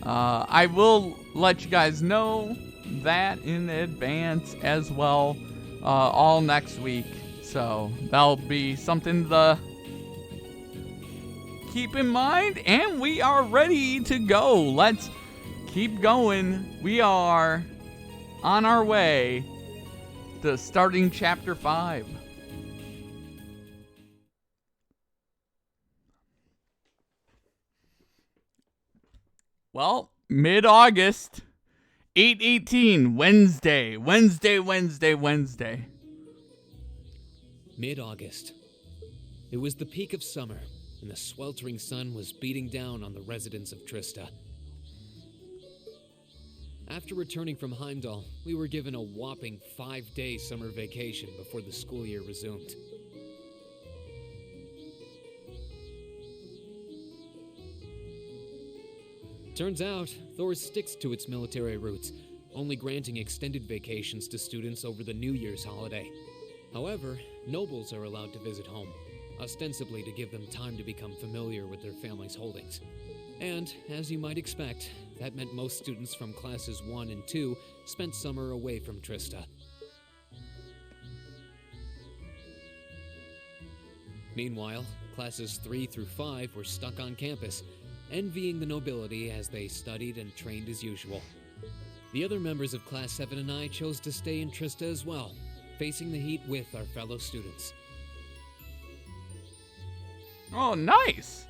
I will let you guys know that in advance as well, all next week. So that'll be something to keep in mind, and we are ready to go. Let's keep going. We are on our way to starting chapter 5. Well, mid-August, 8/18, Wednesday. Mid-August. It was the peak of summer, and the sweltering sun was beating down on the residents of Trista. After returning from Heimdall, we were given a whopping 5-day summer vacation before the school year resumed. Turns out, Thor sticks to its military roots, only granting extended vacations to students over the New Year's holiday. However, nobles are allowed to visit home, ostensibly to give them time to become familiar with their family's holdings. And, as you might expect, that meant most students from classes 1 and 2 spent summer away from Trista. Meanwhile, classes 3 through 5 were stuck on campus, envying the nobility as they studied and trained as usual. The other members of Class 7 and I chose to stay in Trista as well, facing the heat with our fellow students. Oh, nice!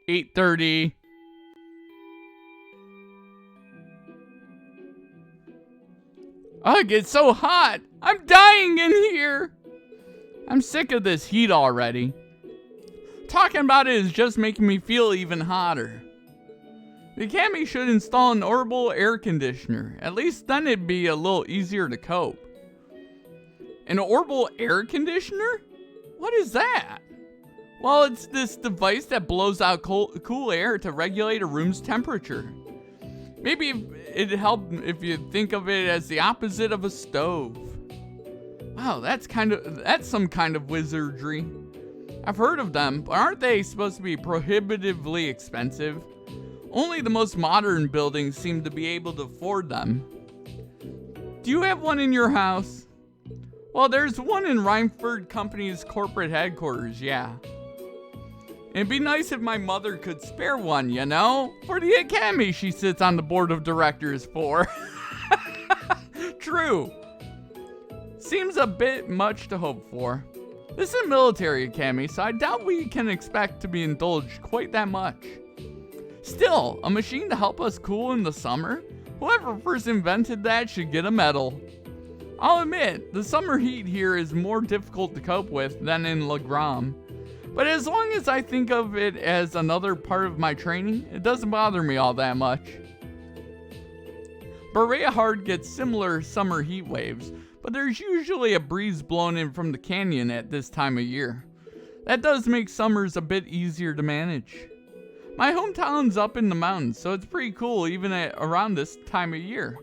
$8:30. Ugh, it's so hot! I'm dying in here! I'm sick of this heat already. Talking about it is just making me feel even hotter. The Academy should install an orbital air conditioner. At least then it'd be a little easier to cope. An orbital air conditioner? What is that? Well, it's this device that blows out cool air to regulate a room's temperature. Maybe it'd help if you think of it as the opposite of a stove. Wow, that's some kind of wizardry. I've heard of them, but aren't they supposed to be prohibitively expensive? Only the most modern buildings seem to be able to afford them. Do you have one in your house? Well, there's one in Rhineford Company's corporate headquarters, yeah. It'd be nice if my mother could spare one, you know? For the Academy she sits on the board of directors for. True. Seems a bit much to hope for. This is a military academy, so I doubt we can expect to be indulged quite that much. Still, a machine to help us cool in the summer? Whoever first invented that should get a medal. I'll admit, the summer heat here is more difficult to cope with than in Legram. But as long as I think of it as another part of my training, it doesn't bother me all that much. Berea-Hard gets similar summer heat waves, but there's usually a breeze blown in from the canyon at this time of year. That does make summers a bit easier to manage. My hometown's up in the mountains, so it's pretty cool even around this time of year.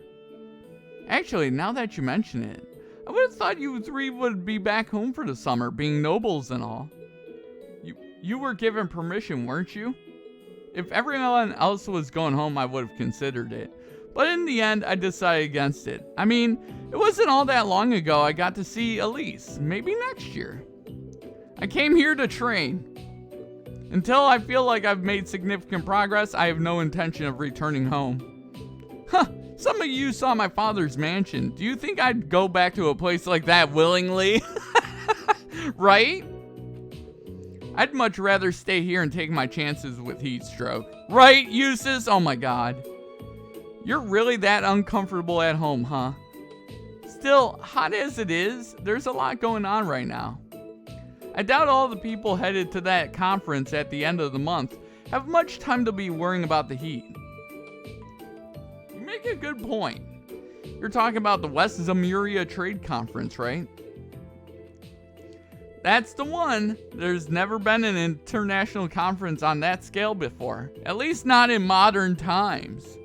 Actually, now that you mention it, I would have thought you three would be back home for the summer, being nobles and all. You were given permission, weren't you? If everyone else was going home, I would have considered it. But in the end, I decided against it. I mean, it wasn't all that long ago I got to see Elise. Maybe next year. I came here to train. Until I feel like I've made significant progress, I have no intention of returning home. Huh, some of you saw my father's mansion. Do you think I'd go back to a place like that willingly? Right? I'd much rather stay here and take my chances with heat stroke. Right, Eustace? Oh my god. You're really that uncomfortable at home, huh? Still, hot as it is, there's a lot going on right now. I doubt all the people headed to that conference at the end of the month have much time to be worrying about the heat. You make a good point. You're talking about the West Zamuria Trade Conference, right? That's the one. There's never been an international conference on that scale before. At least not in modern times.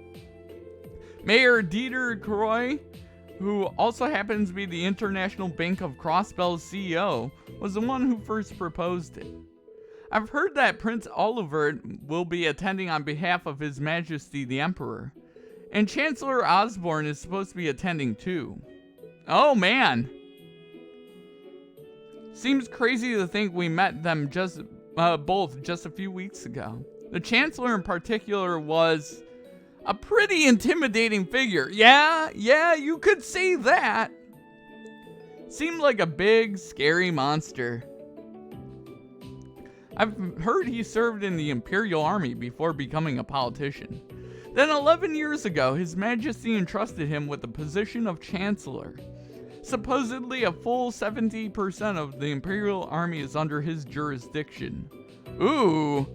Mayor Dieter Croy, who also happens to be the International Bank of Crossbell's CEO, was the one who first proposed it. I've heard that Prince Oliver will be attending on behalf of His Majesty the Emperor, and Chancellor Osborne is supposed to be attending too. Oh man! Seems crazy to think we met them both just a few weeks ago. The Chancellor in particular was a pretty intimidating figure. Yeah, you could say that. Seemed like a big, scary monster. I've heard he served in the Imperial Army before becoming a politician. Then 11 years ago, His Majesty entrusted him with the position of Chancellor. Supposedly a full 70% of the Imperial Army is under his jurisdiction. Ooh!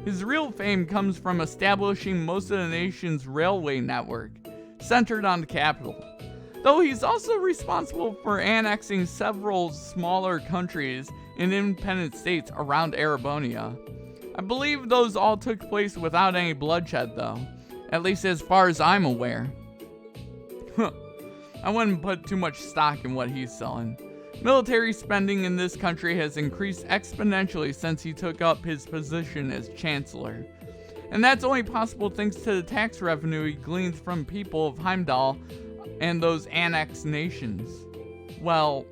His real fame comes from establishing most of the nation's railway network, centered on the capital. Though he's also responsible for annexing several smaller countries and independent states around Erebonia. I believe those all took place without any bloodshed though, at least as far as I'm aware. I wouldn't put too much stock in what he's selling. Military spending in this country has increased exponentially since he took up his position as Chancellor. And that's only possible thanks to the tax revenue he gleans from people of Heimdall and those annexed nations. Well,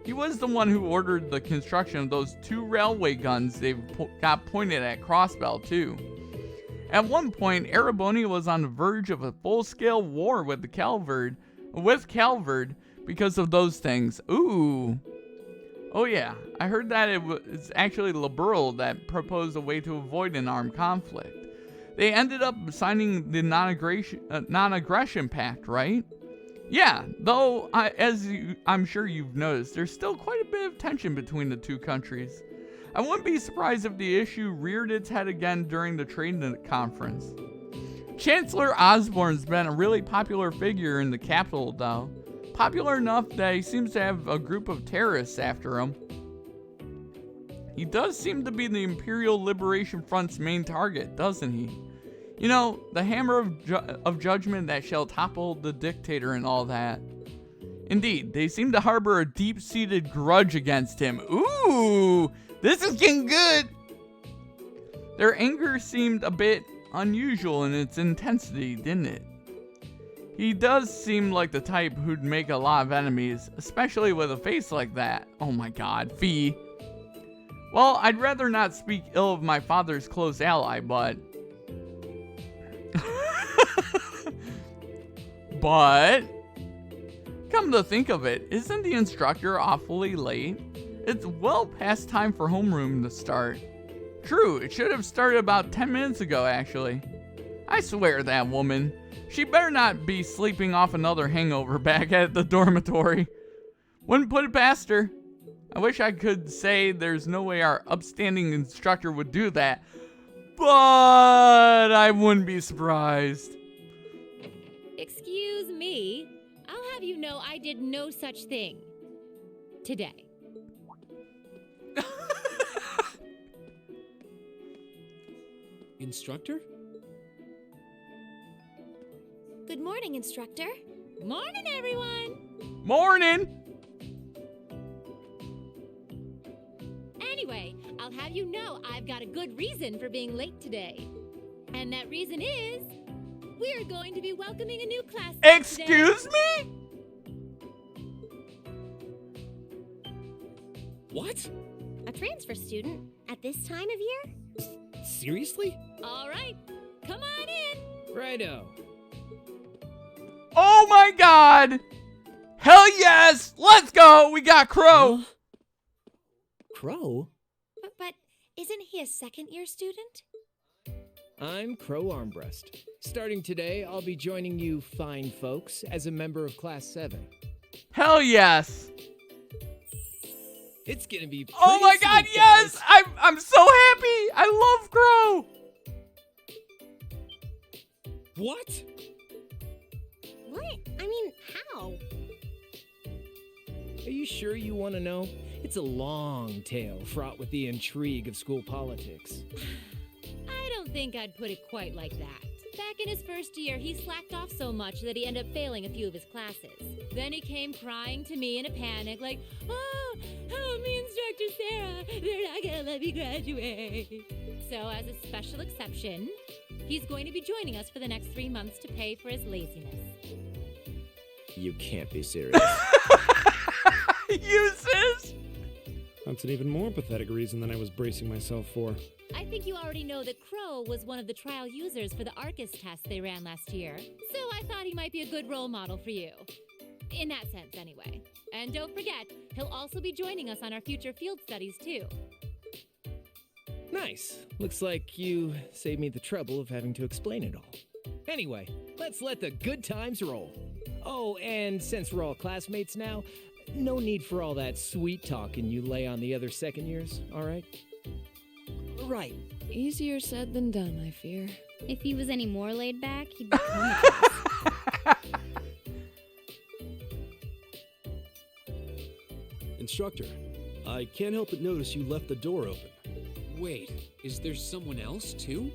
he was the one who ordered the construction of those 2 railway guns they've got pointed at Crossbell too. At one point, Erebonia was on the verge of a full-scale war with Calvard because of those things. Ooh. Oh yeah, I heard that it was actually Liberal that proposed a way to avoid an armed conflict. They ended up signing the non-aggression pact, right? Yeah, though, I'm sure you've noticed, there's still quite a bit of tension between the two countries. I wouldn't be surprised if the issue reared its head again during the trade conference. Chancellor Osborne's been a really popular figure in the capital, though. Popular enough that he seems to have a group of terrorists after him. He does seem to be the Imperial Liberation Front's main target, doesn't he? You know, the hammer of judgment that shall topple the dictator and all that. Indeed, they seem to harbor a deep-seated grudge against him. Ooh, this is getting good! Their anger seemed a bit unusual in its intensity, didn't it? He does seem like the type who'd make a lot of enemies, especially with a face like that. Oh my god, Fee. Well, I'd rather not speak ill of my father's close ally, but... But... Come to think of it, isn't the instructor awfully late? It's well past time for homeroom to start. True, it should have started about 10 minutes ago, actually. I swear that woman. She better not be sleeping off another hangover back at the dormitory. Wouldn't put it past her. I wish I could say there's no way our upstanding instructor would do that, but I wouldn't be surprised. Excuse me. I'll have you know I did no such thing. Today. Instructor? Good morning, Instructor. Morning, everyone. Morning! Anyway, I'll have you know I've got a good reason for being late today. And that reason is, we're going to be welcoming a new class. Excuse me? What? A transfer student at this time of year? Seriously? All right, come on in. Righto. Oh my god! Hell yes! Let's go! We got Crow! Huh? Crow? But isn't he a second-year student? I'm Crow Armbrust. Starting today, I'll be joining you fine folks as a member of Class 7. Hell yes! It's gonna be pretty Oh my god, sweet, yes! guys. I'm so happy! I love Crow! What? What? I mean, how? Are you sure you want to know? It's a long tale fraught with the intrigue of school politics. I don't think I'd put it quite like that. Back in his first year, he slacked off so much that he ended up failing a few of his classes. Then he came crying to me in a panic, like, oh, help me, Instructor Sarah. They're not gonna let me graduate. So as a special exception, he's going to be joining us for the next 3 months to pay for his laziness. You can't be serious. Uses? That's an even more pathetic reason than I was bracing myself for. I think you already know that Crow was one of the trial users for the Arcus test they ran last year, so I thought he might be a good role model for you. In that sense, anyway. And don't forget, he'll also be joining us on our future field studies, too. Nice. Looks like you saved me the trouble of having to explain it all. Anyway, let's let the good times roll. Oh, and since we're all classmates now, no need for all that sweet talking you lay on the other second years, all right? Right. Easier said than done, I fear. If he was any more laid back, he'd be comatose. Instructor, I can't help but notice you left the door open. Wait, is there someone else, too?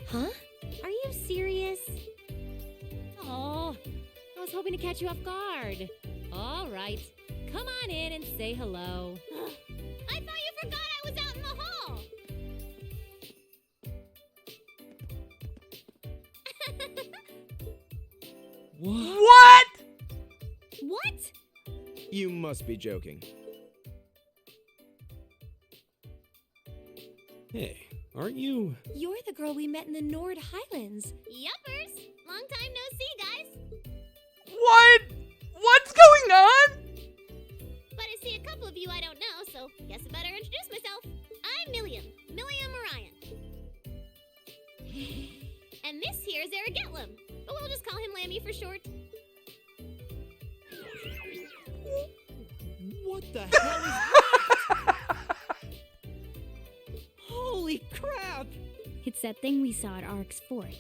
Huh? Are you serious? Oh, I was hoping to catch you off guard. All right, come on in and say hello. I thought you forgot I was out in the hall! What? What? You must be joking. Hey, aren't you... You're the girl we met in the Nord Highlands. Yuppers! Long time no see, guys. What? What's going on? But I see a couple of you I don't know, so guess I better introduce myself. I'm Milliam Orion. And this here is Eric Getlam, but we'll just call him Lammy for short. What the hell is that? Holy crap! It's that thing we saw at Ark's fort.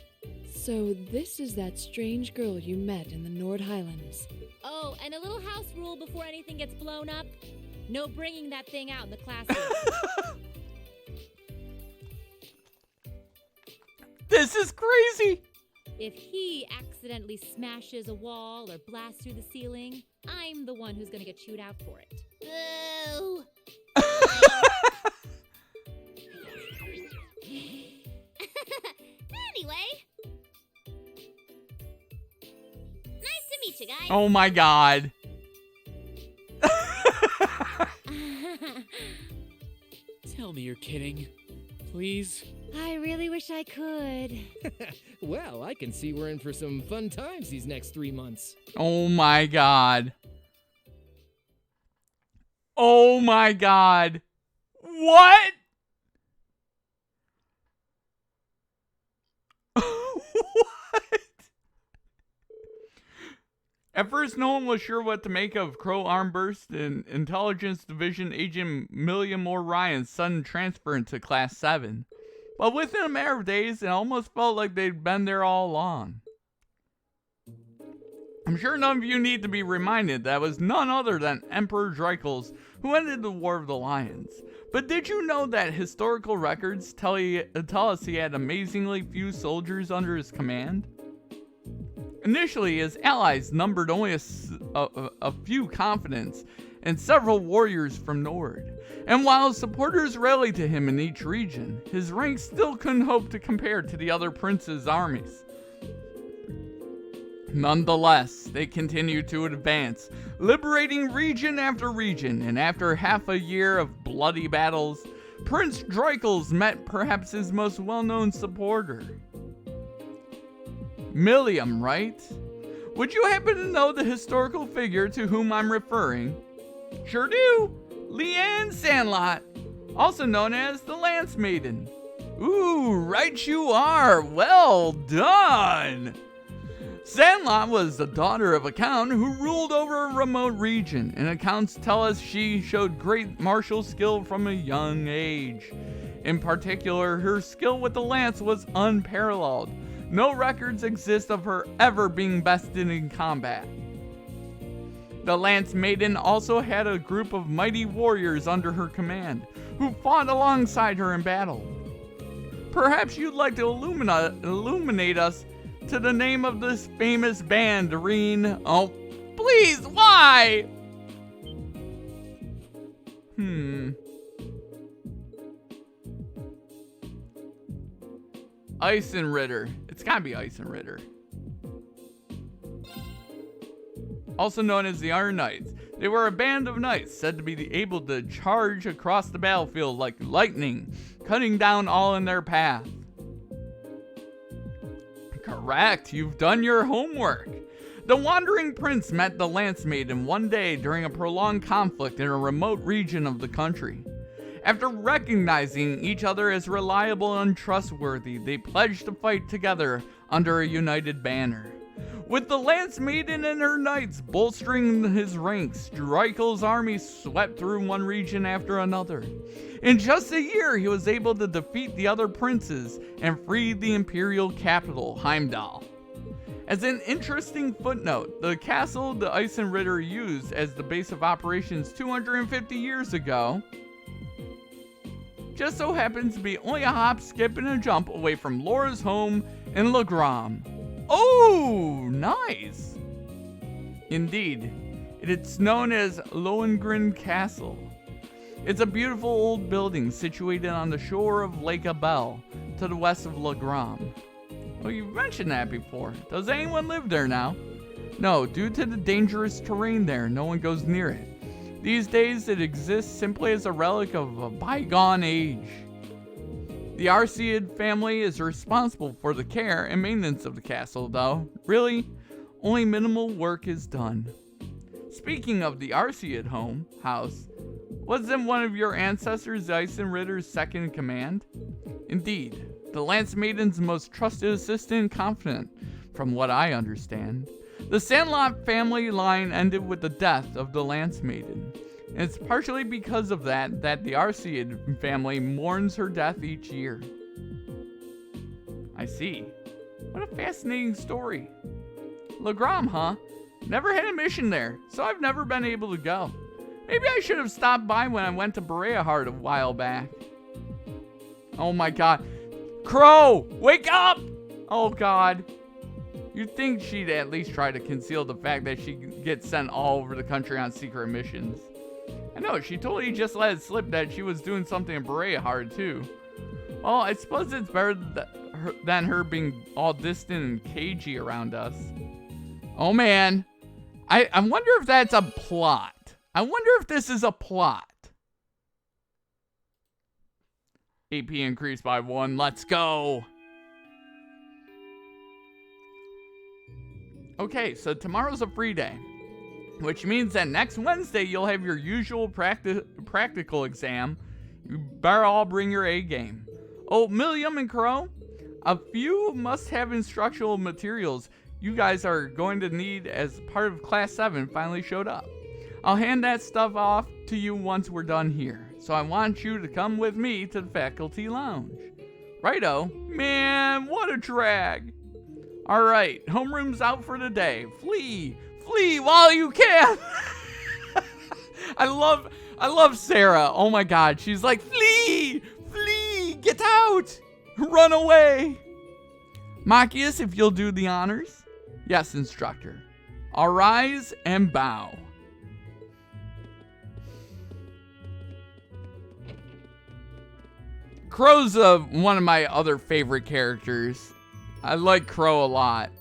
So this is that strange girl you met in the Nord Highlands. Oh, and a little house rule before anything gets blown up. No bringing that thing out in the classroom. This is crazy. If he accidentally smashes a wall or blasts through the ceiling, I'm the one who's gonna get chewed out for it. Boo! Anyway. Nice to meet you guys. Oh my god. Tell me you're kidding. Please? I really wish I could. Well, I can see we're in for some fun times these next 3 months. Oh my god. Oh my god. What? What? At first, no one was sure what to make of Crow Armburst and Intelligence Division Agent Milliam Orion's sudden transfer into Class 7. But within a matter of days, it almost felt like they'd been there all along. I'm sure none of you need to be reminded that it was none other than Emperor Dreikels who ended the War of the Lions. But did you know that historical records tell us he had amazingly few soldiers under his command? Initially, his allies numbered only a few confidants and several warriors from Nord. And while his supporters rallied to him in each region, his ranks still couldn't hope to compare to the other princes' armies. Nonetheless, they continued to advance, liberating region after region, and after half a year of bloody battles, Prince Dreikels met perhaps his most well-known supporter. Milliam, right? Would you happen to know the historical figure to whom I'm referring? Sure do! Leanne Sandlot, also known as the Lance Maiden. Ooh, right you are! Well done! Sandlot was the daughter of a count who ruled over a remote region, and accounts tell us she showed great martial skill from a young age. In particular, her skill with the lance was unparalleled. No records exist of her ever being bested in combat. The Lance Maiden also had a group of mighty warriors under her command, who fought alongside her in battle. Perhaps you'd like to illuminate us to the name of this famous band, Reen. Oh, Please, why? Eisenritter. It's gotta be Eisenritter. Also known as the Iron Knights. They were a band of knights said to be able to charge across the battlefield like lightning, cutting down all in their path. Correct, you've done your homework. The wandering prince met the Lance Maiden one day during a prolonged conflict in a remote region of the country. After recognizing each other as reliable and trustworthy, they pledged to fight together under a united banner. With the Lance Maiden and her knights bolstering his ranks, Dreikel's army swept through one region after another. In just a year, he was able to defeat the other princes and free the imperial capital, Heimdall. As an interesting footnote, the castle the Eisenritter used as the base of operations 250 years ago just so happens to be only a hop, skip, and a jump away from Laura's home in Legram. Oh, nice! Indeed, it's known as Lohengrin Castle. It's a beautiful old building situated on the shore of Lake Abel to the west of Legram. Oh, you've mentioned that before. Does anyone live there now? No, due to the dangerous terrain there, no one goes near it. These days, it exists simply as a relic of a bygone age. The Arseid family is responsible for the care and maintenance of the castle, though. Really, only minimal work is done. Speaking of the Arseid house, wasn't one of your ancestors Eisenritter's second in command? Indeed, the Lance Maiden's most trusted assistant and confidant, from what I understand. The Sandlot family line ended with the death of the Lance Maiden. And it's partially because of that the Arseid family mourns her death each year. I see. What a fascinating story. Legram, huh? Never had a mission there, so I've never been able to go. Maybe I should have stopped by when I went to Bereahard a while back. Oh my god. Crow! Wake up! Oh god. You'd think she'd at least try to conceal the fact that she gets sent all over the country on secret missions. I know, she totally just let it slip that she was doing something in Bereahard too. Well, I suppose it's better than her being all distant and cagey around us. Oh man. I wonder if that's a plot. I wonder if this is a plot. AP increased by 1. Let's go. Okay, so tomorrow's a free day, which means that next Wednesday you'll have your usual practical exam. You better all bring your A game. Oh, Milliam and Crow, a few must-have instructional materials you guys are going to need as part of Class 7 finally showed up. I'll hand that stuff off to you once we're done here, so I want you to come with me to the faculty lounge. Righto? Man, what a drag. Alright, homeroom's out for the day. Flee! Flee while you can! I love Sarah. Oh my god, she's like, flee! Flee! Get out! Run away! Machias, if you'll do the honors. Yes, instructor. Arise and bow. Crow's one of my other favorite characters. I like Crow a lot.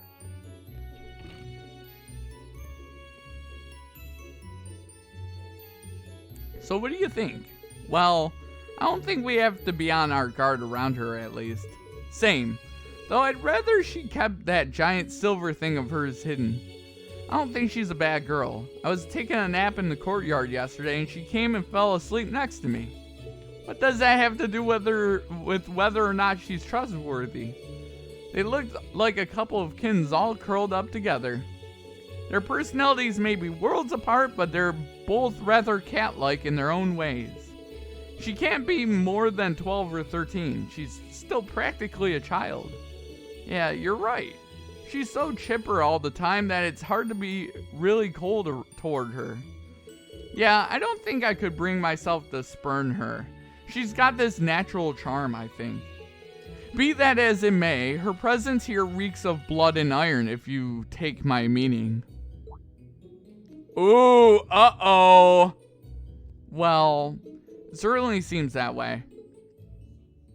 So what do you think? Well, I don't think we have to be on our guard around her at least. Same. Though I'd rather she kept that giant silver thing of hers hidden. I don't think she's a bad girl. I was taking a nap in the courtyard yesterday and she came and fell asleep next to me. What does that have to do with whether or not she's trustworthy? They looked like a couple of kittens all curled up together. Their personalities may be worlds apart, but they're both rather cat-like in their own ways. She can't be more than 12 or 13. She's still practically a child. Yeah, you're right. She's so chipper all the time that it's hard to be really cold toward her. Yeah, I don't think I could bring myself to spurn her. She's got this natural charm, I think. Be that as it may, her presence here reeks of blood and iron, if you take my meaning. Ooh, uh-oh. Well, it certainly seems that way.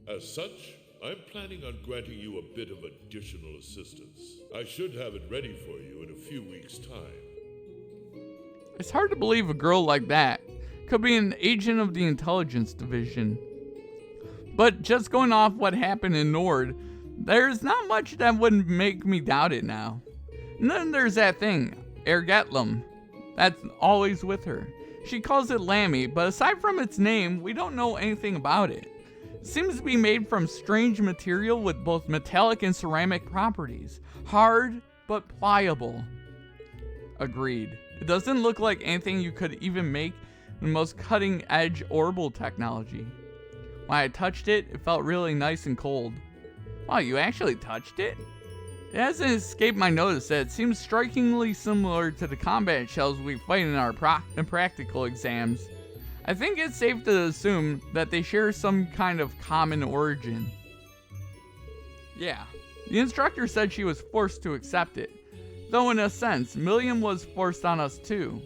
As such, I'm planning on granting you a bit of additional assistance. I should have it ready for you in a few weeks' time. It's hard to believe a girl like that could be an agent of the intelligence division. But just going off what happened in Nord, there's not much that would make me doubt it now. And then there's that thing, Ergetlum, that's always with her. She calls it Lammy, but aside from its name, we don't know anything about it. It seems to be made from strange material with both metallic and ceramic properties. Hard, but pliable. Agreed. It doesn't look like anything you could even make in the most cutting-edge orbital technology. When I touched it, it felt really nice and cold. Wow, you actually touched it? It hasn't escaped my notice that it seems strikingly similar to the combat shells we fight in our practical exams. I think it's safe to assume that they share some kind of common origin. Yeah, the instructor said she was forced to accept it. Though in a sense, Milliam was forced on us too.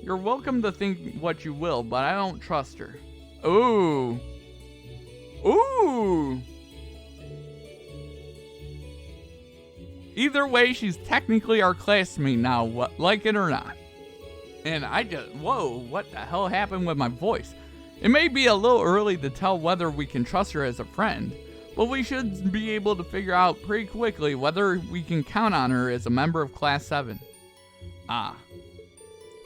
You're welcome to think what you will, but I don't trust her. Ooh. Ooh. Either way, she's technically our classmate now, like it or not. And whoa, what the hell happened with my voice? It may be a little early to tell whether we can trust her as a friend, but we should be able to figure out pretty quickly whether we can count on her as a member of Class 7. Ah.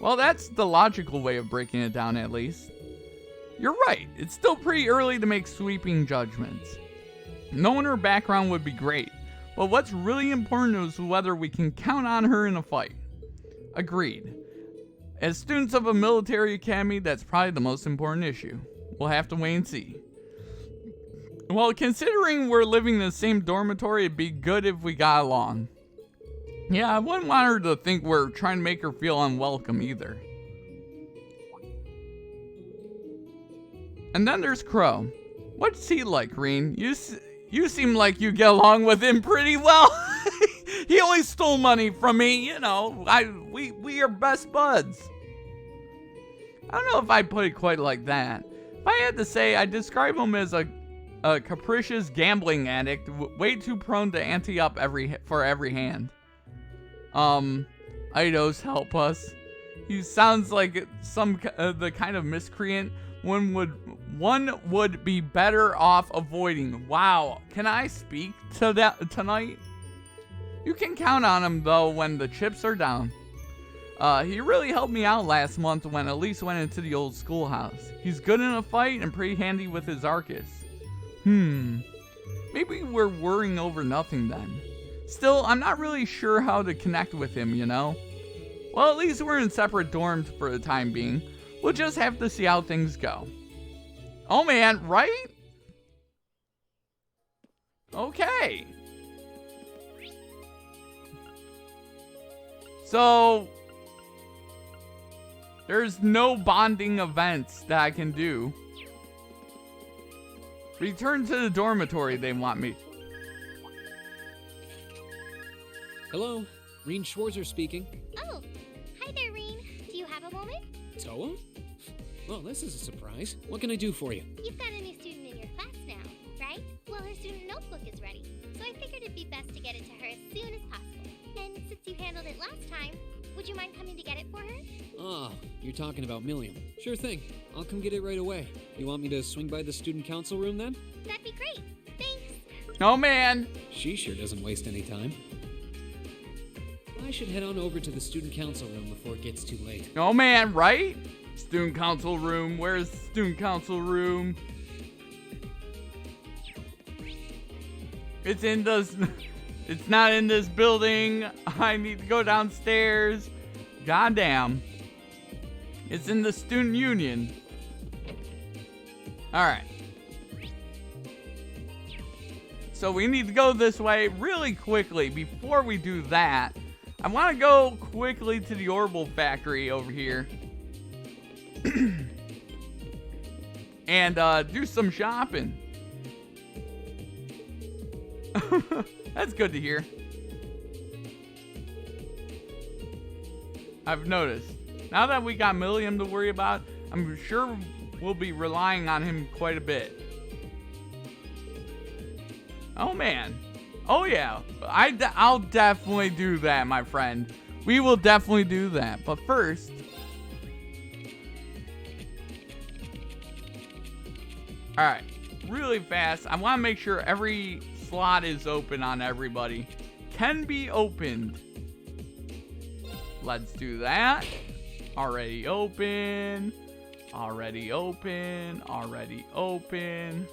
Well, that's the logical way of breaking it down, at least. You're right, it's still pretty early to make sweeping judgments. Knowing her background would be great, but what's really important is whether we can count on her in a fight. Agreed. As students of a military academy, that's probably the most important issue. We'll have to wait and see. Well, considering we're living in the same dormitory, it'd be good if we got along. Yeah, I wouldn't want her to think we're trying to make her feel unwelcome either. And then there's Crow. What's he like, Reen? You seem like you get along with him pretty well. He only stole money from me, you know. We are best buds. I don't know if I'd put it quite like that. If I had to say, I'd describe him as a capricious gambling addict, way too prone to ante up for every hand. Eidos, help us. He sounds like the kind of miscreant one would be better off avoiding. Wow, can I speak to that tonight? You can count on him though when the chips are down. He really helped me out last month when Elise went into the old schoolhouse. He's good in a fight and pretty handy with his Arcus. Maybe we're worrying over nothing then. Still, I'm not really sure how to connect with him, you know? Well, at least we're in separate dorms for the time being. We'll just have to see how things go. Oh man, right? Okay. So, there's no bonding events that I can do. Return to the dormitory, they want me. Hello, Reen Schwarzer speaking. Oh, hi there, Reen. Do you have a moment? Toa? Well, this is a surprise. What can I do for you? You've got a new student in your class now, right? Well, her student notebook is ready, so I figured it'd be best to get it to her as soon as possible. And since you handled it last time, would you mind coming to get it for her? Ah, you're talking about Milliam. Sure thing. I'll come get it right away. You want me to swing by the student council room then? That'd be great. Thanks. Oh man. She sure doesn't waste any time. I should head on over to the student council room before it gets too late. Oh man, right? Student council room. Where's the student council room? It's in this. It's not in this building. I need to go downstairs. Goddamn. It's in the student union. Alright. So we need to go this way really quickly. Before we do that, I want to go quickly to the orbital factory over here. And do some shopping. That's good to hear. I've noticed. Now that we got Milliam to worry about, I'm sure we'll be relying on him quite a bit. Oh, man. Oh, yeah. I'll definitely do that, my friend. We will definitely do that. But first... Alright. Really fast. I want to make sure every slot is open on everybody. Can be opened. Let's do that. Already open. Already open. Already open.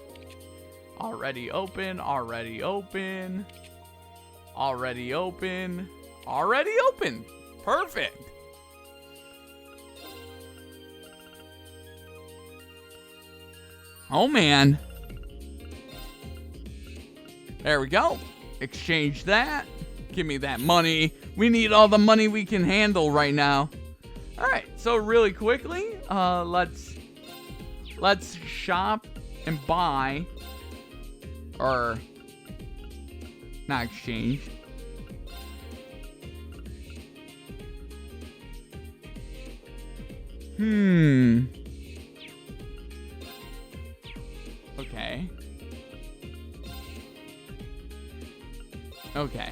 Already open. Already open. Already open. Already open. Perfect. Oh, man. There we go. Exchange that. Give me that money. We need all the money we can handle right now. All right. So really quickly, let's shop and buy, or not exchange. Okay. Okay.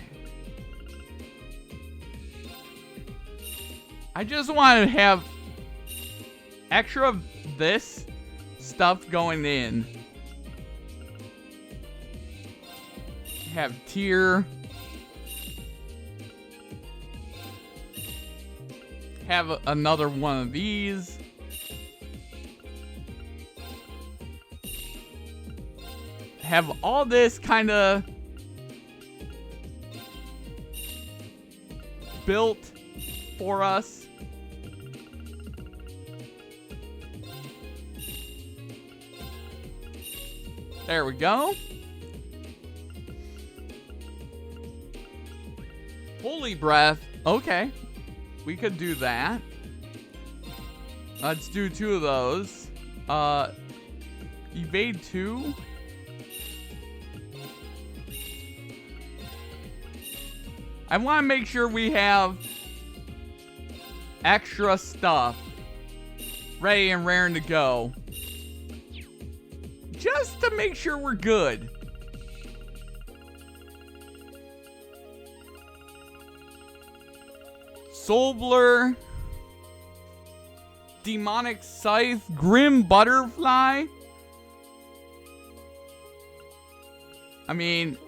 I just want to have extra of this stuff going in. Have tier. Have another one of these. Have all this kind of built for us. There we go. Holy breath. Okay. We could do that. Let's do 2 of those. Evade 2. I want to make sure we have extra stuff ready and raring to go. Just to make sure we're good. Soulblur. Demonic Scythe. Grim Butterfly. I mean,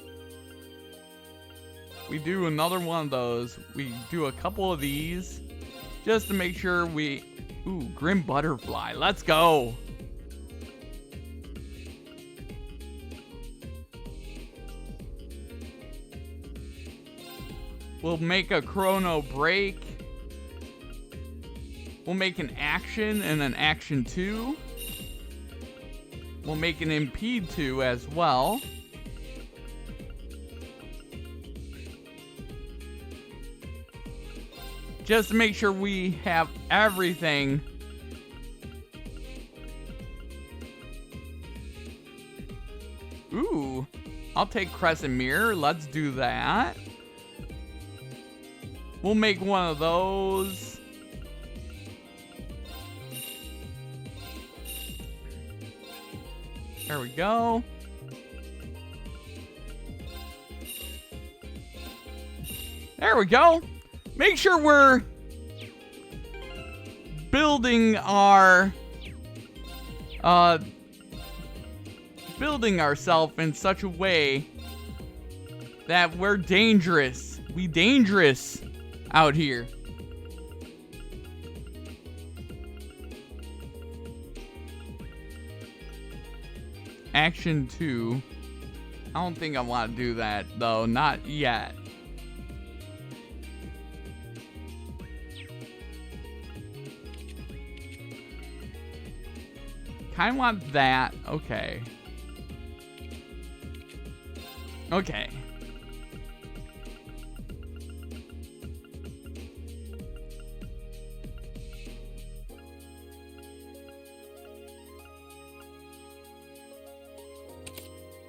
we do another one of those. We do a couple of these. Just to make sure we... Ooh, Grim Butterfly. Let's go. We'll make a chrono break. We'll make an action and an action 2. We'll make an impede 2 as well. Just to make sure we have everything. Ooh, I'll take Crescent Mirror. Let's do that. We'll make one of those. There we go. There we go. Make sure we're building our building ourselves in such a way that we're dangerous. We dangerous out here. Action 2. I don't think I want to do that though, not yet. Kind of want that. Okay. Okay.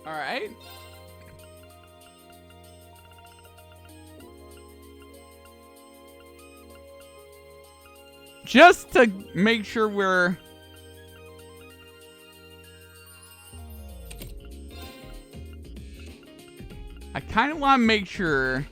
All right. just to make sure we're... I kind of want to make sure...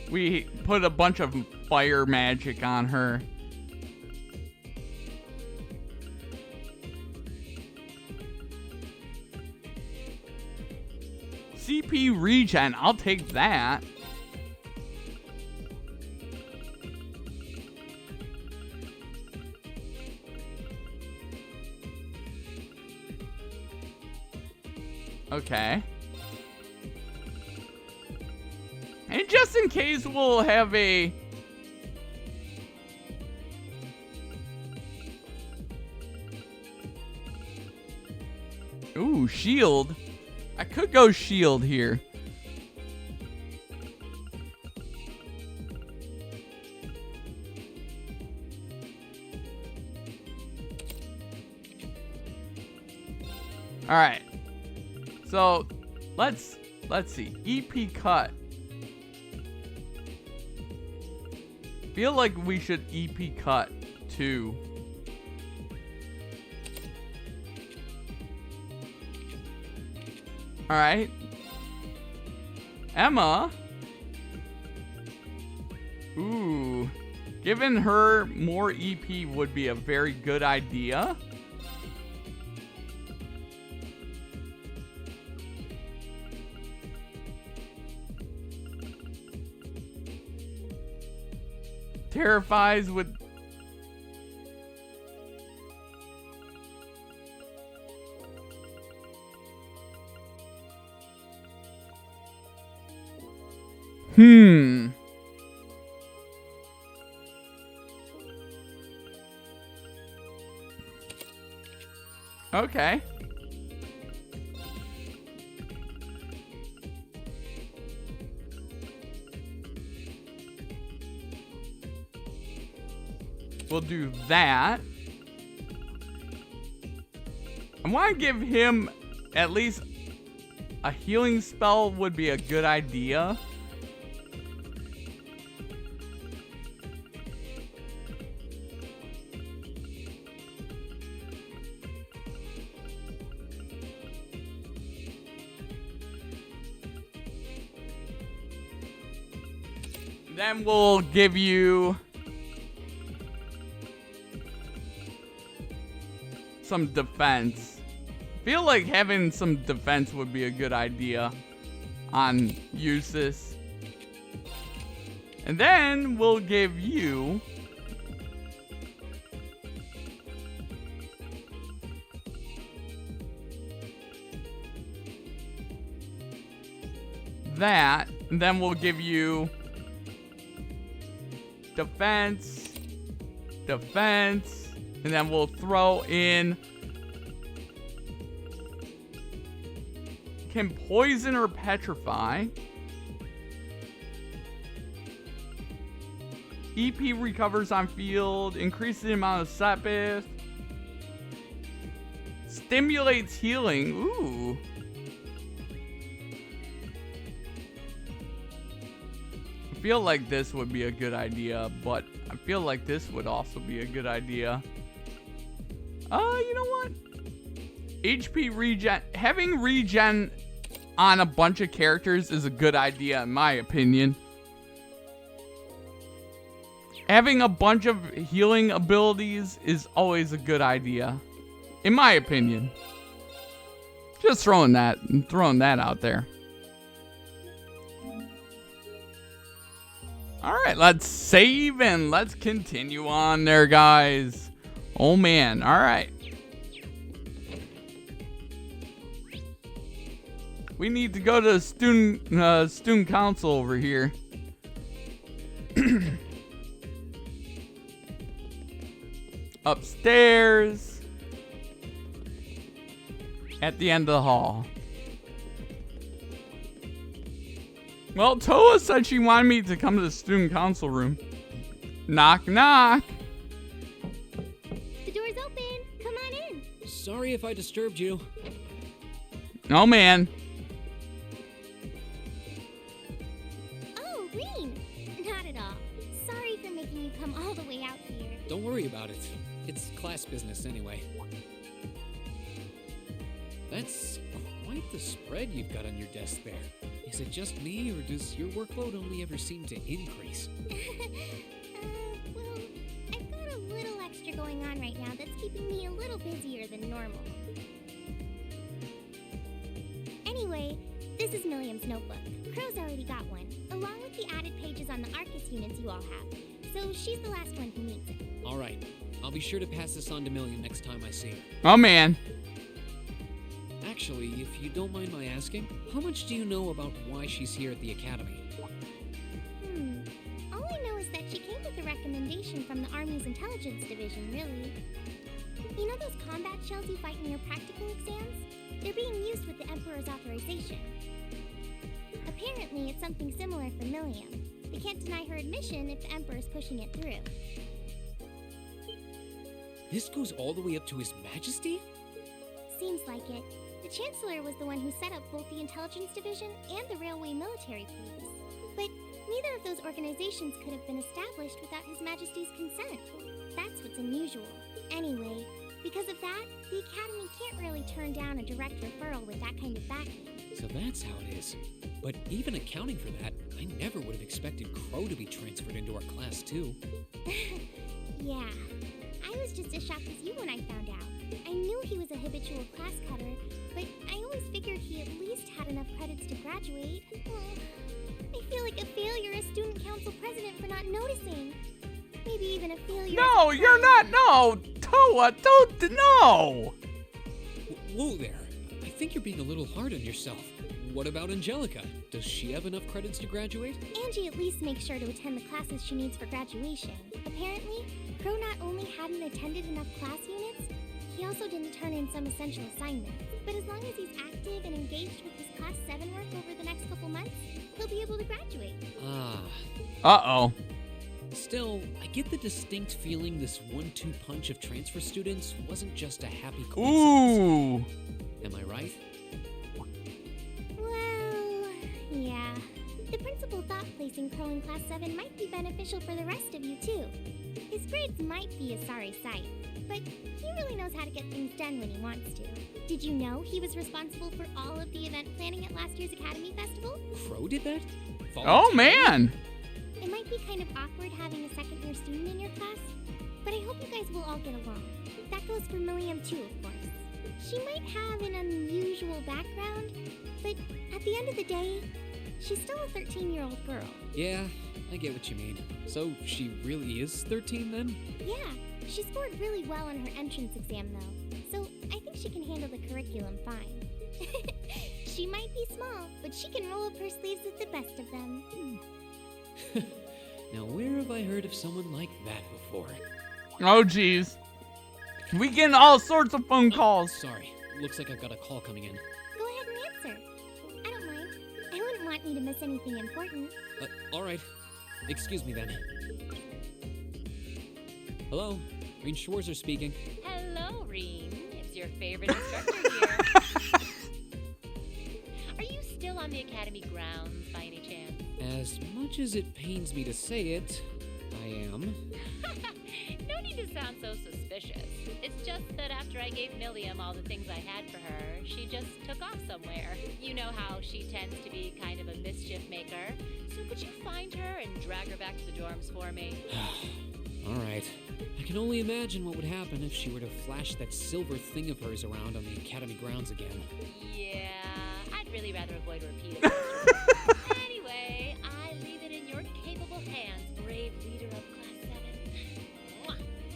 we put a bunch of fire magic on her. CP regen, I'll take that. Okay. And just in case, we'll have a... Ooh, shield. I could go shield here. All right. So, let's see. EP cut. Feel like we should EP cut too. All right. Emma. Ooh. Giving her more EP would be a very good idea. Terrifies with... Okay. We'll do that. I want to give him at least a healing spell would be a good idea. Then we'll give you some defense. Feel like having some defense would be a good idea on Eustace. And then we'll give you that, and then we'll give you defense, defense, and then we'll throw in... Can poison or petrify. EP recovers on field, increases the amount of set bith. Stimulates healing. Ooh. I feel like this would be a good idea, but I feel like this would also be a good idea. You know what? HP regen. Having regen on a bunch of characters is a good idea, in my opinion. Having a bunch of healing abilities is always a good idea, in my opinion. Just throwing that out there. All right, let's save and let's continue on there, guys. Oh man, all right. We need to go to the student council over here. Upstairs. At the end of the hall. Well, Toa said she wanted me to come to the student council room. Knock, knock. The door's open. Come on in. Sorry if I disturbed you. Oh, man. Oh, Reen! Not at all. Sorry for making you come all the way out here. Don't worry about it. It's class business anyway. That's quite the spread you've got on your desk there. Is it just me, or does your workload only ever seem to increase? Well, I've got a little extra going on right now that's keeping me a little busier than normal. Anyway, this is Milliam's notebook. Crow's already got one, along with the added pages on the Arcus units you all have. So she's the last one who needs it. All right. I'll be sure to pass this on to Milliam next time I see her. Oh, man. Actually, if you don't mind my asking, how much do you know about why she's here at the academy? All I know is that she came with a recommendation from the Army's intelligence division, really. You know those combat shells you fight in your practical exams? They're being used with the Emperor's authorization. Apparently, it's something similar for Milliam. They can't deny her admission if the Emperor's pushing it through. This goes all the way up to His Majesty? Seems like it. The Chancellor was the one who set up both the Intelligence Division and the Railway Military Police. But neither of those organizations could have been established without His Majesty's consent. That's what's unusual. Anyway, because of that, the Academy can't really turn down a direct referral with that kind of backing. So that's how it is. But even accounting for that, I never would have expected Crow to be transferred into our class, too. Yeah. I was just as shocked as you when I found out. I knew he was a habitual class cutter, but I always figured he at least had enough credits to graduate. I feel like a failure as student council president for not noticing. Maybe even a failure. No, you're not. No, Toa, don't. No. Whoa there. I think you're being a little hard on yourself. What about Angelica? Does she have enough credits to graduate? Angie at least makes sure to attend the classes she needs for graduation. Apparently, Crow not only hadn't attended enough class units, he also didn't turn in some essential assignments. But as long as he's active and engaged with his Class 7 work over the next couple months, he'll be able to graduate. Uh-oh. Still, I get the distinct feeling this 1-2 punch of transfer students wasn't just a happy coincidence. Ooh. Am I right? Well, yeah. The principal thought placing Crow in Class 7 might be beneficial for the rest of you, too. His grades might be a sorry sight, but he really knows how to get things done when he wants to. Did you know he was responsible for all of the event planning at last year's Academy Festival? Crow did that? Oh, man. It might be kind of awkward having a second-year student in your class, but I hope you guys will all get along. That goes for Milliam, too, of course. She might have an unusual background, but at the end of the day, she's still a 13-year-old girl. Yeah, I get what you mean. So she really is 13 then? Yeah, she scored really well on her entrance exam, though, so I think she can handle the curriculum fine. She might be small, but she can roll up her sleeves with the best of them. Now, where have I heard of someone like that before? Oh, geez. We getting all sorts of phone calls. Sorry, looks like I've got a call coming in. Go ahead and answer. I don't mind. I wouldn't want you to miss anything important. All right. Excuse me then. Hello, Reen Schwarzer speaking. Hello, Reen. It's your favorite instructor here. Are you still on the academy grounds by any chance? As much as it pains me to say it, I am. No need to sound so suspicious. It's just that after I gave Milliam all the things I had for her, she just took off somewhere. You know how she tends to be kind of a mischief maker. So could you find her and drag her back to the dorms for me? All right. I can only imagine what would happen if she were to flash that silver thing of hers around on the academy grounds again. Yeah, I'd really rather avoid a repeat of this. Anyway, I leave it in your capable hands, brave leader of Class 7.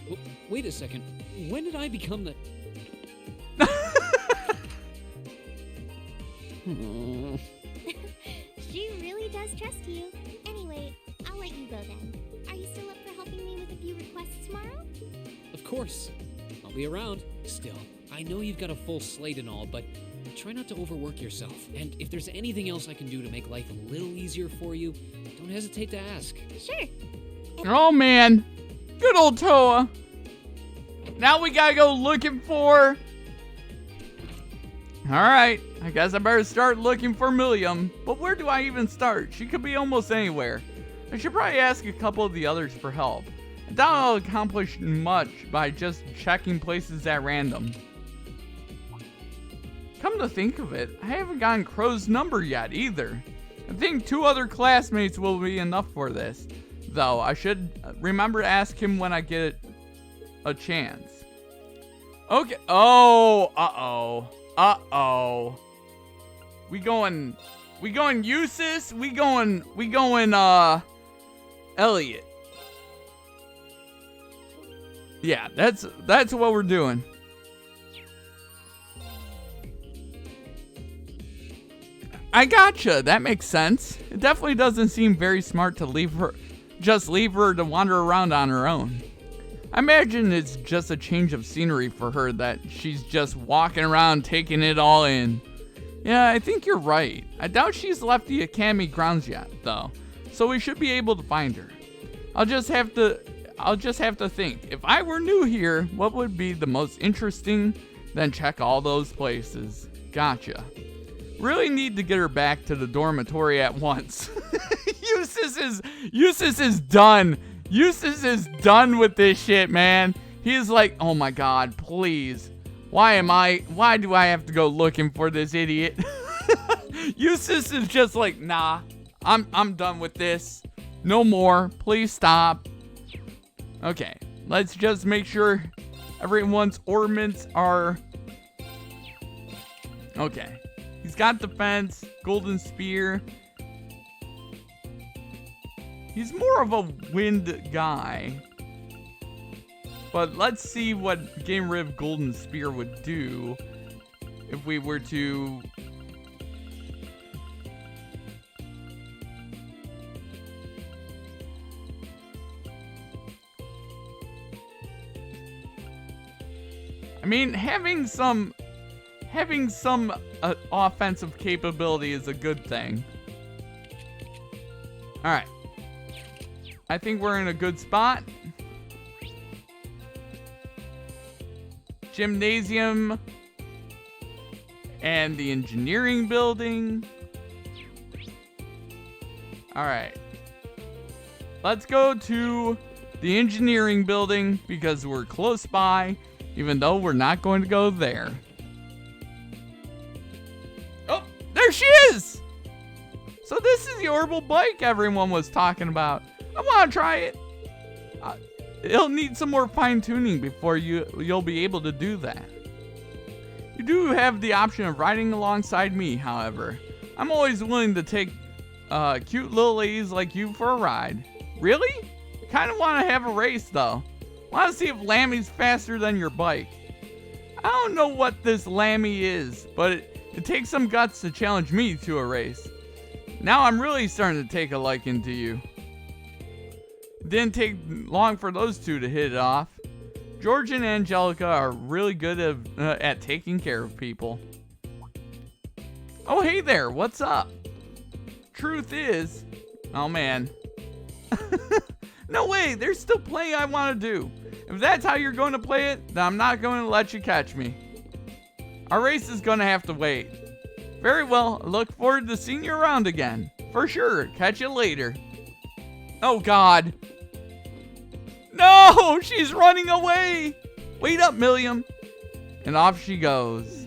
Mwah. Wait a second. When did I become the... She really does trust you. Anyway, I'll let you go then. Are you still up for helping me with a few requests tomorrow? Of course. I'll be around. Still, I know you've got a full slate and all, but try not to overwork yourself. And if there's anything else I can do to make life a little easier for you, don't hesitate to ask. Sure. Oh, man. Good old Toa. Now we gotta go looking for Alright, I guess I better start looking for Milliam. But where do I even start? She could be almost anywhere. I should probably ask a couple of the others for help. I doubt I'll accomplish much by just checking places at random. Come to think of it, I haven't gotten Crow's number yet either. I think 2 other classmates will be enough for this. Though, I should remember to ask him when I get a chance. Okay, oh, uh-oh. We going Eustace? We going, Elliot. Yeah, that's what we're doing. I gotcha, that makes sense. It definitely doesn't seem very smart to leave her to wander around on her own. I imagine it's just a change of scenery for her that she's just walking around taking it all in. Yeah, I think you're right. I doubt she's left the academy grounds yet, though, so we should be able to find her. I'll just have to think. If I were new here, what would be the most interesting? Then check all those places. Gotcha. Really need to get her back to the dormitory at once. Eustace is done. Eustace is done with this shit, man. He's like, oh my god, please. Why do I have to go looking for this idiot? Eustace is just like, nah, I'm done with this. No more. Please stop. Okay, let's just make sure everyone's ornaments are... Okay. He's got defense, golden spear. He's more of a wind guy. But let's see what getting rid of golden spear would do if we were to... I mean, having some offensive capability is a good thing. Alright. I think we're in a good spot. Gymnasium. And the engineering building. Alright. Let's go to the engineering building because we're close by, even though we're not going to go there. Oh, there she is! So this is the orbital bike everyone was talking about. I want to try it. It'll need some more fine-tuning before you'll be able to do that. You do have the option of riding alongside me, however. I'm always willing to take cute little ladies like you for a ride. Really? I kind of want to have a race, though. Want to see if Lammy's faster than your bike. I don't know what this Lammy is, but it takes some guts to challenge me to a race. Now I'm really starting to take a liking to you. Didn't take long for those two to hit it off. George and Angelica are really good at taking care of people. Oh, hey there, what's up? Truth is... Oh, man. No way, there's still plenty I want to do. If that's how you're going to play it, then I'm not going to let you catch me. Our race is going to have to wait. Very well, I look forward to seeing you around again. For sure, catch you later. Oh, God. No, she's running away. Wait up, Milliam. And off she goes.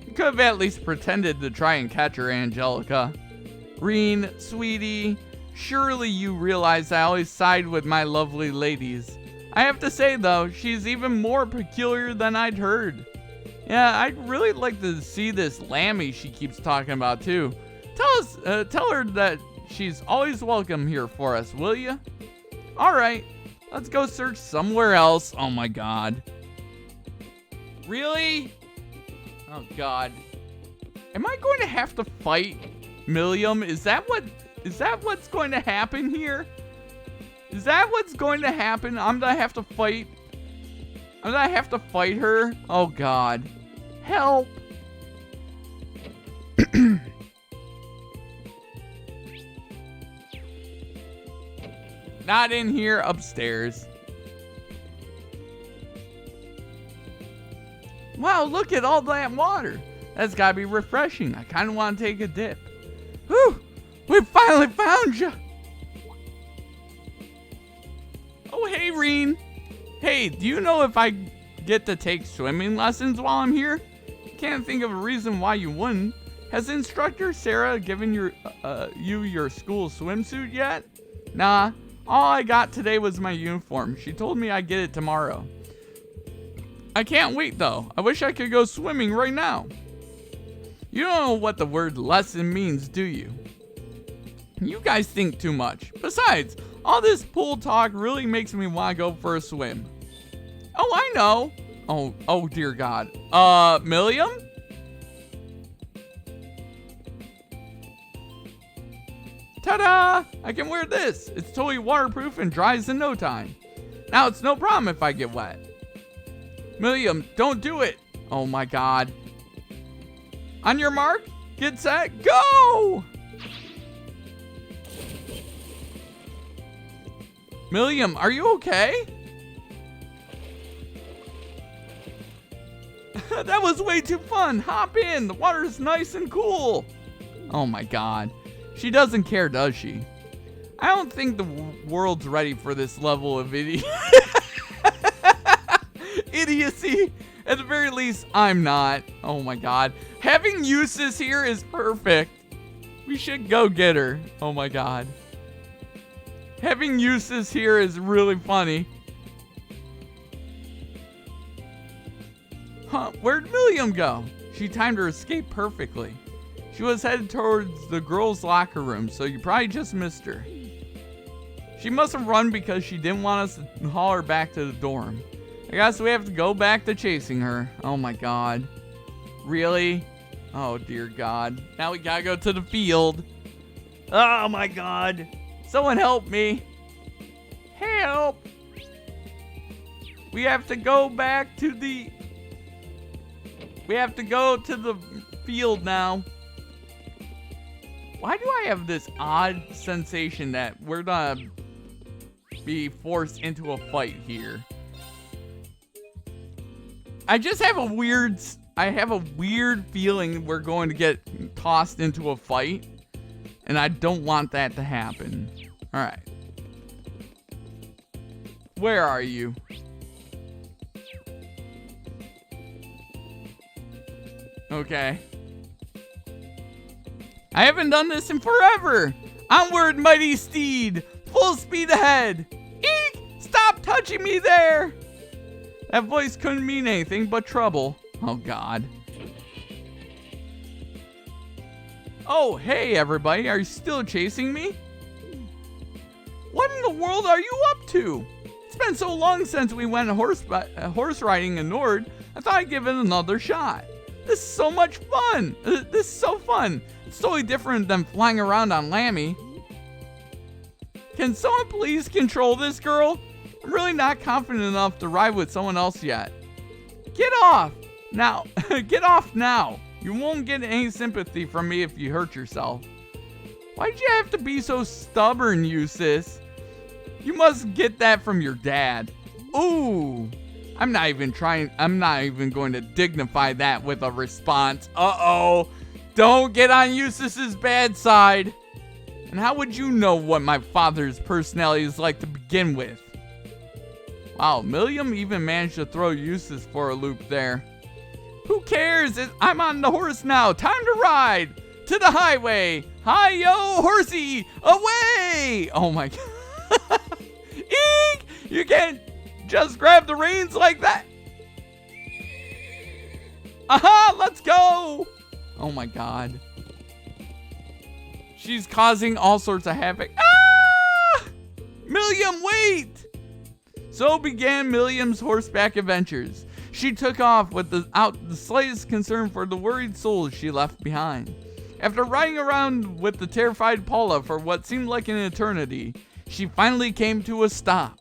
You could have at least pretended to try and catch her, Angelica. Reen, sweetie, surely you realize I always side with my lovely ladies. I have to say, though, she's even more peculiar than I'd heard. Yeah, I'd really like to see this Lammy she keeps talking about, too. Tell her that she's always welcome here for us, will you? Alright, let's go search somewhere else. Oh my god. Really? Oh god. Am I going to have to fight Milliam? Is that what's going to happen here? Is that what's going to happen? I'm gonna have to fight her? Oh god. Help. Not in here, upstairs. Wow, Wow, look at all that water. That's gotta be refreshing. I kinda wanna take a dip. Whew, we finally found you. Oh, hey, Reen. Hey, do you know if I get to take swimming lessons while I'm here? Can't think of a reason why you wouldn't. Has instructor Sarah given you your school swimsuit yet? Nah, all I got today was my uniform. She told me I'd get it tomorrow. I can't wait though. I wish I could go swimming right now. You don't know what the word lesson means, do you? You guys think too much. Besides, all this pool talk really makes me want to go for a swim. Oh, I know. Oh dear God. Milliam? Ta-da! I can wear this. It's totally waterproof and dries in no time. Now it's no problem if I get wet. Milliam, don't do it. Oh my God. On your mark, get set, go! Milliam, are you okay? That was way too fun. Hop in. The water's nice and cool. Oh my God. She doesn't care, does she? I don't think the world's ready for this level of idiocy. At the very least, I'm not. Oh my God. Having Eustace here is perfect. We should go get her. Oh my God. Having Eustace here is really funny. Huh, where'd Milliam go? She timed her escape perfectly. She was headed towards the girls' locker room, so you probably just missed her. She must have run because she didn't want us to haul her back to the dorm. I guess we have to go back to chasing her. Oh my God. Really? Oh dear God. Now we gotta go to the field. Oh my God. Someone help me. Help. We have to go back to the... We have to go to the field now. Why do I have this odd sensation that we're gonna be forced into a fight here? I just have a weird feeling we're going to get tossed into a fight, and I don't want that to happen. All right. Where are you? Okay. I haven't done this in forever. Onward, mighty steed. Full speed ahead. Eek! Stop touching me there. That voice couldn't mean anything but trouble. Oh, God. Oh, hey, everybody. Are you still chasing me? What in the world are you up to? It's been so long since we went horse riding in Nord. I thought I'd give it another shot. This is so much fun. This is so fun. It's totally different than flying around on Lammy. Can someone please control this girl? I'm really not confident enough to ride with someone else yet. Get off. Now. Get off now. You won't get any sympathy from me if you hurt yourself. Why'd you have to be so stubborn, you sis? You must get that from your dad. Ooh. I'm not even going to dignify that with a response. Uh-oh. Don't get on Eustace's bad side. And how would you know what my father's personality is like to begin with? Wow, Milliam even managed to throw Eustace for a loop there. Who cares? I'm on the horse now. Time to ride. To the highway. Hi-yo, horsey. Away. Oh my God. Eek! You can't just grab the reins like that. Aha, let's go. Oh my God. She's causing all sorts of havoc. Ah! Milliam, wait! So began Milliam's horseback adventures. She took off without the slightest concern for the worried souls she left behind. After riding around with the terrified Paula for what seemed like an eternity, she finally came to a stop.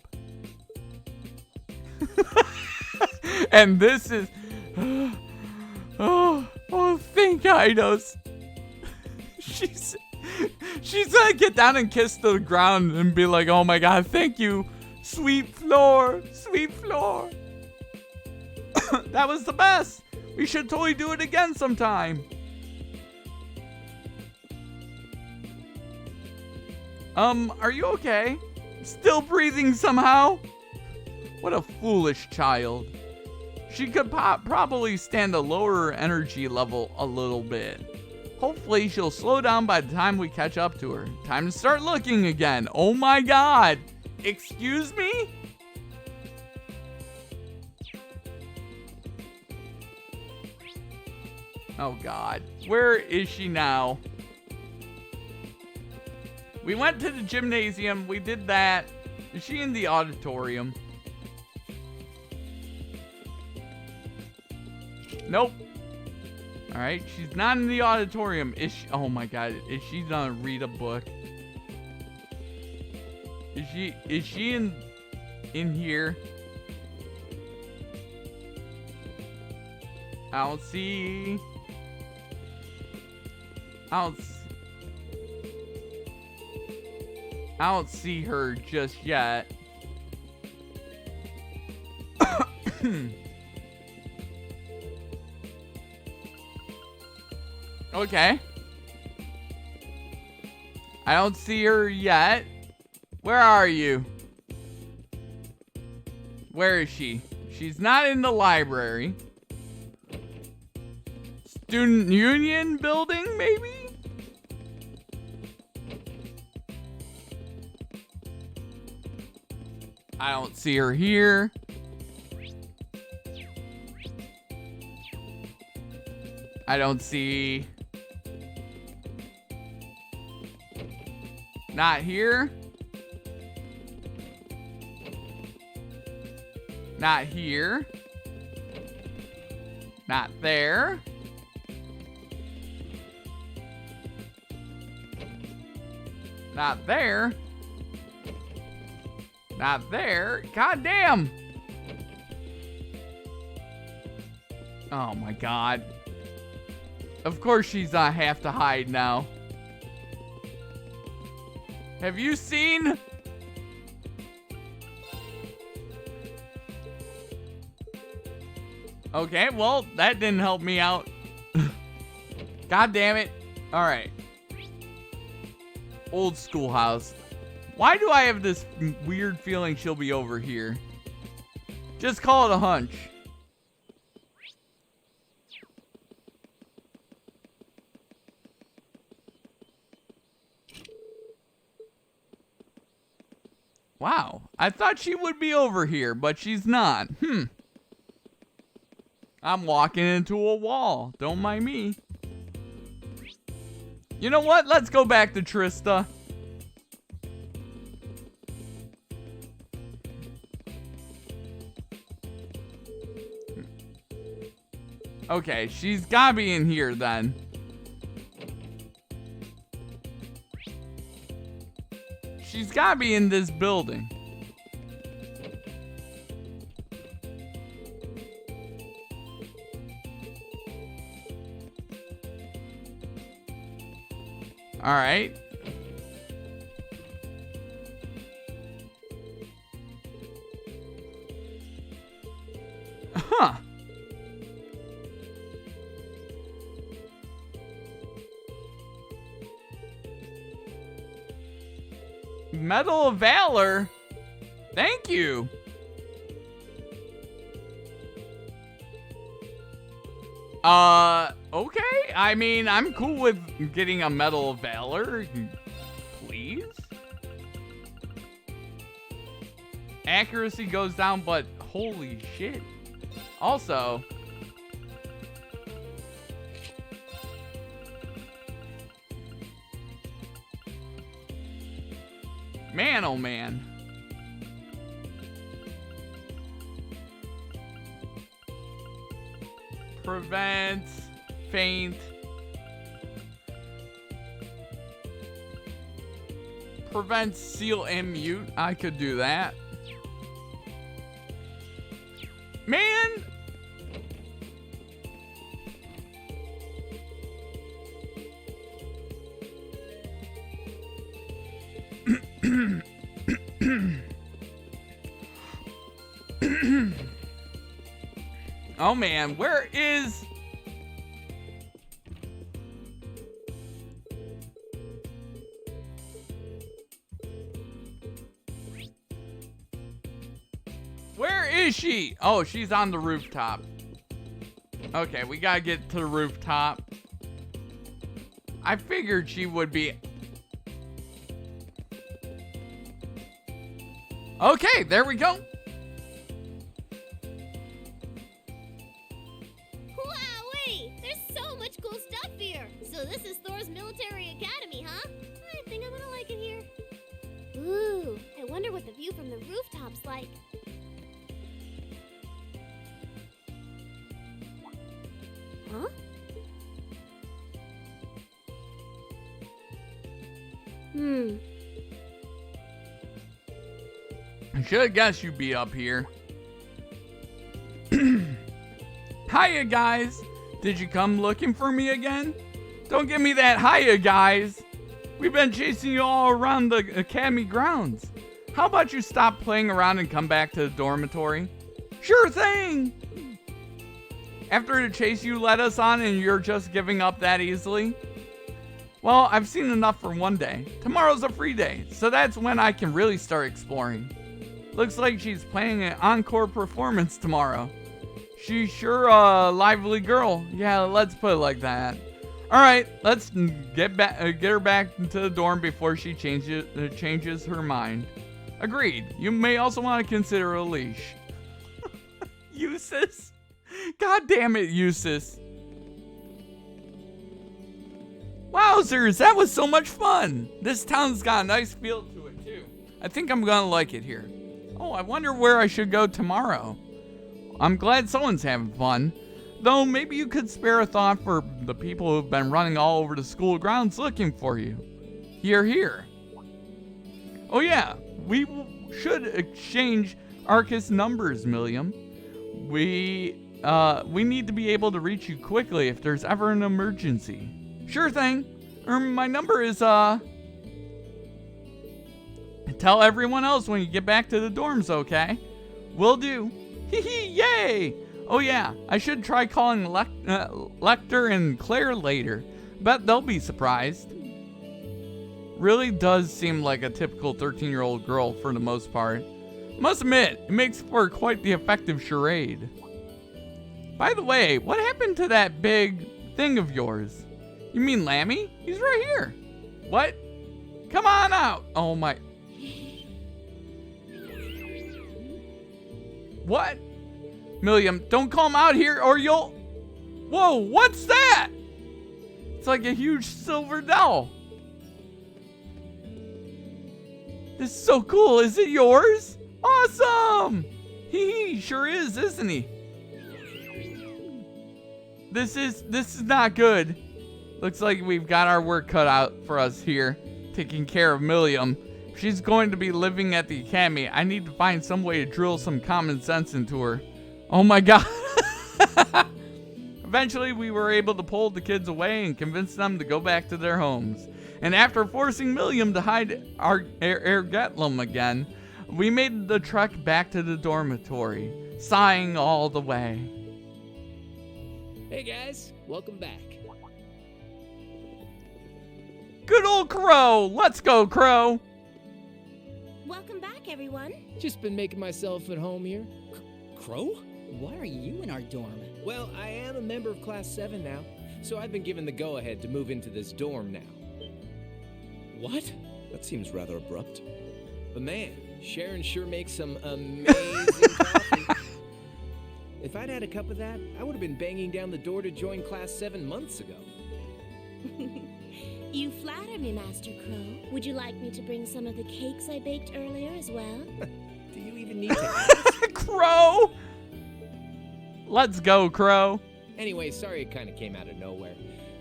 And this is... Oh, thank Eidos. She's gonna get down and kiss the ground and be like, oh my God, thank you, sweet floor, sweet floor. That was the best. We should totally do it again sometime. Are you okay? Still breathing somehow? What a foolish child. She could probably stand a lower energy level a little bit. Hopefully she'll slow down by the time we catch up to her. Time to start looking again. Oh my god. Excuse me? Oh god. Where is she now? We went to the gymnasium. We did that. Is she in the auditorium? Nope. Alright, she's not in the auditorium. Is she? Oh my god. Is she gonna read a book? Is she in here? I don't see her just yet. Okay. I don't see her yet. Where are you? Where is she? She's not in the library. Student Union building, maybe? I don't see her here. I don't see... Not here. Not here. Not there. Not there. Not there. God damn. Oh my god. Of course she's gonna have to hide now. Have you seen? Okay, well, that didn't help me out. God damn it. Alright. Old schoolhouse. Why do I have this weird feeling she'll be over here? Just call it a hunch. Wow, I thought she would be over here, but she's not. I'm walking into a wall. Don't mind me. You know what? Let's go back to Trista. Okay, she's gotta be in here then. She's gotta be in this building. All right. Huh. Medal of Valor? Thank you. Okay. I mean, I'm cool with getting a Medal of Valor. Please? Accuracy goes down, but holy shit. Also... Man, oh man. Prevent, faint. Prevent, seal, and mute. I could do that. Man! Oh man, where is... Where is she? Oh, she's on the rooftop. Okay, we gotta get to the rooftop. I figured she would be. Okay, there we go. Wowee! There's so much cool stuff here. So this is Thor's military academy, huh? I think I'm gonna like it here. Ooh, I wonder what the view from the rooftop's like. Huh? I should have guessed you'd be up here. Hiya, guys. Did you come looking for me again? Don't give me that hiya, guys. We've been chasing you all around the academy grounds. How about you stop playing around and come back to the dormitory? Sure thing. After the chase you led us on and you're just giving up that easily? Well, I've seen enough for one day. Tomorrow's a free day, so that's when I can really start exploring. Looks like she's planning an encore performance tomorrow. She's sure a lively girl. Yeah, let's put it like that. All right, let's get her back into the dorm before she changes her mind. Agreed. You may also want to consider a leash. Eustace? God damn it, Eustace. Wowzers, that was so much fun. This town's got a nice feel to it, too. I think I'm gonna like it here. Oh, I wonder where I should go tomorrow. I'm glad someone's having fun. Though maybe you could spare a thought for the people who've been running all over the school grounds looking for you. Hear, hear. Oh yeah, we should exchange Arcus numbers, Milliam. We need to be able to reach you quickly if there's ever an emergency. Sure thing. My number is, tell everyone else when you get back to the dorms, okay? Will do. Hee hee, yay! Oh yeah, I should try calling Lecter and Claire later. Bet they'll be surprised. Really does seem like a typical 13-year-old girl for the most part. Must admit, it makes for quite the effective charade. By the way, what happened to that big thing of yours? You mean Lammy? He's right here. What? Come on out. Oh my. What? Milliam, don't call him out here or you'll... Whoa, what's that? It's like a huge silver doll. This is so cool. Is it yours? Awesome. He sure is, isn't he? This is not good. Looks like we've got our work cut out for us here, taking care of Milliam. If she's going to be living at the academy, I need to find some way to drill some common sense into her. Oh my god. Eventually, we were able to pull the kids away and convince them to go back to their homes. And after forcing Milliam to hide our Ergetlum again, we made the trek back to the dormitory, sighing all the way. Hey guys, welcome back. Good old Crow! Let's go, Crow! Welcome back, everyone. Just been making myself at home here. Crow? Why are you in our dorm? Well, I am a member of Class 7 now, so I've been given the go-ahead to move into this dorm now. What? That seems rather abrupt. But man, Sharon sure makes some amazing coffee. If I'd had a cup of that, I would have been banging down the door to join Class 7 months ago. You flatter me, Master Crow. Would you like me to bring some of the cakes I baked earlier as well? Do you even need to ask? Crow! Let's go, Crow. Anyway, sorry it kind of came out of nowhere,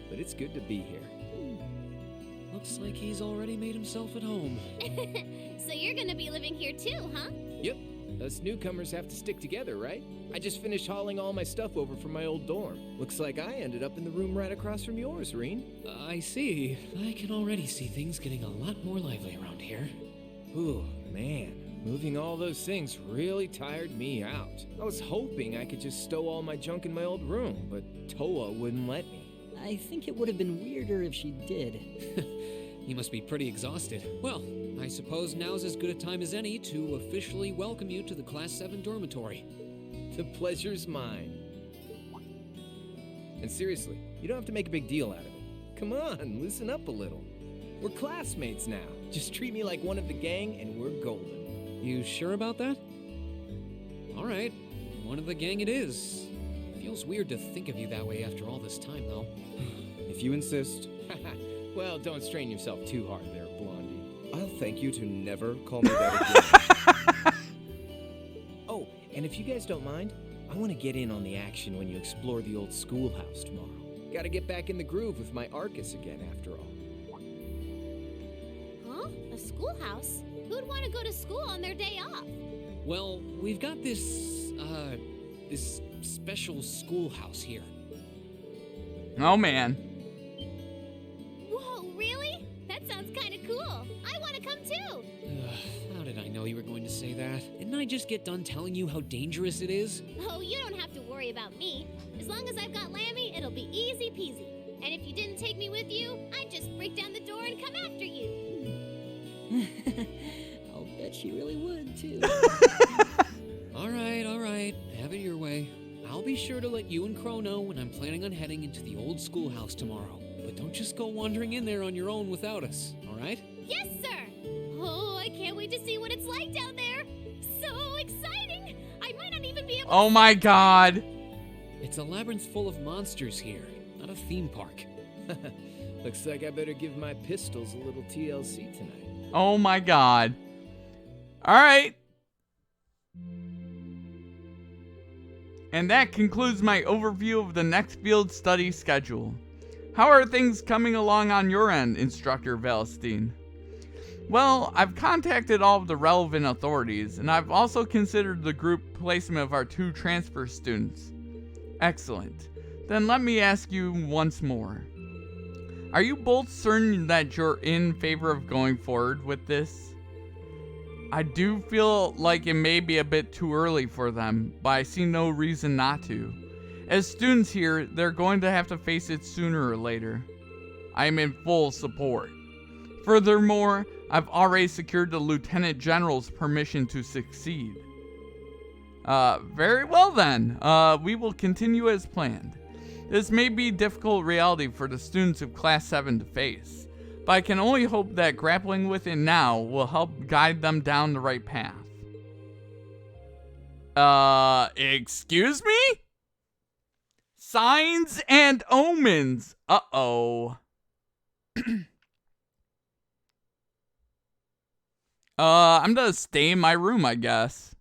but it's good to be here. Looks like he's already made himself at home. So you're gonna be living here too, huh? Yep. Us newcomers have to stick together, right? I just finished hauling all my stuff over from my old dorm. Looks like I ended up in the room right across from yours, Reen. I see. I can already see things getting a lot more lively around here. Ooh, man. Moving all those things really tired me out. I was hoping I could just stow all my junk in my old room, but Toa wouldn't let me. I think it would have been weirder if she did. He must be pretty exhausted. Well, I suppose now's as good a time as any to officially welcome you to the Class 7 dormitory. The pleasure's mine. And seriously, you don't have to make a big deal out of it. Come on, loosen up a little. We're classmates now. Just treat me like one of the gang and we're golden. You sure about that? Alright, one of the gang it is. Feels weird to think of you that way after all this time, though. If you insist. Well, don't strain yourself too hard there, Blondie. I'll thank you to never call me that again. Oh, and if you guys don't mind, I want to get in on the action when you explore the old schoolhouse tomorrow. Gotta get back in the groove with my Arcus again, after all. Huh? A schoolhouse? Who'd want to go to school on their day off? Well, we've got this special schoolhouse here. Oh, man. Whoa, really? That sounds kind of cool. I want to come too. How did I know you were going to say that? Didn't I just get done telling you how dangerous it is? Oh, you don't have to worry about me. As long as I've got Lammy, it'll be easy peasy. And if you didn't take me with you, I'd just break down the door and come after you. I'll bet she really would, too. All right. Have it your way. I'll be sure to let you and Crow know when I'm planning on heading into the old schoolhouse tomorrow. But don't just go wandering in there on your own without us, all right? Yes, sir! Oh, I can't wait to see what it's like down there. So exciting! I might not even be able Oh my god. It's a labyrinth full of monsters here, not a theme park. Looks like I better give my pistols a little TLC tonight. Oh my god. Alright. And that concludes my overview of the next field study schedule. How are things coming along on your end, Instructor Valstein? Well, I've contacted all of the relevant authorities, and I've also considered the group placement of our 2 transfer students. Excellent. Then let me ask you once more. Are you both certain that you're in favor of going forward with this? I do feel like it may be a bit too early for them, but I see no reason not to. As students here, they're going to have to face it sooner or later. I am in full support. Furthermore, I've already secured the Lieutenant General's permission to succeed. Very well then. We will continue as planned. This may be a difficult reality for the students of Class 7 to face, but I can only hope that grappling with it now will help guide them down the right path. Excuse me? Signs and omens. Uh-oh. I'm gonna stay in my room, I guess.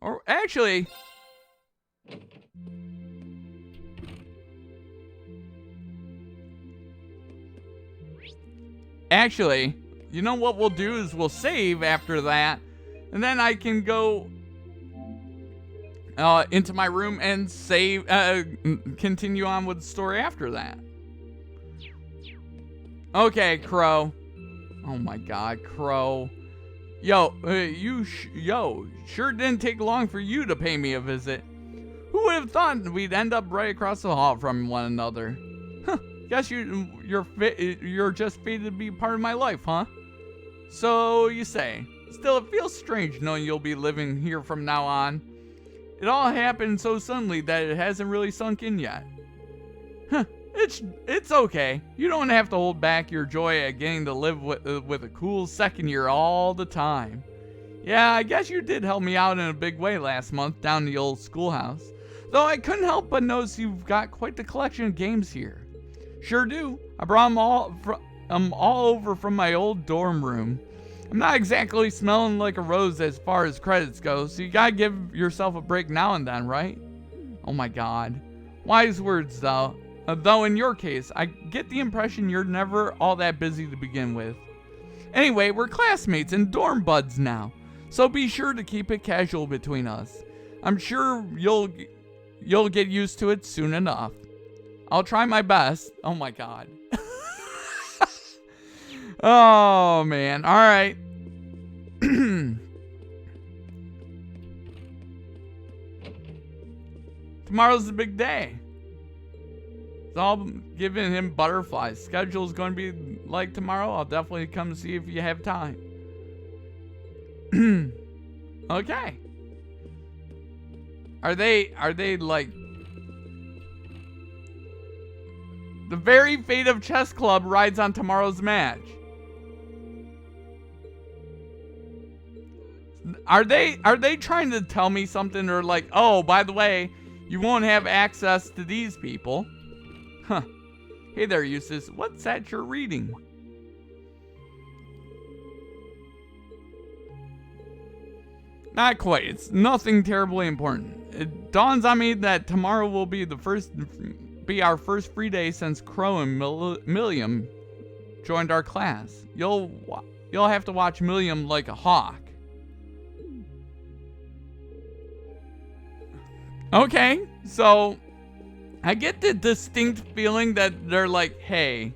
Or actually... Actually, you know what we'll do is we'll save after that, and then I can go into my room and save, continue on with the story after that. Okay, Crow. Oh my God, Crow. Yo, sure didn't take long for you to pay me a visit. Who would have thought we'd end up right across the hall from one another? Huh, guess you're just fated to be part of my life, huh? So you say. Still, it feels strange knowing you'll be living here from now on. It all happened so suddenly that it hasn't really sunk in yet. Huh, it's okay. You don't have to hold back your joy at getting to live with a cool second year all the time. Yeah, I guess you did help me out in a big way last month down the old schoolhouse. Though I couldn't help but notice you've got quite the collection of games here. Sure do. I brought them all over from my old dorm room. I'm not exactly smelling like a rose as far as credits go, so you gotta give yourself a break now and then, right? Oh my God. Wise words, though. Though in your case, I get the impression you're never all that busy to begin with. Anyway, we're classmates and dorm buds now, so be sure to keep it casual between us. I'm sure you'll get used to it soon enough. I'll try my best. Oh my God. Oh man. All right. Tomorrow's the big day. It's all giving him butterflies. Schedule's going to be like tomorrow. I'll definitely come see if you have time. Okay. Are they like the very fate of chess club rides on tomorrow's match? Are they trying to tell me something, or like, oh, by the way, you won't have access to these people? Huh. Hey there, Eustace. What's that you're reading? Not quite. It's nothing terribly important. It dawns on me that tomorrow will be our first free day since Crow and Milliam joined our class. You'll have to watch Milliam like a hawk. Okay, so I get the distinct feeling that they're like, hey,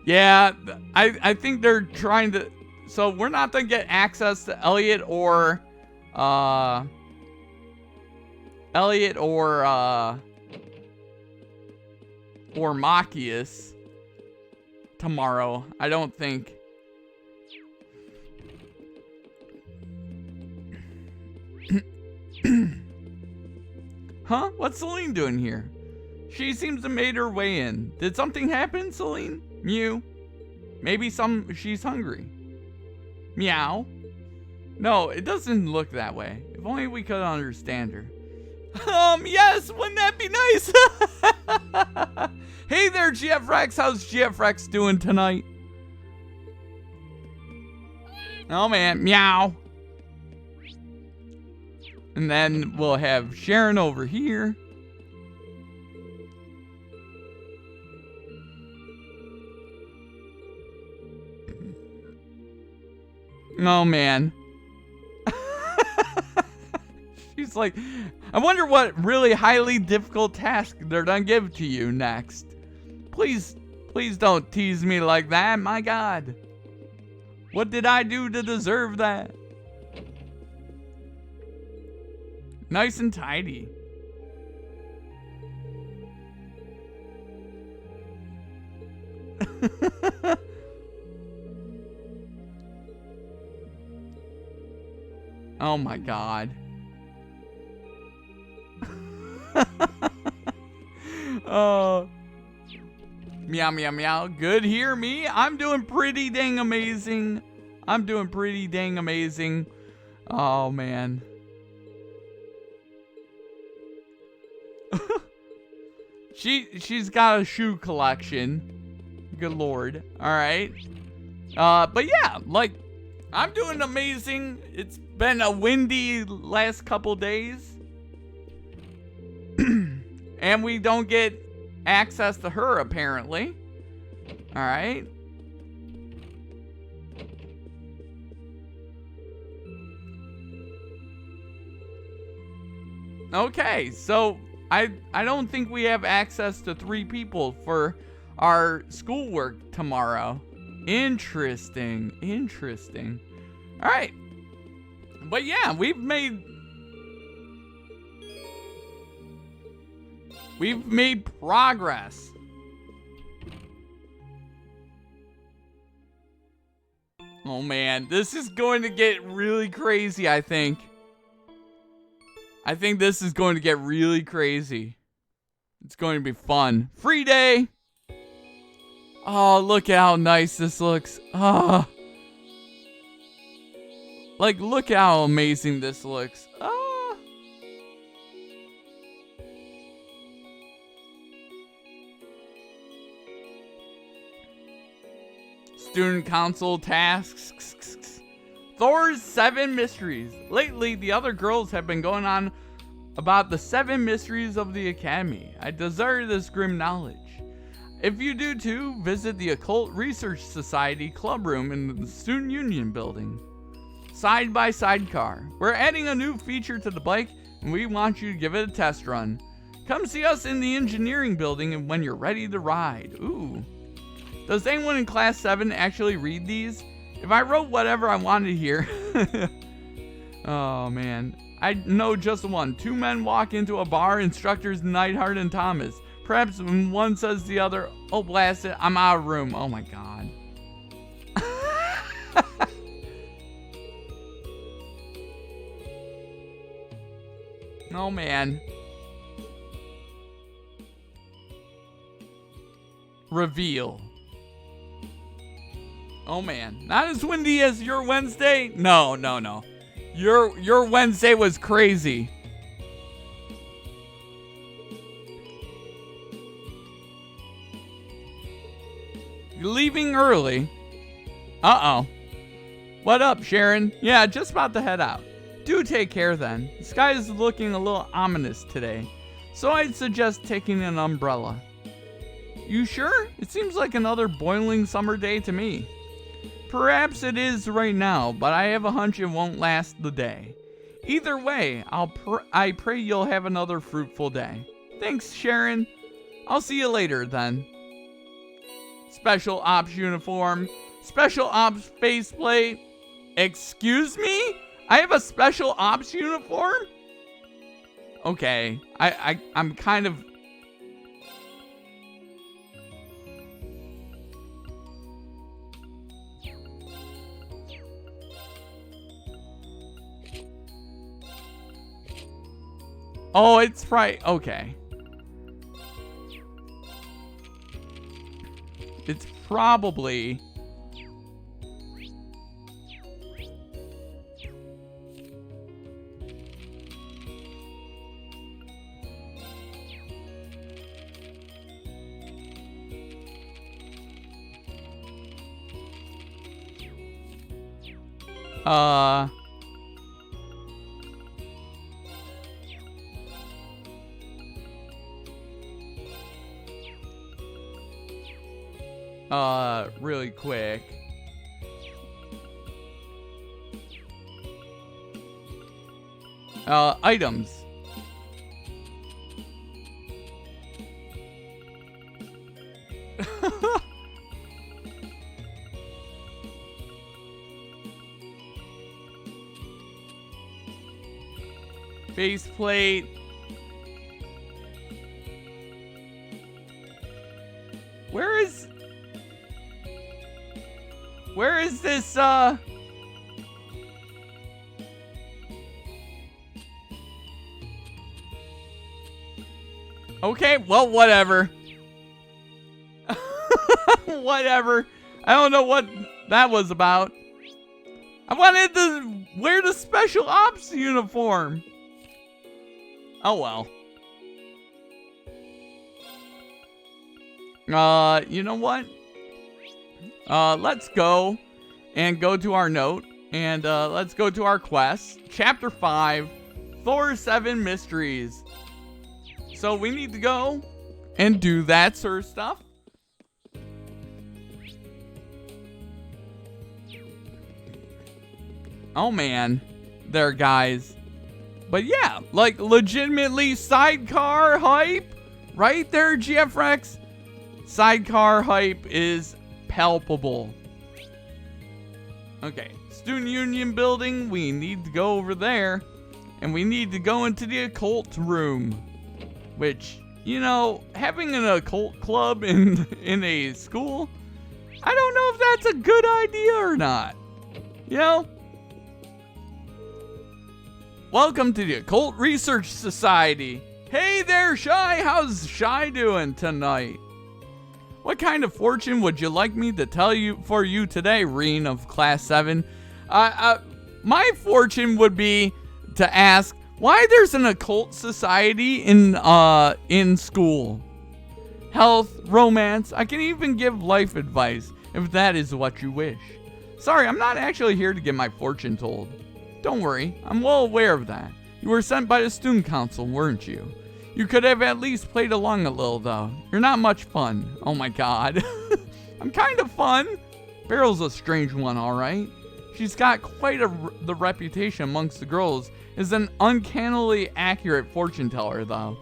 yeah, I think they're trying to, so we're not going to get access to Elliot or Machias tomorrow, I don't think. Huh? What's Celine doing here? She seems to have made her way in. Did something happen, Celine? Mew. Maybe she's hungry. Meow. No, it doesn't look that way. If only we could understand her. Yes, wouldn't that be nice? Hey there, GF Rex. How's GF Rex doing tonight? Oh man, meow. And then we'll have Sharon over here. Oh, man. She's like, I wonder what really highly difficult task they're gonna give to you next. Please don't tease me like that, my God. What did I do to deserve that? Nice and tidy. Oh my God. Oh. Meow, meow, meow. Good, hear me? I'm doing pretty dang amazing. Oh, man. She's got a shoe collection. Good Lord. All right. But yeah, like, I'm doing amazing. It's been a windy last couple days. And we don't get access to her, apparently. All right. Okay, so I don't think we have access to 3 people for our schoolwork tomorrow. Interesting. All right. But yeah, we've made progress. Oh man, this is going to get really crazy, I think. This is going to get really crazy. It's going to be fun. Free day. Oh, look at how nice this looks. Oh. Like, look at how amazing this looks. Oh. Student council tasks. Thor's 7 mysteries. Lately, the other girls have been going on about the 7 mysteries of the Academy. I desire this grim knowledge. If you do too, visit the Occult Research Society club room in the Student Union building. Side by sidecar. We're adding a new feature to the bike, and we want you to give it a test run. Come see us in the engineering building when you're ready to ride. Ooh. Does anyone in class 7 actually read these? If I wrote whatever I wanted here, Oh, man. I know just one. Two men walk into a bar, instructors Neidhart and Thomas. Perhaps when one says to the other, oh, blast it, I'm out of room. Oh, my God. Oh, man. Reveal. Oh, man. Not as windy as your Wednesday? No. Your Wednesday was crazy. You're leaving early? Uh-oh. What up, Sharon? Yeah, just about to head out. Do take care then. The sky is looking a little ominous today, so I'd suggest taking an umbrella. You sure? It seems like another boiling summer day to me. Perhaps it is right now, but I have a hunch it won't last the day. Either way, I pray you'll have another fruitful day. Thanks, Sharon. I'll see you later then. Special Ops uniform. Special Ops faceplate. Excuse me? I have a Special Ops uniform? Okay. I'm kind of... Oh, it's right. Okay. It's probably... really quick. Items. Faceplate. Where is this, Okay, well, whatever. Whatever. I don't know what that was about. I wanted to wear the Special Ops uniform. Oh, well. You know what? Let's go and go to our note. And, let's go to our quest. Chapter 5. Thor's 7 Mysteries. So we need to go and do that sort of stuff. Oh, man. There, guys. But yeah, like, legitimately sidecar hype. Right there, GF Rex. Sidecar hype is palpable. Okay, Student Union building. We need to go over there. And we need to go into the occult room. Which, you know, having an occult club in a school, I don't know if that's a good idea or not. You know? Welcome to the Occult Research Society. Hey there, Shy. How's Shy doing tonight? What kind of fortune would you like me to tell you for you today, Reen of Class 7? My fortune would be to ask why there's an occult society in school. Health, romance, I can even give life advice if that is what you wish. Sorry, I'm not actually here to get my fortune told. Don't worry, I'm well aware of that. You were sent by the student council, weren't you? You could have at least played along a little, though. You're not much fun. Oh my god. I'm kind of fun. Beryl's a strange one, alright. She's got quite the reputation amongst the girls as an uncannily accurate fortune teller, though.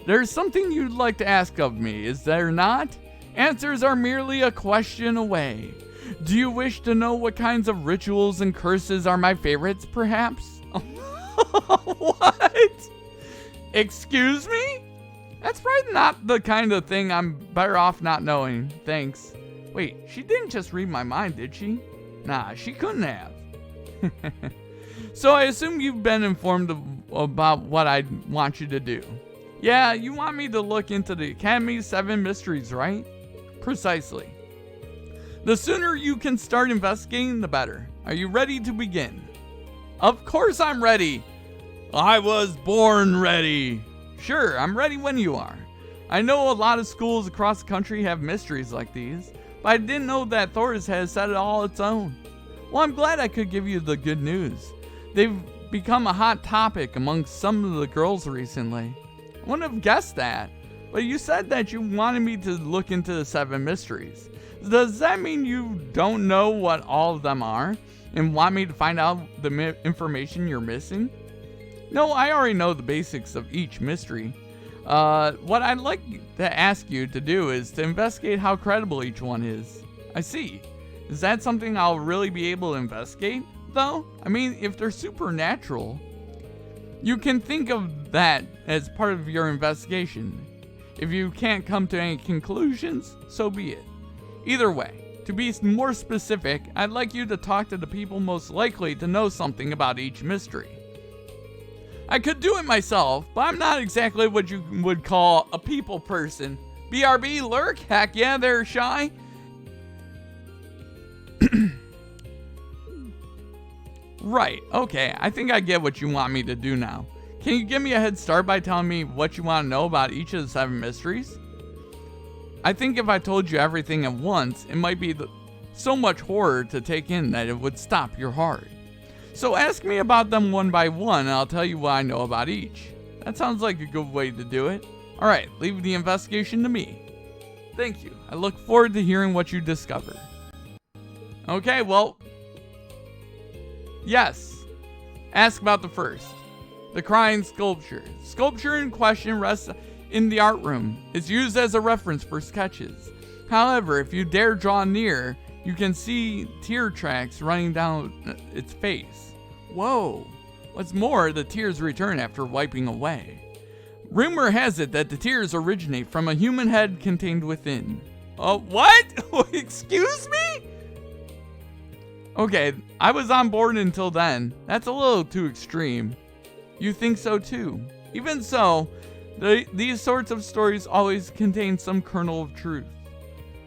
There's something you'd like to ask of me, is there not? Answers are merely a question away. Do you wish to know what kinds of rituals and curses are my favorites, perhaps? What? Excuse me? That's probably not the kind of thing I'm better off not knowing. Thanks. Wait, she didn't just read my mind, did she? Nah, she couldn't have. So I assume you've been informed about what I want you to do. Yeah, you want me to look into the Academy's 7 mysteries, right? Precisely. The sooner you can start investigating, the better. Are you ready to begin? Of course I'm ready. I was born ready. Sure, I'm ready when you are. I know a lot of schools across the country have mysteries like these, but I didn't know that Thor's has set it all its own. Well, I'm glad I could give you the good news. They've become a hot topic amongst some of the girls recently. I wouldn't have guessed that, but you said that you wanted me to look into the 7 mysteries. Does that mean you don't know what all of them are and want me to find out the information you're missing? No, I already know the basics of each mystery. What I'd like to ask you to do is to investigate how credible each one is. I see. Is that something I'll really be able to investigate, though? I mean, if they're supernatural, you can think of that as part of your investigation. If you can't come to any conclusions, so be it. Either way, to be more specific, I'd like you to talk to the people most likely to know something about each mystery. I could do it myself, but I'm not exactly what you would call a people person. BRB, lurk? Heck yeah, they're shy. Right, okay, I think I get what you want me to do now. Can you give me a head start by telling me what you want to know about each of the 7 mysteries? I think if I told you everything at once, it might be so much horror to take in that it would stop your heart. So ask me about them one by one, and I'll tell you what I know about each. That sounds like a good way to do it. Alright, leave the investigation to me. Thank you. I look forward to hearing what you discover. Okay, well... Yes. Ask about the first. The crying sculpture. Sculpture in question rests in the art room. It's used as a reference for sketches. However, if you dare draw near, you can see tear tracks running down its face. Whoa. What's more, the tears return after wiping away. Rumor has it that the tears originate from a human head contained within. What? Excuse me? Okay, I was on board until then. That's a little too extreme. You think so too? Even so, these sorts of stories always contain some kernel of truth.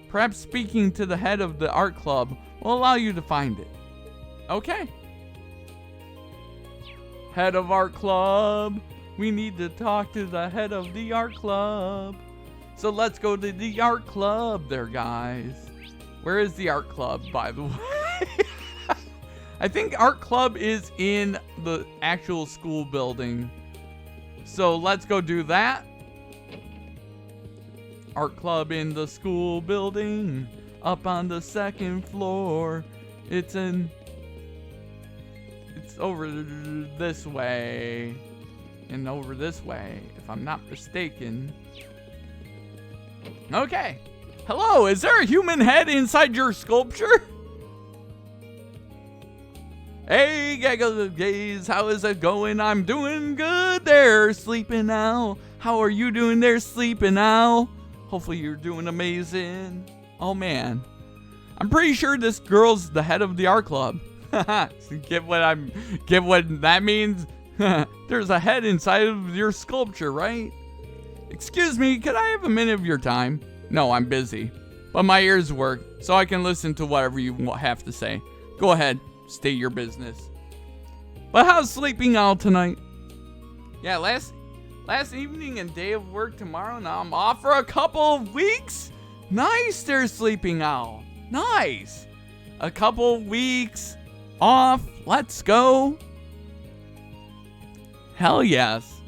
Perhaps speaking to the head of the art club will allow you to find it. Okay. Head of art club. We need to talk to the head of the art club. So let's go to the art club there, guys. Where is the art club, by the way? I think art club is in the actual school building. So let's go do that. Art club in the school building, up on the 2nd floor. It's over this way, and over this way, if I'm not mistaken. Okay. Hello, is there a human head inside your sculpture? Hey, gays, how is it going? I'm doing good there, Sleeping Owl. How are you doing there, Sleeping Owl? Hopefully you're doing amazing. Oh man, I'm pretty sure this girl's the head of the art club. Get what that means? There's a head inside of your sculpture, right? Excuse me, could I have a minute of your time? No, I'm busy, but my ears work, so I can listen to whatever you have to say. Go ahead, state your business. But how's Sleeping Owl tonight? Yeah, last evening and day of work tomorrow. Now I'm off for a couple of weeks. Nice there, Sleeping Owl. Nice. A couple weeks off. Let's go. Hell yes.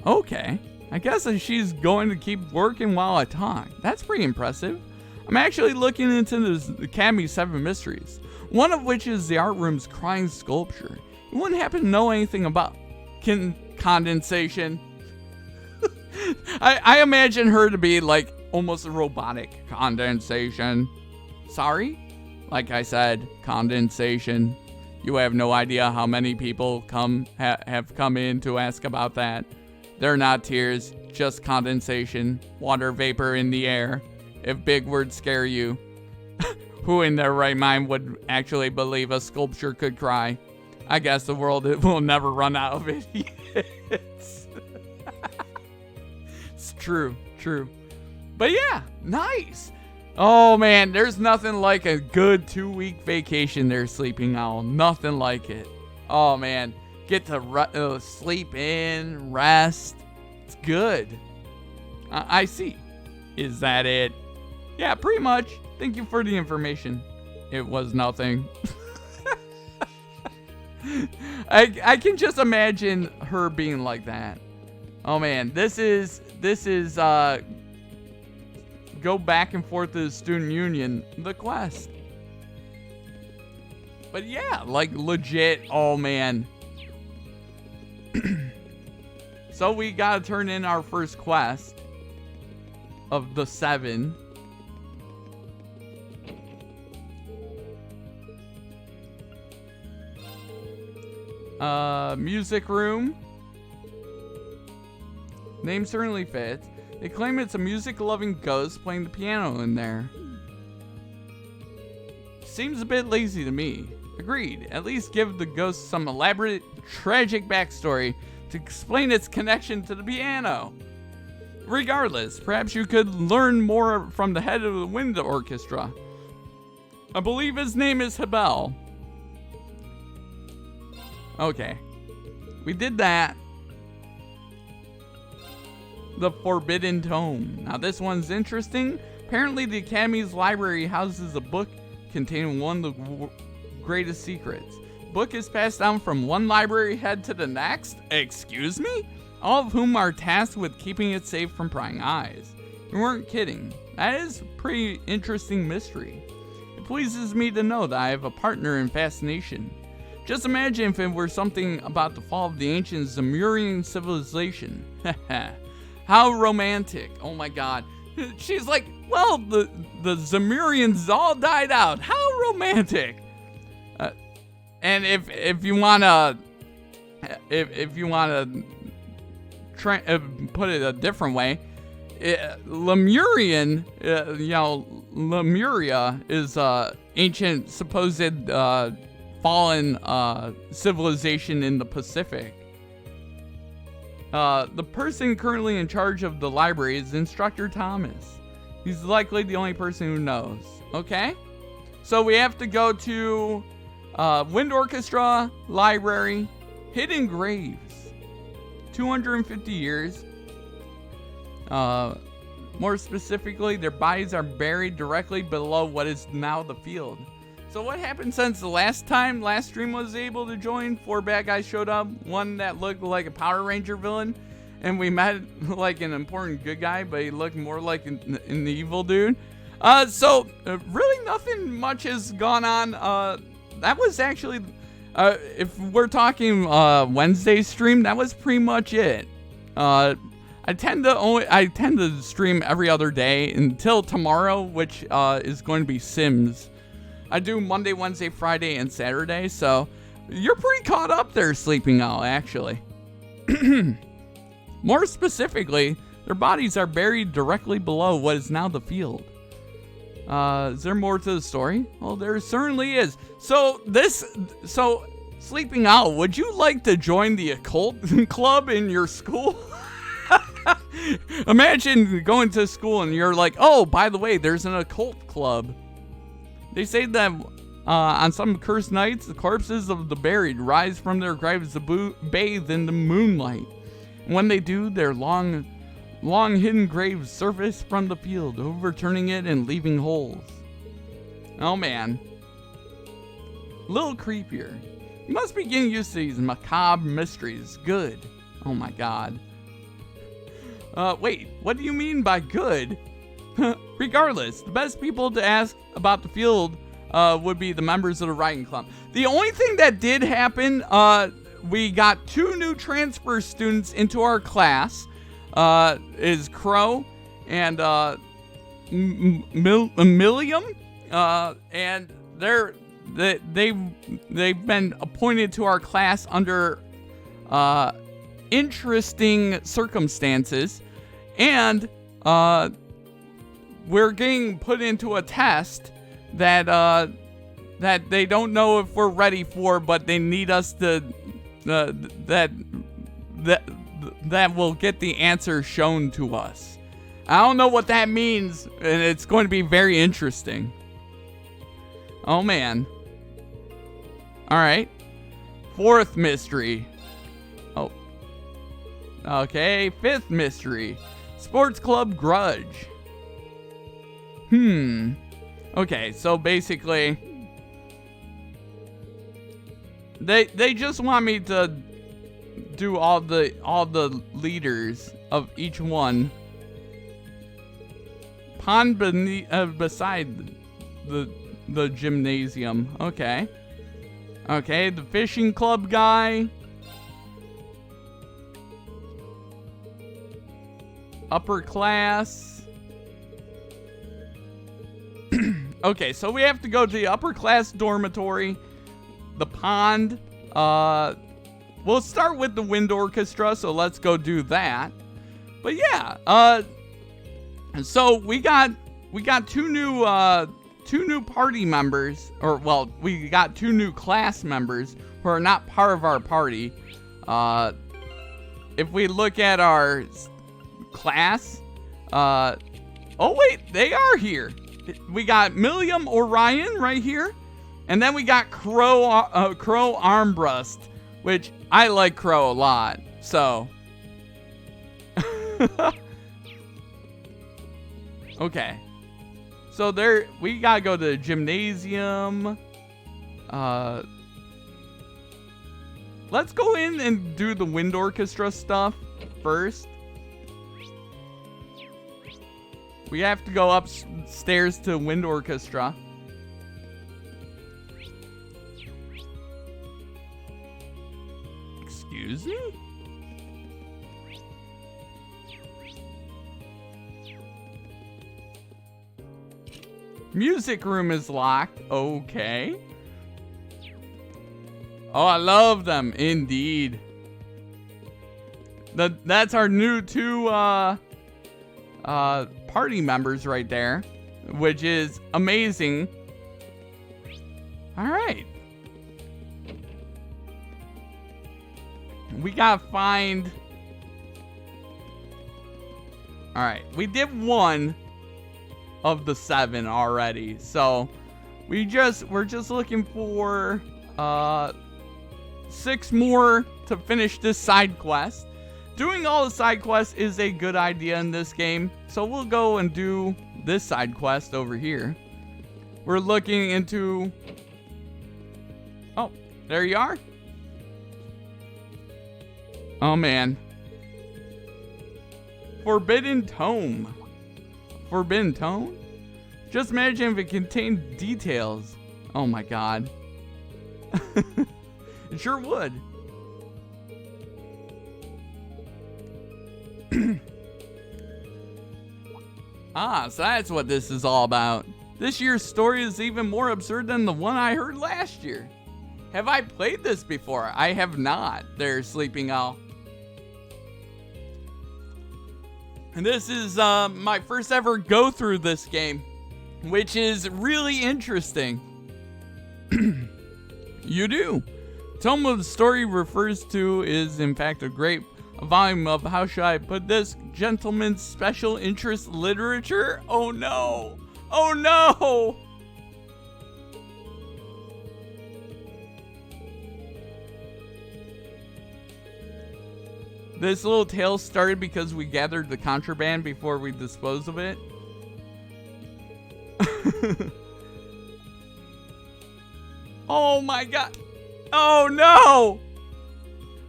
Okay. I guess that she's going to keep working while I talk. That's pretty impressive. I'm actually looking into the Academy's 7 mysteries. One of which is the art room's crying sculpture. You wouldn't happen to know anything about condensation. I imagine her to be like almost a robotic condensation. Sorry? Like I said, condensation. You have no idea how many people have come in to ask about that. They're not tears, just condensation, water vapor in the air. If big words scare you, who in their right mind would actually believe a sculpture could cry? I guess the world will never run out of idiots. It's true. But yeah, nice. Oh man, there's nothing like a good 2-week vacation there, Sleeping Owl. Nothing like it. Oh man, get to sleep in, rest. It's good. I see. Is that it? Yeah, pretty much. Thank you for the information. It was nothing. I can just imagine her being like that. Oh man, this is go back and forth to the student union, the quest. But yeah, like legit, oh man. So we gotta turn in our first quest of the 7. Music room. Name certainly fits. They claim it's a music-loving ghost playing the piano in there. Seems a bit lazy to me. Agreed. At least give the ghost some elaborate, tragic backstory to explain its connection to the piano. Regardless, perhaps you could learn more from the head of the wind orchestra. I believe his name is Hebel. Okay. We did that. The Forbidden Tome. Now this one's interesting. Apparently the Academy's library houses a book containing one of the greatest secrets. The book is passed down from one library head to the next? Excuse me? All of whom are tasked with keeping it safe from prying eyes. You weren't kidding. That is a pretty interesting mystery. It pleases me to know that I have a partner in fascination. Just imagine if it were something about the fall of the ancient Zemurian civilization. How romantic. Oh my god. She's like, well, the Zemurians all died out. How romantic. And if you wanna put it a different way, Lemurian, Lemuria is ancient supposed fallen civilization in the Pacific. The person currently in charge of the library is Instructor Thomas. He's likely the only person who knows. Okay? So we have to go to Wind Orchestra, Library, Hidden Graves. 250 years. More specifically, their bodies are buried directly below what is now the field. So what happened since the last stream was able to join? 4 bad guys showed up. One that looked like a Power Ranger villain. And we met like an important good guy, but he looked more like an evil dude. Really nothing much has gone on. That was actually, if we're talking Wednesday stream, that was pretty much it. I tend to stream every other day until tomorrow, which is going to be Sims. I do Monday, Wednesday, Friday, and Saturday, so you're pretty caught up there, Sleeping Owl, actually. More specifically, their bodies are buried directly below what is now the field. Is there more to the story? Well, there certainly is. So, Sleeping Owl, would you like to join the occult club in your school? Imagine going to school and you're like, oh, by the way, there's an occult club. They say that on some cursed nights, the corpses of the buried rise from their graves to bathe in the moonlight. And when they do, their long hidden graves surface from the field, overturning it and leaving holes. Oh man. A little creepier. You must be getting used to these macabre mysteries. Good. Oh my god. Wait, what do you mean by good? Regardless, the best people to ask about the field would be the members of the writing club. The only thing that did happen, we got 2 new transfer students into our class. Is Crow and Millium. And they've been appointed to our class under interesting circumstances, and we're getting put into a test that they don't know if we're ready for, but they need us to that will get the answer shown to us. I don't know what that means, and it's going to be very interesting. Oh man. All right. Fourth mystery. Oh. Okay, fifth mystery. Sports Club Grudge. Okay, so basically they just want me to do all the leaders of each one. Pond beside the gymnasium. Okay. Okay, the fishing club guy. Upper class. Okay, so we have to go to the upper class dormitory, the pond. We'll start with the wind orchestra, so let's go do that. But yeah, so we got two new party members, or well, we got two new class members who are not part of our party. If we look at our class, oh wait, they are here. We got Milliam Orion right here, and then we got Crow Armbrust, which I like Crow a lot. So, okay. So there, we gotta go to the gymnasium. Let's go in and do the wind orchestra stuff first. We have to go upstairs to wind orchestra. Excuse me? Music room is locked. Okay. Oh, I love them. Indeed. That's our new two party members right there, which is amazing. All right. We gotta find... All right. We did one of the 7 already, so we're just looking for 6 more to finish this side quest. Doing all the side quests is a good idea in this game, so we'll go and do this side quest over here. We're looking into... Oh, there you are. Oh man. Forbidden Tome. Forbidden Tome? Just imagine if it contained details. Oh my god. It sure would. So that's what this is all about. This year's story is even more absurd than the one I heard last year. Have I played this before? I have not. There, Sleeping Owl. And this is my first ever go through this game, which is really interesting. You do. Tome of the story refers to is in fact a volume of, how should I put this, gentleman's special interest literature? Oh no! Oh no! This little tale started because we gathered the contraband before we disposed of it. Oh my god. Oh no!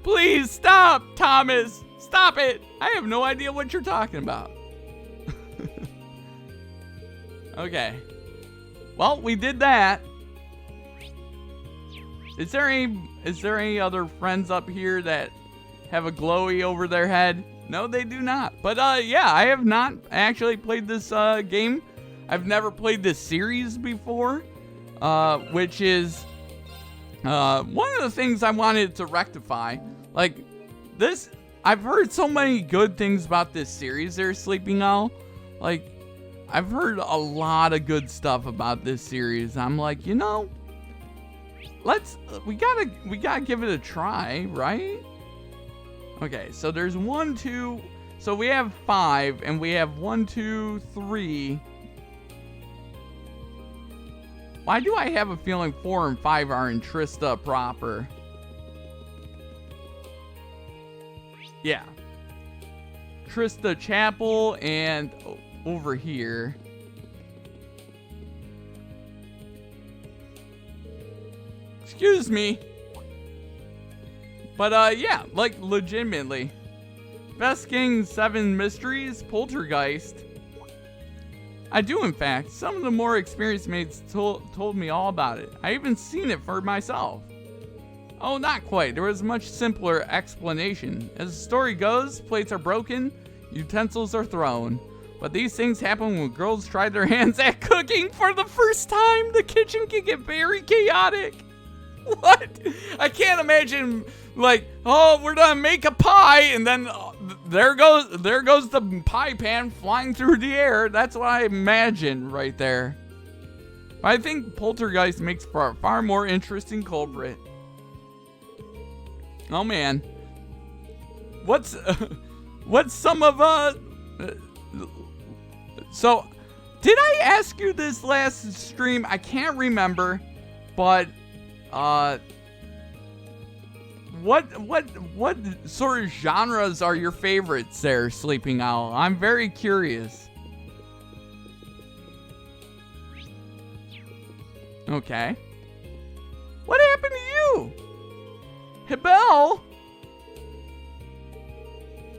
Please stop, Thomas! Stop it! I have no idea what you're talking about. Okay. Well, we did that. Is there any other friends up here that have a glowy over their head? No, they do not. But yeah, I have not actually played this game. I've never played this series before. which is one of the things I wanted to rectify. Like, this, I've heard so many good things about this series there, Sleeping Owl. Like, I've heard a lot of good stuff about this series. I'm like, you know, we gotta give it a try, right? Okay, so there's 1, 2, so we have 5, and we have 1, 2, 3. Why do I have a feeling 4 and 5 are in Trista proper? Yeah. Trista Chapel and over here. Excuse me. But yeah, like legitimately. Best King 7 Mysteries, Poltergeist. I do, in fact. Some of the more experienced mates told me all about it. I even seen it for myself. Oh, not quite. There was a much simpler explanation. As the story goes, plates are broken, utensils are thrown. But these things happen when girls try their hands at cooking for the first time. The kitchen can get very chaotic. What? I can't imagine, like, oh, we're gonna make a pie, and then there goes the pie pan flying through the air. That's what I imagine right there. But I think Poltergeist makes for a far more interesting culprit. Oh man, what's some of So, did I ask you this last stream? I can't remember, but what sort of genres are your favorites there, Sleeping Owl? I'm very curious. Okay. What happened to you? Hibel?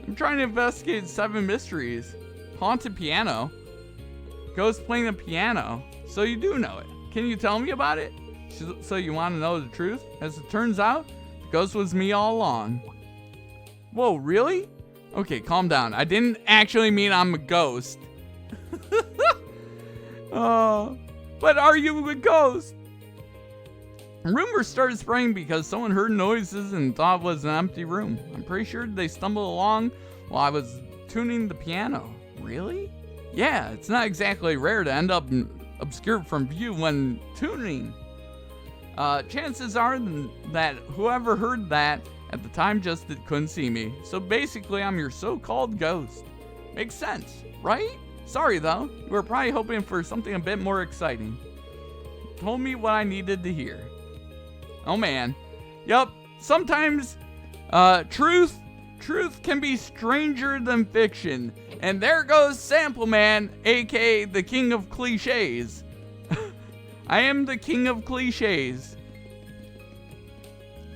I'm trying to investigate 7 mysteries. Haunted piano. Ghost playing the piano. So you do know it. Can you tell me about it? So you want to know the truth? As it turns out, the ghost was me all along. Whoa, really? Okay, calm down. I didn't actually mean I'm a ghost. But are you a ghost? Rumors started spreading because someone heard noises and thought it was an empty room. I'm pretty sure they stumbled along while I was tuning the piano. Really? Yeah, it's not exactly rare to end up obscured from view when tuning. Chances are that whoever heard that at the time just couldn't see me. So basically, I'm your so-called ghost. Makes sense, right? Sorry though, you were probably hoping for something a bit more exciting. Told me what I needed to hear. Oh man. Yup, sometimes truth can be stranger than fiction. And there goes Thesampleman, aka the king of cliches. I am the king of cliches.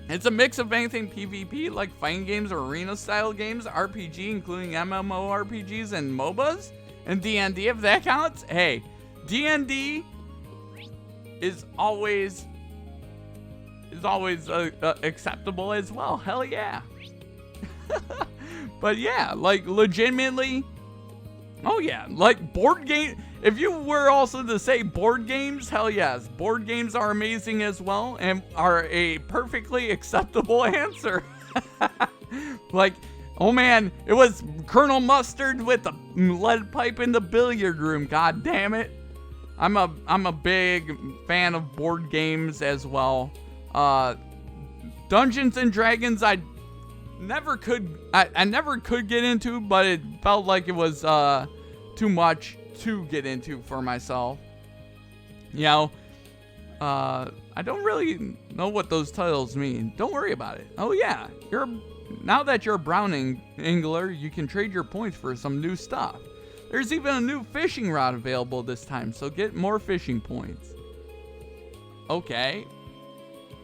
It's a mix of anything PvP, like fighting games or arena-style games, RPG, including MMORPGs and MOBAs, and D&D, if that counts. Hey, D&D is always acceptable as well. Hell yeah. But yeah, like legitimately, oh yeah, like board game. If you were also to say board games, hell yes, board games are amazing as well and are a perfectly acceptable answer. Like, oh man, it was Colonel Mustard with the lead pipe in the billiard room. God damn it. I'm a big fan of board games as well. Dungeons and Dragons, I never could get into, but it felt like it was too much to get into for myself. You know, I don't really know what those titles mean. Don't worry about it. Oh yeah, now that you're a brown angler, you can trade your points for some new stuff. There's even a new fishing rod available this time, so get more fishing points. Okay,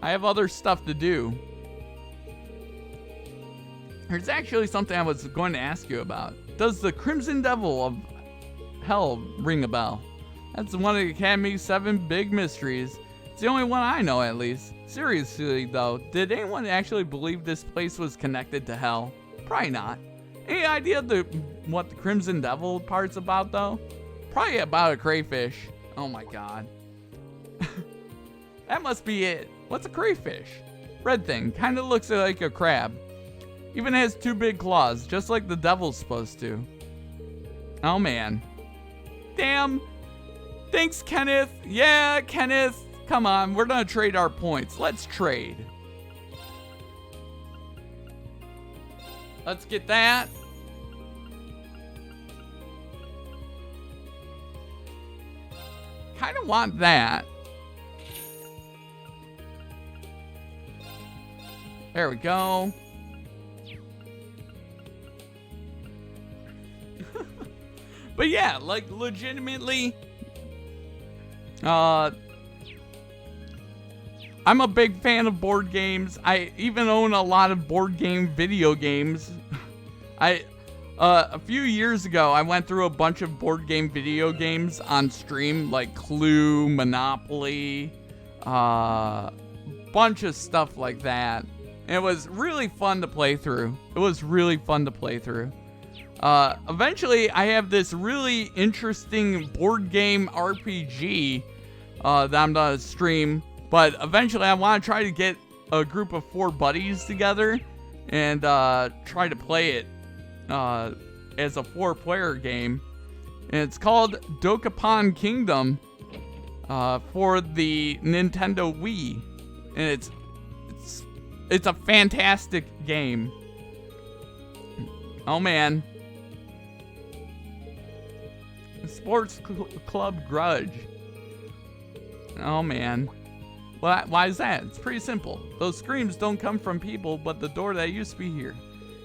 I have other stuff to do. There's actually something I was going to ask you about. Does the Crimson Devil of Hell ring a bell? That's one of the Academy's 7 big mysteries. It's the only one I know, at least. Seriously, though, did anyone actually believe this place was connected to Hell? Probably not. Any idea what the Crimson Devil part's about, though? Probably about a crayfish. Oh my god. That must be it. What's a crayfish? Red thing. Kind of looks like a crab. Even has 2 big claws, just like the devil's supposed to. Oh, man. Damn. Thanks, Kenneth. Yeah, Kenneth. Come on, we're gonna trade our points. Let's trade. Let's get that. Kind of want that. There we go. But yeah, like legitimately, I'm a big fan of board games. I even own a lot of board game video games. A few years ago, I went through a bunch of board game video games on stream, like Clue, Monopoly, bunch of stuff like that. And it was really fun to play through. Eventually, I have this really interesting board game RPG that I'm gonna stream. But eventually, I want to try to get a group of 4 buddies together and try to play it as a 4-player game. And it's called Dokapon Kingdom for the Nintendo Wii. And it's a fantastic game. Oh, man. Sports Club Grudge. Oh, man. Why is that? It's pretty simple. Those screams don't come from people, but the door that used to be here.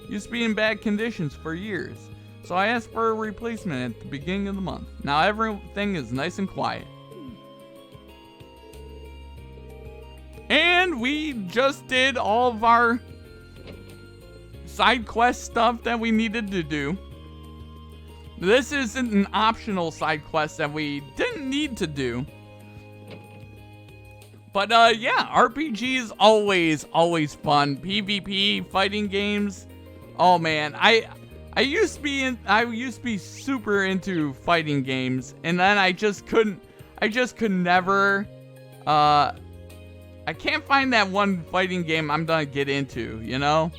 Used to be in bad conditions for years. So I asked for a replacement at the beginning of the month. Now everything is nice and quiet. And we just did all of our side quest stuff that we needed to do. This isn't an optional side quest that we didn't need to do. But yeah, RPG is always fun. PvP, fighting games. Oh man, I used to be super into fighting games, and then I just could never. I can't find that one fighting game I'm gonna get into, you know?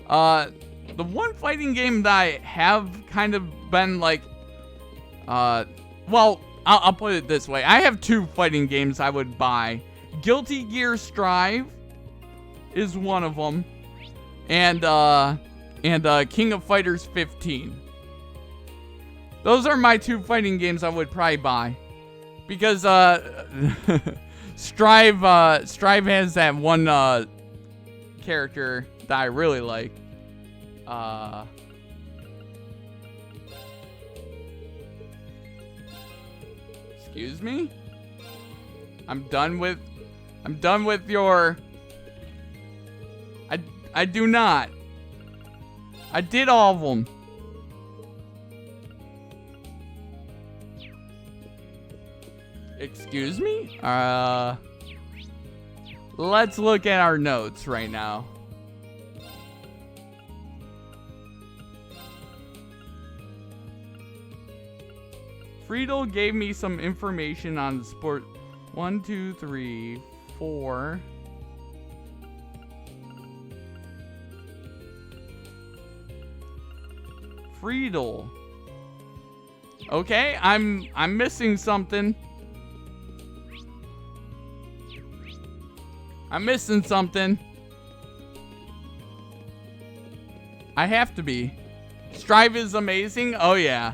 The one fighting game that I have kind of been like, well, I'll put it this way. I have 2 fighting games I would buy. Guilty Gear Strive is one of them. And King of Fighters 15. Those are my 2 fighting games I would probably buy. Because, Strive has that one character that I really like. Excuse me? I'm done with your... I do not. I did all of them. Excuse me? Let's look at our notes right now. Friedel gave me some information on the sport. 1, 2, 3, 4. Friedel. Okay, I'm missing something. I'm missing something. I have to be. Strive is amazing. Oh yeah.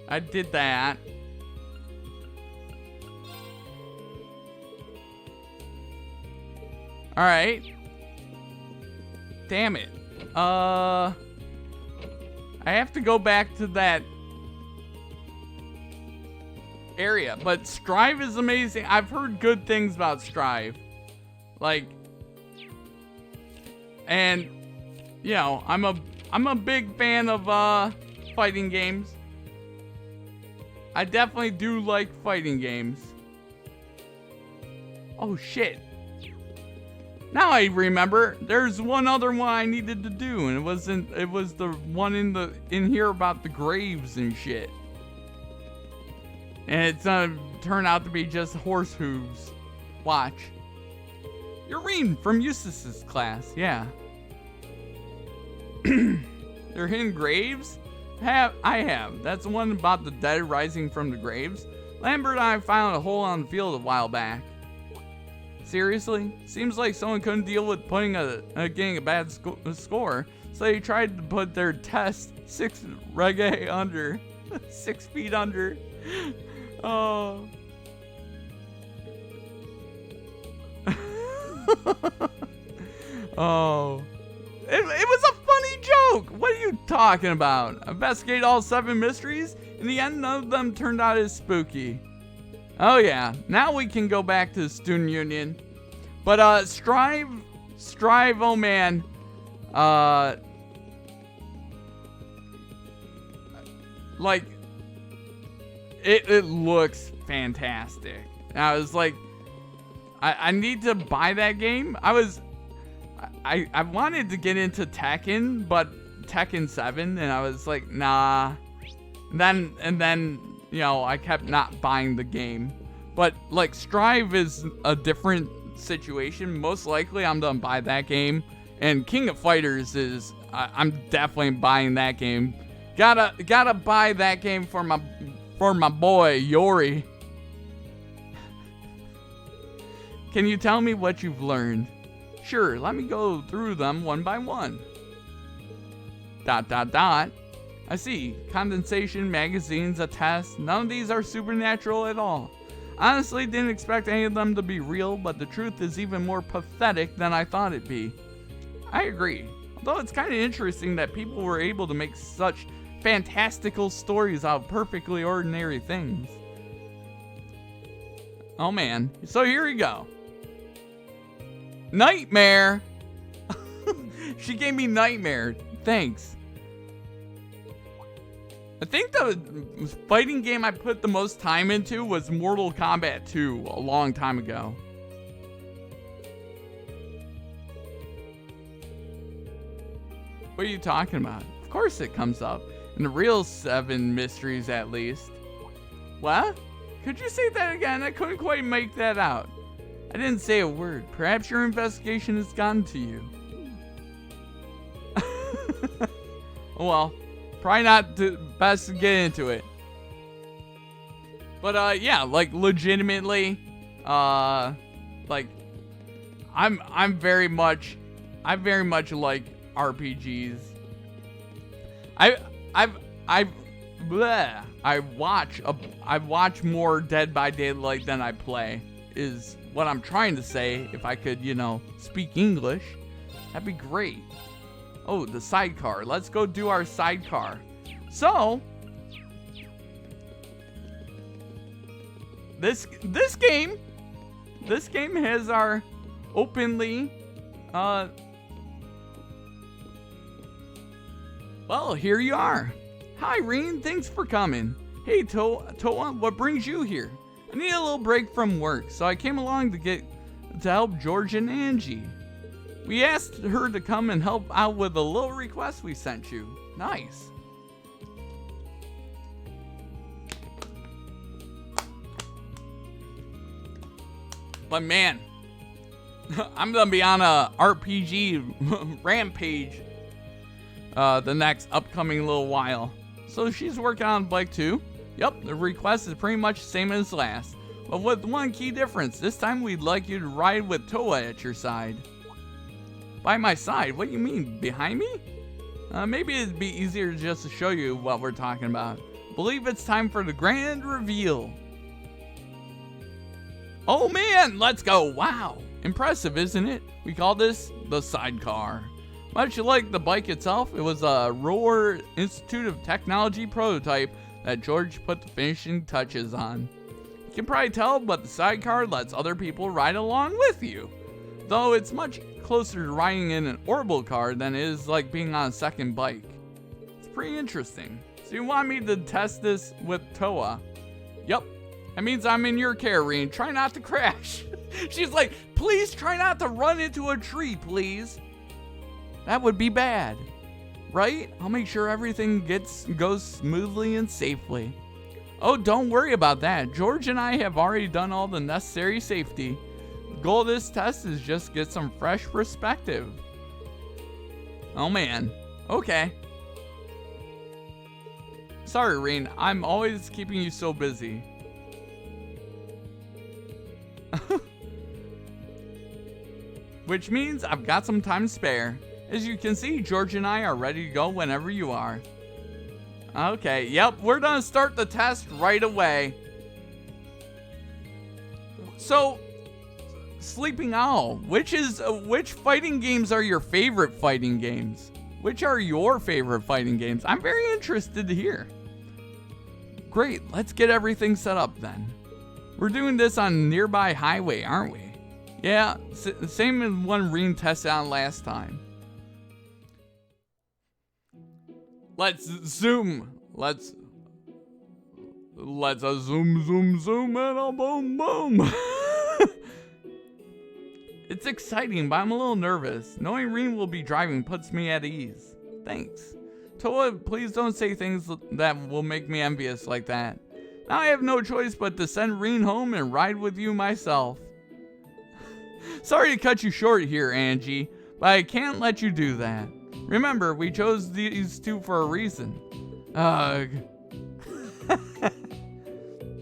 I did that. All right. Damn it. I have to go back to that area, but Strive is amazing. I've heard good things about Strive. Like, and you know, I'm a big fan of fighting games. I definitely do like fighting games. Oh shit. Now I remember. There's one other one I needed to do, and it was the one in here about the graves and shit. And it's turned out to be just horse hooves. Watch. You're reading from Eustace's class, yeah. They're hidden graves? I have. That's the one about the dead rising from the graves. Lambert and I found a hole on the field a while back. Seriously? Seems like someone couldn't deal with getting a bad score, so they tried to put their test 6 reggae under. 6 feet under. Oh. Oh. It was a funny joke. What are you talking about? Investigate all 7 mysteries? In the end, none of them turned out as spooky. Oh yeah, now we can go back to the student union. But Strive, oh man. Like, it looks fantastic. I was like, I need to buy that game. I wanted to get into Tekken, but Tekken 7, and I was like, nah. And then, you know, I kept not buying the game. But like, Strive is a different situation. Most likely I'm gonna buy that game. And King of Fighters is, I'm definitely buying that game. Gotta buy that game for my boy Yori. Can you tell me what you've learned? Sure, let me go through them one by one. ... I see. Condensation, magazines, a test. None of these are supernatural at all. Honestly, didn't expect any of them to be real, but the truth is even more pathetic than I thought it'd be. I agree. Although it's kind of interesting that people were able to make such fantastical stories out of perfectly ordinary things. Oh man. So here we go. Nightmare! She gave me Nightmare. Thanks. I think the fighting game I put the most time into was Mortal Kombat 2 a long time ago. What are you talking about? Of course it comes up. In the real 7 mysteries at least. What? Could you say that again? I couldn't quite make that out. I didn't say a word. Perhaps your investigation has gotten to you. Well, probably not the best to get into it. But yeah, like legitimately, like I very much like RPGs. I watch more Dead by Daylight than I play, is what I'm trying to say. If I could, you know, speak English, that'd be great. Oh, the sidecar. Let's go do our sidecar. So, this game has our openly, well, here you are. Hi, Reen. Thanks for coming. Hey, Toa, what brings you here? I need a little break from work, so I came along to help George and Angie. We asked her to come and help out with a little request we sent you. Nice. But man, I'm gonna be on a RPG rampage the next upcoming little while. So she's working on bike too. Yep, the request is pretty much the same as last, but with one key difference. This time we'd like you to ride with Toa at your side. By my side? What do you mean, behind me? Maybe it'd be easier just to show you what we're talking about. Believe it's time for the grand reveal. Oh man, let's go. Wow. Impressive, isn't it? We call this the sidecar. Much like the bike itself, it was a Roar Institute of Technology prototype that George put the finishing touches on. You can probably tell, but the sidecar lets other people ride along with you. Though it's much closer to riding in an orbital car than it is like being on a second bike. It's pretty interesting. So you want me to test this with Toa? Yup. That means I'm in your care, Reen. Try not to crash. She's like, please try not to run into a tree, please. That would be bad, right? I'll make sure everything goes smoothly and safely. Oh, don't worry about that. George and I have already done all the necessary safety. The goal of this test is just get some fresh perspective. Oh man, okay. Sorry, Rain, I'm always keeping you so busy. Which means I've got some time to spare. As you can see, George and I are ready to go whenever you are. Okay, yep, we're gonna start the test right away. So, Sleeping Owl, which fighting games are your favorite fighting games? Which are your favorite fighting games? I'm very interested to hear. Great, let's get everything set up then. We're doing this on a nearby highway, aren't we? Yeah, same as one Reen tested on last time. Let's zoom. Let's a zoom and a boom boom. It's exciting, but I'm a little nervous. Knowing Reen will be driving puts me at ease. Thanks. Toa, please don't say things that will make me envious like that. Now I have no choice but to send Reen home and ride with you myself. Sorry to cut you short here, Angie, but I can't let you do that. Remember, we chose these two for a reason. Ugh.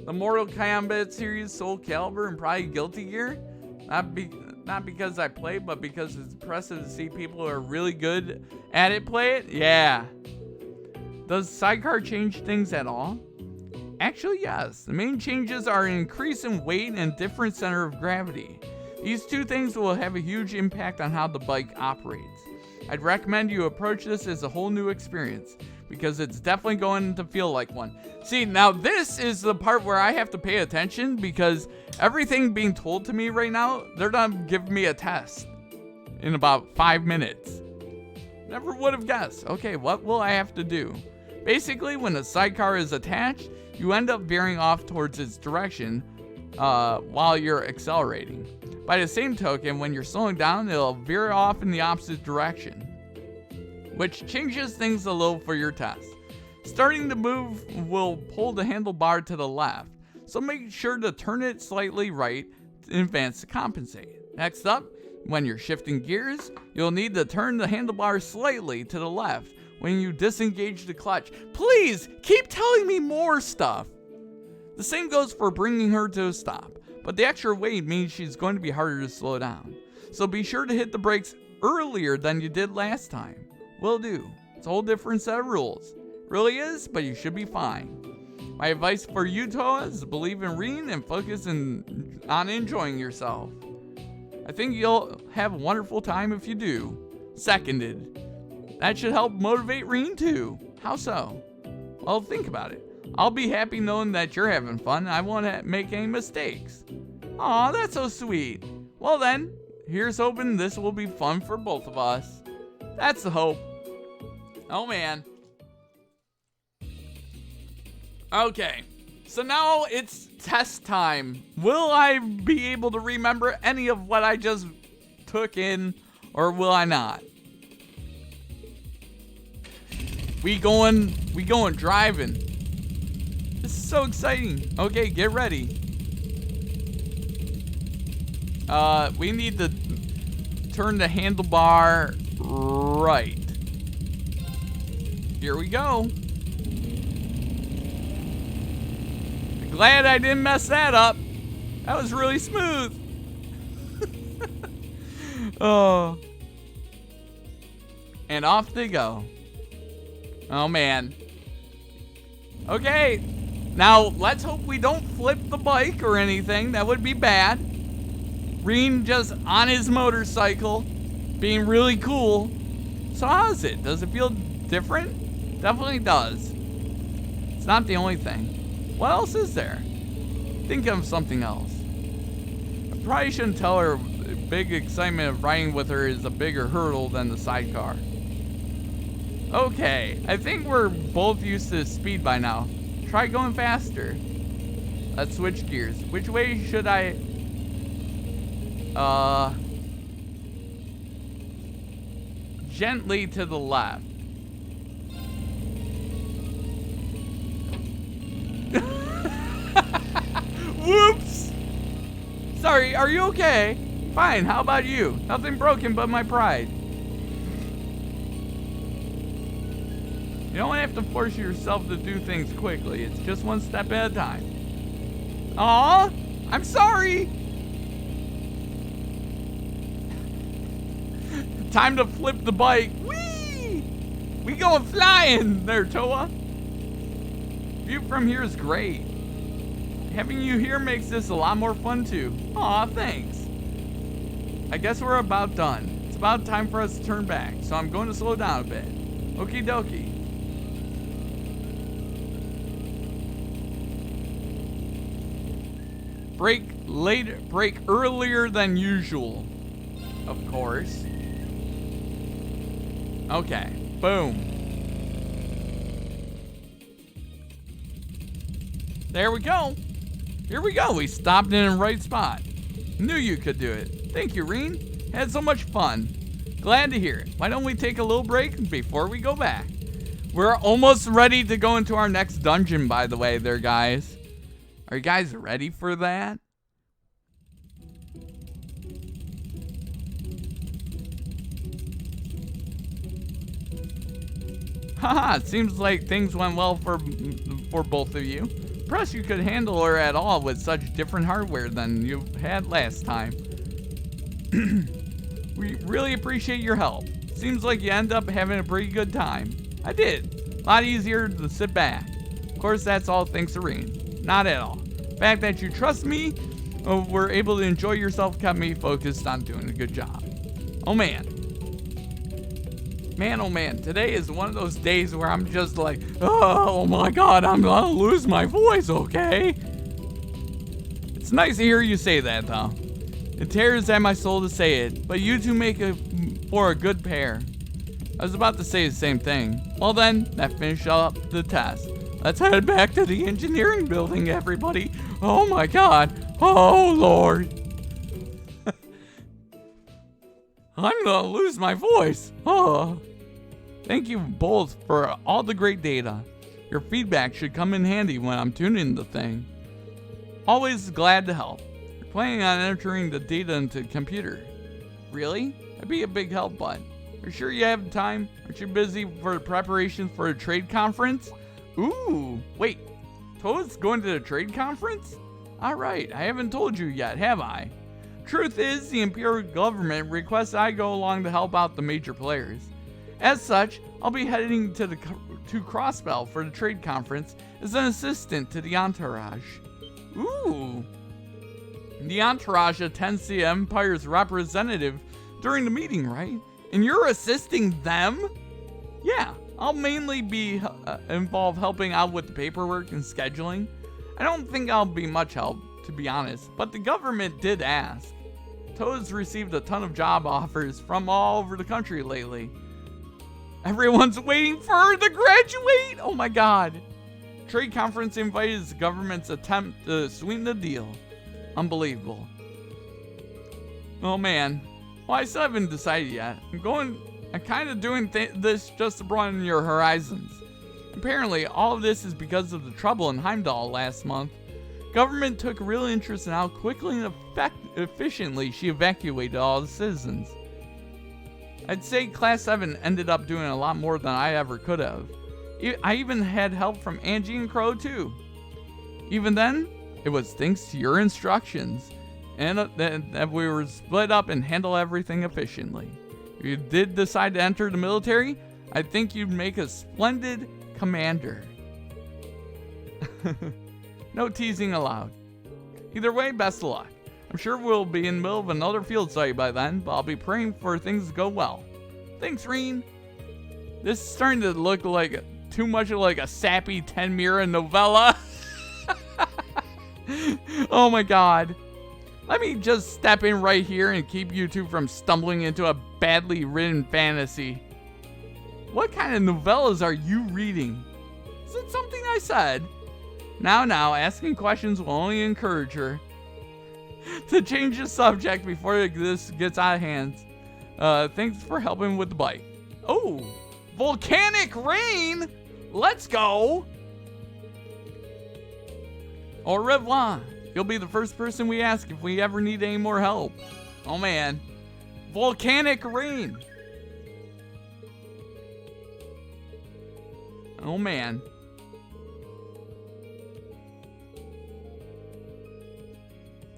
The Mortal Kombat series, Soul Calibur, and probably Guilty Gear? Not because I play, but because it's impressive to see people who are really good at it play it? Yeah. Does Sidecar change things at all? Actually, yes. The main changes are an increase in weight and different center of gravity. These two things will have a huge impact on how the bike operates. I'd recommend you approach this as a whole new experience, because it's definitely going to feel like one. See, now this is the part where I have to pay attention, because everything being told to me right now, they're gonna give me a test in about 5 minutes. Never would have guessed. Okay, what will I have to do? Basically, when a sidecar is attached, you end up veering off towards its direction while you're accelerating. By the same token, when you're slowing down, it'll veer off in the opposite direction, which changes things a little for your test. Starting to move will pull the handlebar to the left, so make sure to turn it slightly right in advance to compensate. Next up, when you're shifting gears, you'll need to turn the handlebar slightly to the left when you disengage the clutch. Please, keep telling me more stuff! The same goes for bringing her to a stop, but the extra weight means she's going to be harder to slow down. So be sure to hit the brakes earlier than you did last time. Will do. It's a whole different set of rules. Really is, but you should be fine. My advice for you, Toa, is to believe in Reen and focus on enjoying yourself. I think you'll have a wonderful time if you do. Seconded. That should help motivate Reen too. How so? Well, think about it. I'll be happy knowing that you're having fun and I won't make any mistakes. Aw, that's so sweet. Well then, here's hoping this will be fun for both of us. That's the hope. Oh man. Okay, so now it's test time. Will I be able to remember any of what I just took in, or will I not? We going driving. This is so exciting. Okay, get ready. We need to turn the handlebar right. Here we go. Glad I didn't mess that up. That was really smooth. Oh. And off they go. Oh man. Okay. Now, let's hope we don't flip the bike or anything. That would be bad. Reen just on his motorcycle, being really cool. So how is it? Does it feel different? Definitely does. It's not the only thing. What else is there? Think of something else. I probably shouldn't tell her big excitement of riding with her is a bigger hurdle than the sidecar. Okay, I think we're both used to speed by now. Try going faster. Let's switch gears. Which way should I... Gently to the left. Whoops! Sorry, are you okay? Fine, how about you? Nothing broken but my pride. You don't have to force yourself to do things quickly. It's just one step at a time. Aw, I'm sorry. Time to flip the bike. Whee! We going flying there, Toa. View from here is great. Having you here makes this a lot more fun too. Aw, thanks. I guess we're about done. It's about time for us to turn back, so I'm going to slow down a bit. Okie dokie. Break earlier than usual. Of course. Okay, boom. There we go. Here we go. We stopped in the right spot. Knew you could do it. Thank you, Reen. Had so much fun. Glad to hear it. Why don't we take a little break before we go back? We're almost ready to go into our next dungeon, by the way, there, guys. Are you guys ready for that? Haha, it seems like things went well for both of you. Impressed you could handle her at all with such different hardware than you had last time. We really appreciate your help. Seems like you end up having a pretty good time. I did. A lot easier to sit back. Of course, that's all thanks to Reen. Not at all. The fact that you trust me, were able to enjoy yourself kept me focused on doing a good job. Oh man. Man, oh man, today is one of those days where I'm just like, oh my god, I'm gonna lose my voice, okay? It's nice to hear you say that, though. It tears at my soul to say it, but you two make for a good pair. I was about to say the same thing. Well then, that finished up the test. Let's head back to the engineering building, everybody. Oh my god. Oh lord. I'm gonna lose my voice. Oh. Thank you both for all the great data. Your feedback should come in handy when I'm tuning the thing. Always glad to help. You're planning on entering the data into the computer. Really? That'd be a big help, bud. Are you sure you have time? Aren't you busy for the preparations for a trade conference? Ooh, wait. Toad's going to the trade conference? Alright, I haven't told you yet, have I? Truth is, the Imperial government requests I go along to help out the major players. As such, I'll be heading to Crossbell for the trade conference as an assistant to the entourage. Ooh. The entourage attends the Empire's representative during the meeting, right? And you're assisting them? Yeah, I'll mainly be involved helping out with the paperwork and scheduling. I don't think I'll be much help, to be honest, but the government did ask. Toad's received a ton of job offers from all over the country lately. Everyone's waiting for her to graduate! Oh my god. Trade conference invite is the government's attempt to sweeten the deal. Unbelievable. Oh man. Well, I still haven't decided yet. I'm kind of doing this just to broaden your horizons. Apparently, all of this is because of the trouble in Heimdall last month. Government took real interest in how quickly and efficiently she evacuated all the citizens. I'd say Class 7 ended up doing a lot more than I ever could have. I even had help from Angie and Crow too. Even then, it was thanks to your instructions, and that we were split up and handle everything efficiently. If you did decide to enter the military, I think you'd make a splendid commander. No teasing allowed. Either way, best of luck. I'm sure we'll be in the middle of another field study by then, but I'll be praying for things to go well. Thanks, Reen. This is starting to look like too much like a sappy Tenmira novella. Oh my god. Let me just step in right here and keep you two from stumbling into a badly written fantasy. What kind of novellas are you reading? Is it something I said? Now, asking questions will only encourage her. to change the subject before this gets out of hand. Thanks for helping with the bike. Oh, volcanic rain. Let's go. Au revoir. You'll be the first person we ask if we ever need any more help. Oh man. Volcanic rain. Oh man.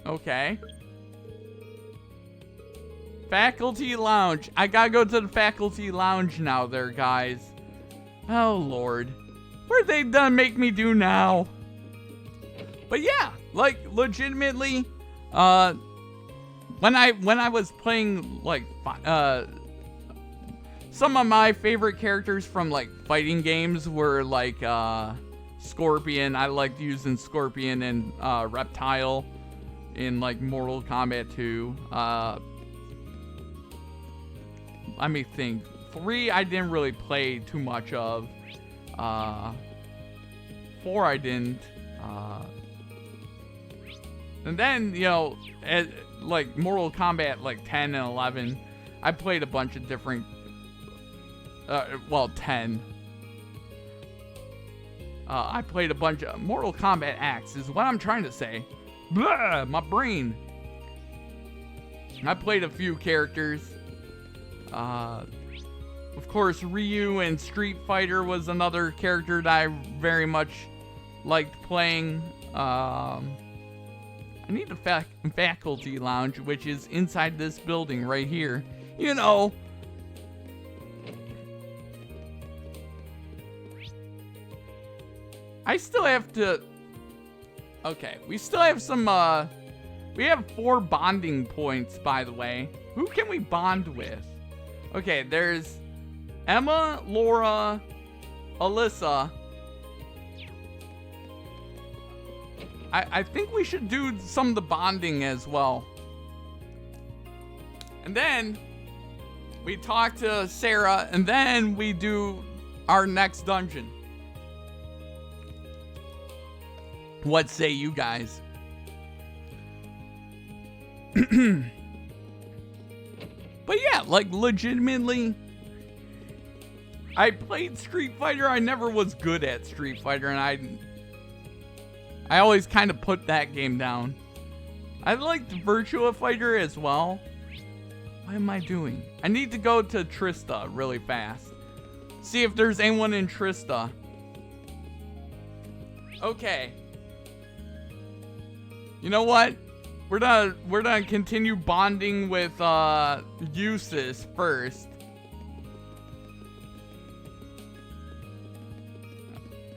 Okay. Faculty lounge. I gotta go to the faculty lounge now there, guys. Oh lord. What they done make me do now? But yeah, like legitimately, when I was playing like some of my favorite characters from like fighting games were like Scorpion. I liked using Scorpion and Reptile in like Mortal Kombat 2. Let me think. 3 I didn't really play too much of. 4 I didn't. And then, you know, like Mortal Kombat like 10 and 11, I played a bunch of different, 10. I played a bunch of Mortal Kombat X is what I'm trying to say. Blah, my brain. I played a few characters. Of course, Ryu in Street Fighter was another character that I very much liked playing. I need a faculty lounge, which is inside this building right here. You know. I still have to... Okay, we still have some, we have 4 bonding points, by the way. Who can we bond with? Okay, there's Emma, Laura, Alyssa. I think we should do some of the bonding as well. And then we talk to Sarah, and then we do our next dungeon. What say you guys? But yeah, like legitimately, I played Street Fighter. I never was good at Street Fighter, and I always kind of put that game down. I liked Virtua Fighter as well. What am I doing? I need to go to Trista really fast. See if there's anyone in Trista. Okay. You know what? We're gonna continue bonding with Eustace first.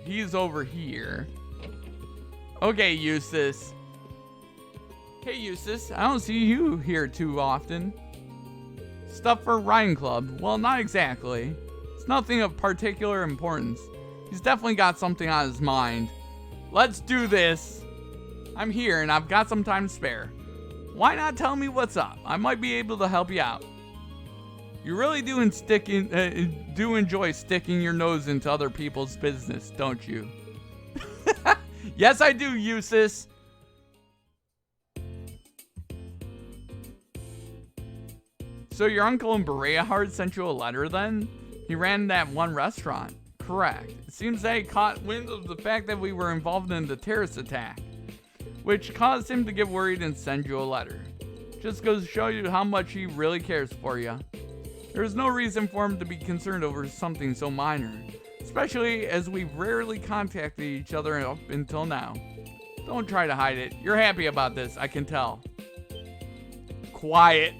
He's over here. Okay, Eustace. Hey, Eustace. I don't see you here too often. Stuff for Ryan Club? Well, not exactly. It's nothing of particular importance. He's definitely got something on his mind. Let's do this. I'm here and I've got some time to spare. Why not tell me what's up? I might be able to help you out. You really do enjoy sticking your nose into other people's business, don't you? Yes, I do, Eustace. So your uncle in Berea Heart sent you a letter then? He ran that one restaurant. Correct. It seems that he caught wind of the fact that we were involved in the terrorist attack, which caused him to get worried and send you a letter. Just goes to show you how much he really cares for you. There's no reason for him to be concerned over something so minor, especially as we've rarely contacted each other up until now. Don't try to hide it. You're happy about this, I can tell. Quiet.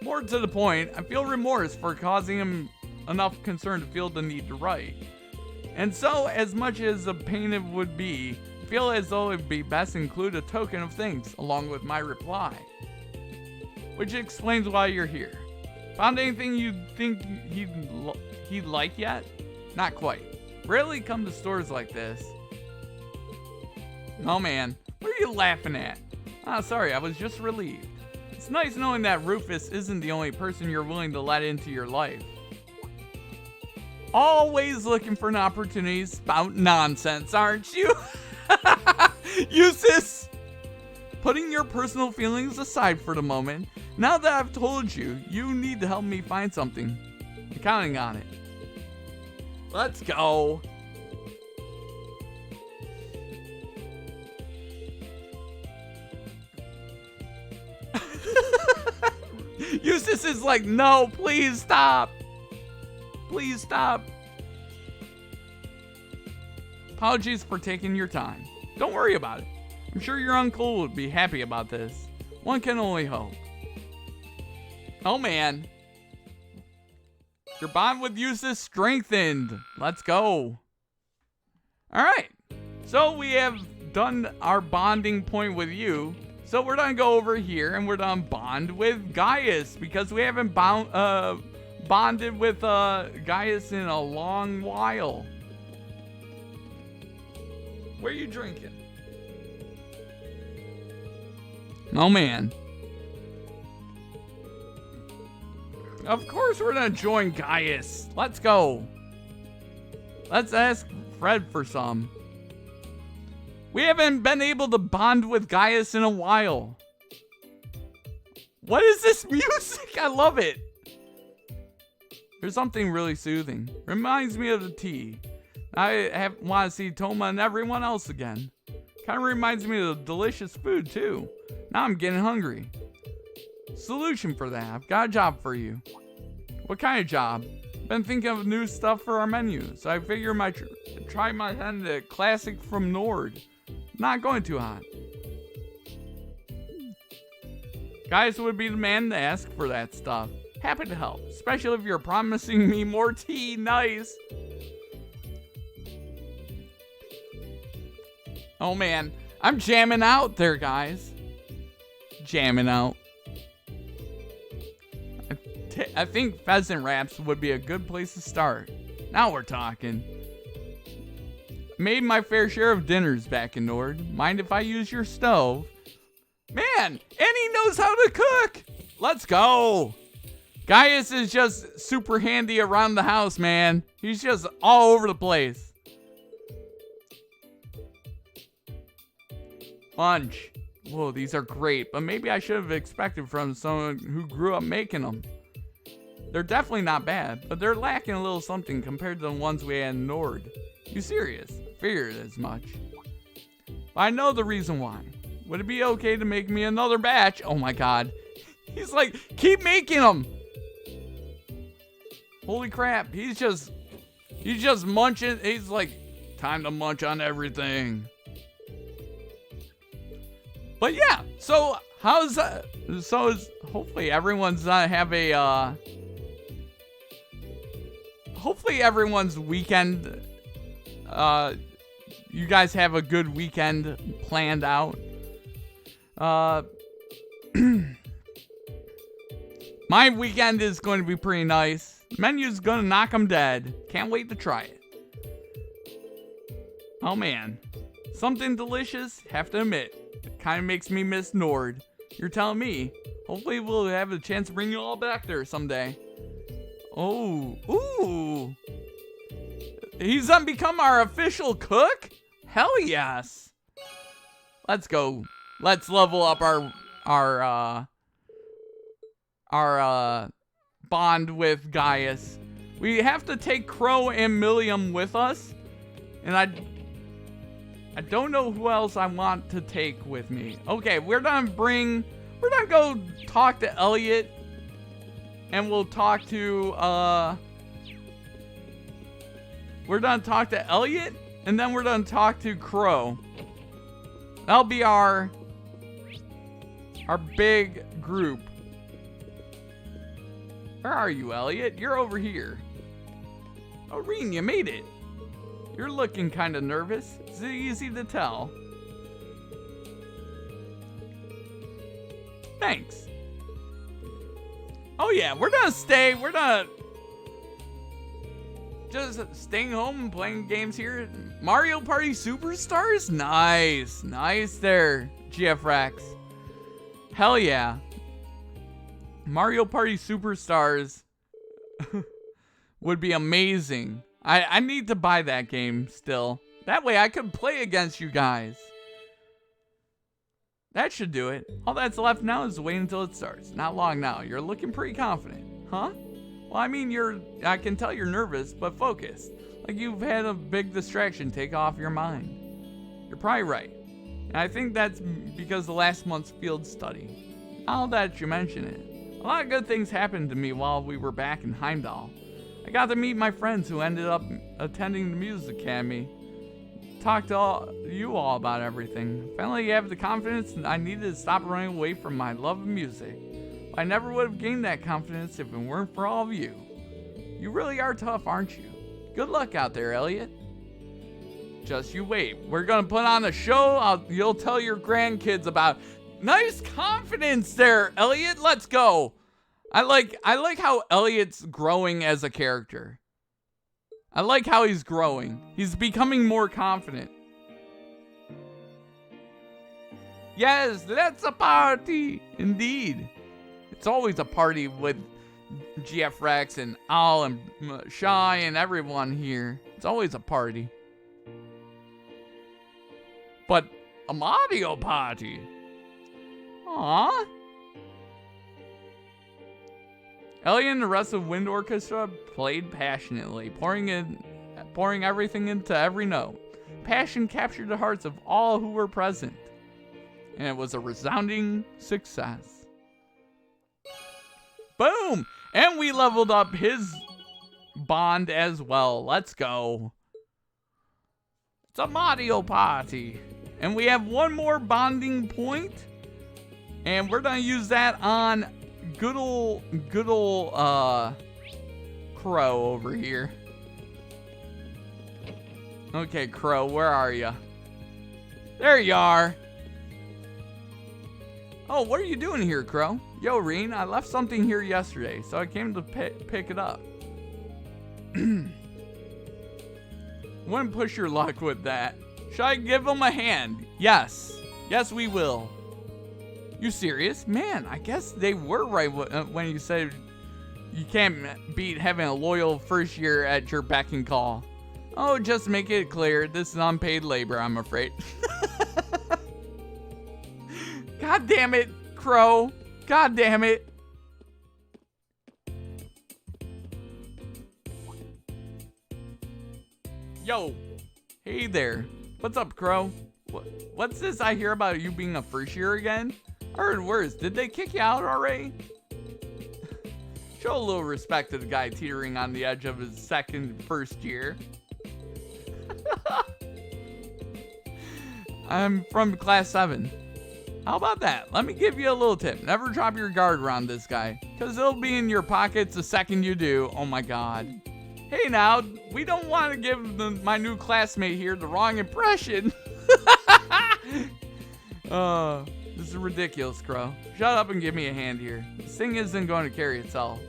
More to the point, I feel remorse for causing him enough concern to feel the need to write. And so, as much as a pain it would be, I feel as though it would be best to include a token of thanks along with my reply. Which explains why you're here. Found anything you think he'd like yet? Not quite. Rarely come to stores like this. Oh man, what are you laughing at? Ah, sorry, I was just relieved. It's nice knowing that Rufus isn't the only person you're willing to let into your life. Always looking for an opportunity to spout nonsense, aren't you? Eustace! Putting your personal feelings aside for the moment, now that I've told you, you need to help me find something. I'm counting on it. Let's go. Eustace is like, no, please stop. Please stop. Apologies for taking your time. Don't worry about it. I'm sure your uncle would be happy about this. One can only hope. Oh man. Your bond with Eustace strengthened. Let's go. Alright. So we have done our bonding point with you. So we're gonna go over here and we're gonna bond with Gaius because we haven't bonded with Gaius in a long while. What are you drinking? Oh man. Of course we're gonna join Gaius. Let's go. Let's ask Fred for some. We haven't been able to bond with Gaius in a while. What is this music? I love it. There's something really soothing. Reminds me of the tea. I want to see Toma and everyone else again. Kind of reminds me of the delicious food too. Now I'm getting hungry. Solution for that. I've got a job for you. What kind of job? Been thinking of new stuff for our menu, so I figure I might try my hand at classic from Nord. Not going too hot. Guys would be the man to ask for that stuff. Happy to help, especially if you're promising me more tea. Nice. Oh man, I'm jamming out there, guys. Jamming out. I think pheasant wraps would be a good place to start. Now we're talking. Made my fair share of dinners back in Nord. Mind if I use your stove? Man, and he knows how to cook. Let's go. Gaius is just super handy around the house, man. He's just all over the place. Lunch. Whoa, these are great, but maybe I should have expected from someone who grew up making them. They're definitely not bad, but they're lacking a little something compared to the ones we had in Nord. You serious? Figured as much. I know the reason why. Would it be okay to make me another batch? Oh my god. He's like, keep making them. Holy crap. He's just munching. He's like, time to munch on everything. But yeah, so how's that? So is hopefully everyone's have a hopefully everyone's weekend you guys have a good weekend planned out. My weekend is going to be pretty nice. Menu's gonna knock 'em dead. Can't wait to try it. Oh man, something delicious, have to admit. It kind of makes me miss Nord. You're telling me. Hopefully we'll have a chance to bring you all back there someday. Oh, ooh. He's become our official cook? Hell yes. Let's go. Let's level up our bond with Gaius. We have to take Crow and Milliam with us. And I don't know who else I want to take with me. Okay, we're gonna go talk to Elliot. And we'll talk to, we're gonna talk to Elliot. And then we're gonna talk to Crow. That'll be our big group. Where are you, Elliot? You're over here. Oh, Reen, you made it. You're looking kind of nervous. It's easy to tell. Thanks. Oh yeah, we're gonna just staying home and playing games here. Mario Party Superstars? Nice there, GF Rex. Hell yeah. Mario Party Superstars would be amazing. I need to buy that game still. That way I could play against you guys. That should do it. All that's left now is to wait until it starts. Not long now. You're looking pretty confident. Huh? Well, I mean, I can tell you're nervous, but focused. Like you've had a big distraction take off your mind. You're probably right. And I think that's because the last month's field study. Now that you mention it, a lot of good things happened to me while we were back in Heimdall. I got to meet my friends who ended up attending the music academy. Talk to you all about everything. Finally, have the confidence I needed to stop running away from my love of music. I never would have gained that confidence if it weren't for all of you. You really are tough, aren't you? Good luck out there, Elliot. Just you wait. We're gonna put on a show. You'll tell your grandkids about. Nice confidence there, Elliot. Let's go. I like how Elliot's growing as a character. I like how he's growing. He's becoming more confident. Yes, let's a party. Indeed. It's always a party with GF Rex and Al and Shy and everyone here. It's always a party. But a Mario party. Aww. Elliot and the rest of the wind orchestra played passionately, pouring everything into every note. Passion captured the hearts of all who were present, and it was a resounding success. Boom! And we leveled up his bond as well. Let's go. It's a Mario party. And we have one more bonding point, and we're gonna use that on good ol' Crow over here. Okay, Crow, where are you? There you are. Oh, what are you doing here, Crow? Yo, Reen, I left something here yesterday, so I came to pick it up. Wouldn't push your luck with that. Should I give him a hand? Yes. Yes, we will. You serious? Man, I guess they were right when you said you can't beat having a loyal first year at your beck and call. Oh, just make it clear, this is unpaid labor, I'm afraid. God damn it, Crow. God damn it. Yo. Hey there. What's up, Crow? What's this I hear about you being a first year again? I heard worse. Did they kick you out already? Show a little respect to the guy teetering on the edge of his first year. I'm from class 7. How about that? Let me give you a little tip. Never drop your guard around this guy, because it'll be in your pockets the second you do. Oh my god. Hey now, we don't want to give my new classmate here the wrong impression. This is ridiculous, Crow. Shut up and give me a hand here. This thing isn't going to carry itself.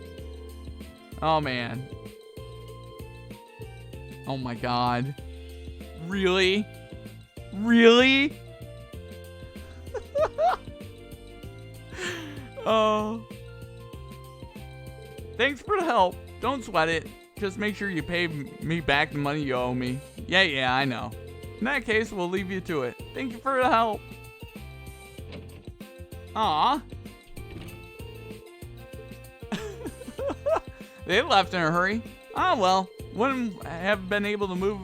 Oh man. Oh my god. Really? Really? Oh. Thanks for the help. Don't sweat it. Just make sure you pay me back the money you owe me. Yeah, I know. In that case, we'll leave you to it. Thank you for the help. Aw. They left in a hurry. Ah, well. Wouldn't have been able to move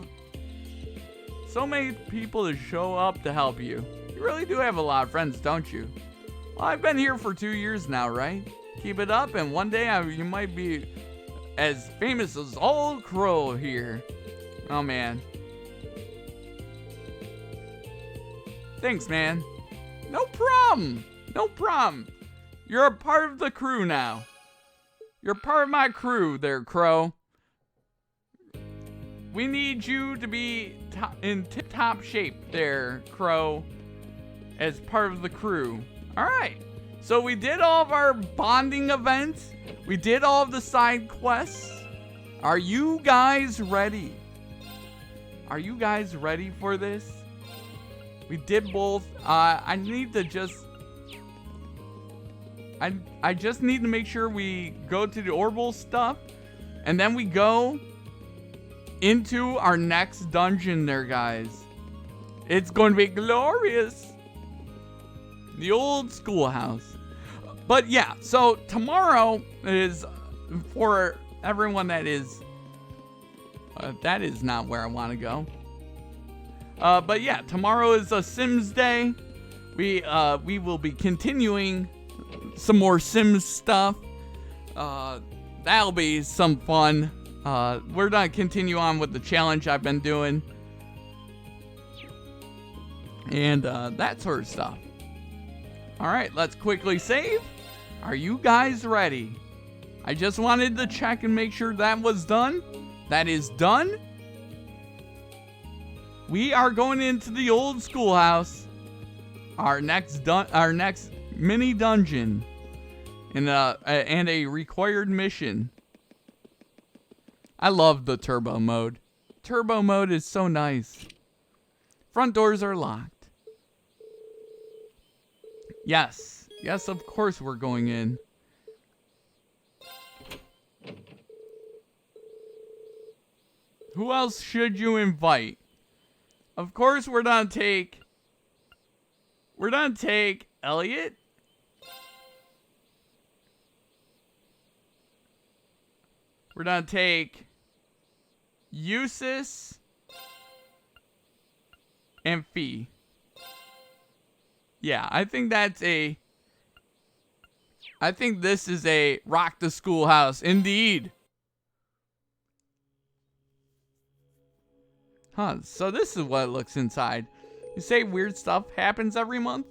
so many people to show up to help you. You really do have a lot of friends, don't you? Well, I've been here for 2 years now, right? Keep it up, and one day you might be as famous as old Crow here. Oh, man. Thanks, man. No problem. No problem. You're a part of the crew now. You're part of my crew there, Crow. We need you to be in tip-top shape there, Crow, as part of the crew. All right. So we did all of our bonding events. We did all of the side quests. Are you guys ready? Are you guys ready for this? We did both. I need to just... I just need to make sure we go to the orbital stuff. And then we go into our next dungeon there, guys. It's going to be glorious. The old schoolhouse. But yeah, so tomorrow is for everyone that is not where I want to go. But yeah, tomorrow is a Sims day. We will be continuing some more Sims stuff. That'll be some fun. We're gonna continue on with the challenge I've been doing. And that sort of stuff. Alright, let's quickly save. Are you guys ready? I just wanted to check and make sure that was done. That is done. We are going into the old schoolhouse. Our next mini dungeon. And a required mission. I love the turbo mode. Turbo mode is so nice. Front doors are locked. Yes. Yes, of course we're going in. Who else should you invite? Of course we're gonna take Elliot. We're gonna take Eustace and Fee. Yeah, I think this is a rock the schoolhouse indeed. Huh, so this is what it looks inside. You say weird stuff happens every month?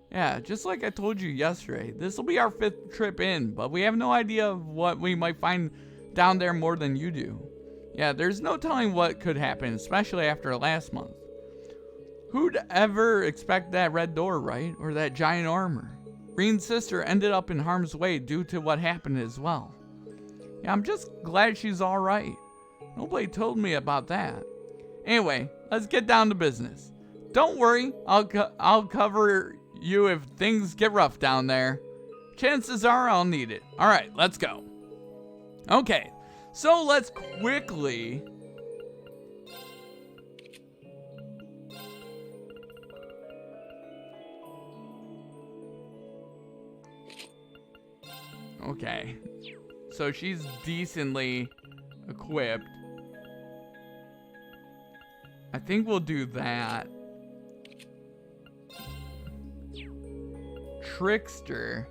Yeah, just like I told you yesterday. This will be our 5th trip in, but we have no idea of what we might find down there more than you do. Yeah, there's no telling what could happen, especially after last month. Who'd ever expect that red door, right? Or that giant armor? Reen's sister ended up in harm's way due to what happened as well. Yeah, I'm just glad she's alright. Nobody told me about that. Anyway, let's get down to business. Don't worry, I'll cover you if things get rough down there. Chances are I'll need it. Alright, let's go. Okay, so let's quickly... Okay, so she's decently equipped. I think we'll do that. Trickster.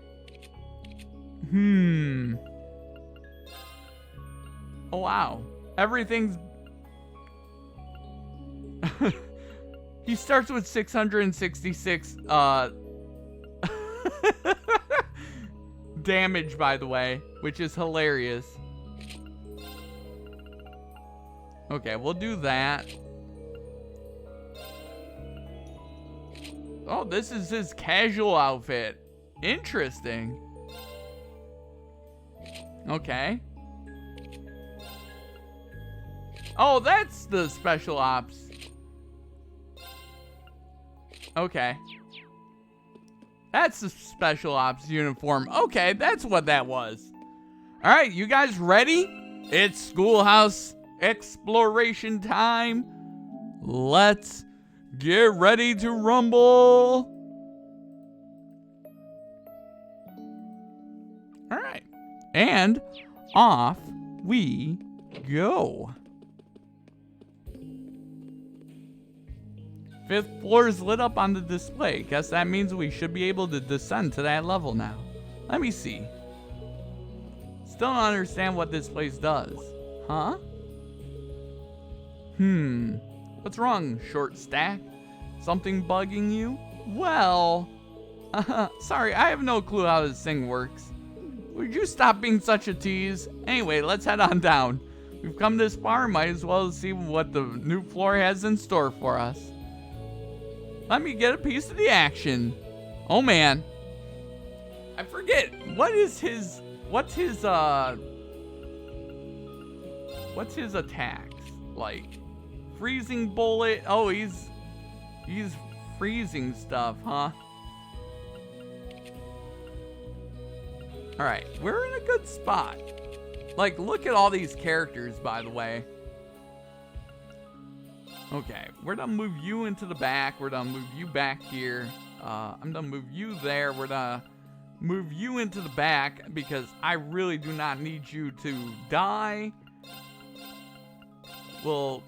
Oh wow, everything's... He starts with 666 damage, by the way, which is hilarious. Okay, we'll do that. Oh, this is his casual outfit. Interesting. Okay. Oh, that's the special ops. Okay. That's the special ops uniform. Okay, that's what that was. Alright, you guys ready? It's schoolhouse exploration time. Let's get ready to rumble. Alright. And off we go. 5th floor is lit up on the display. Guess that means we should be able to descend to that level now. Let me see. Still don't understand what this place does. Huh? What's wrong, short stack? Something bugging you? Well... sorry, I have no clue how this thing works. Would you stop being such a tease? Anyway, let's head on down. We've come this far, might as well see what the new floor has in store for us. Let me get a piece of the action. Oh man. I forget. What's his attacks? Like freezing bullet. Oh, he's freezing stuff, huh? Alright, we're in a good spot. Like, look at all these characters, by the way. Okay, we're gonna move you into the back. We're gonna move you back here. I'm gonna move you there. We're gonna move you into the back because I really do not need you to die. Well,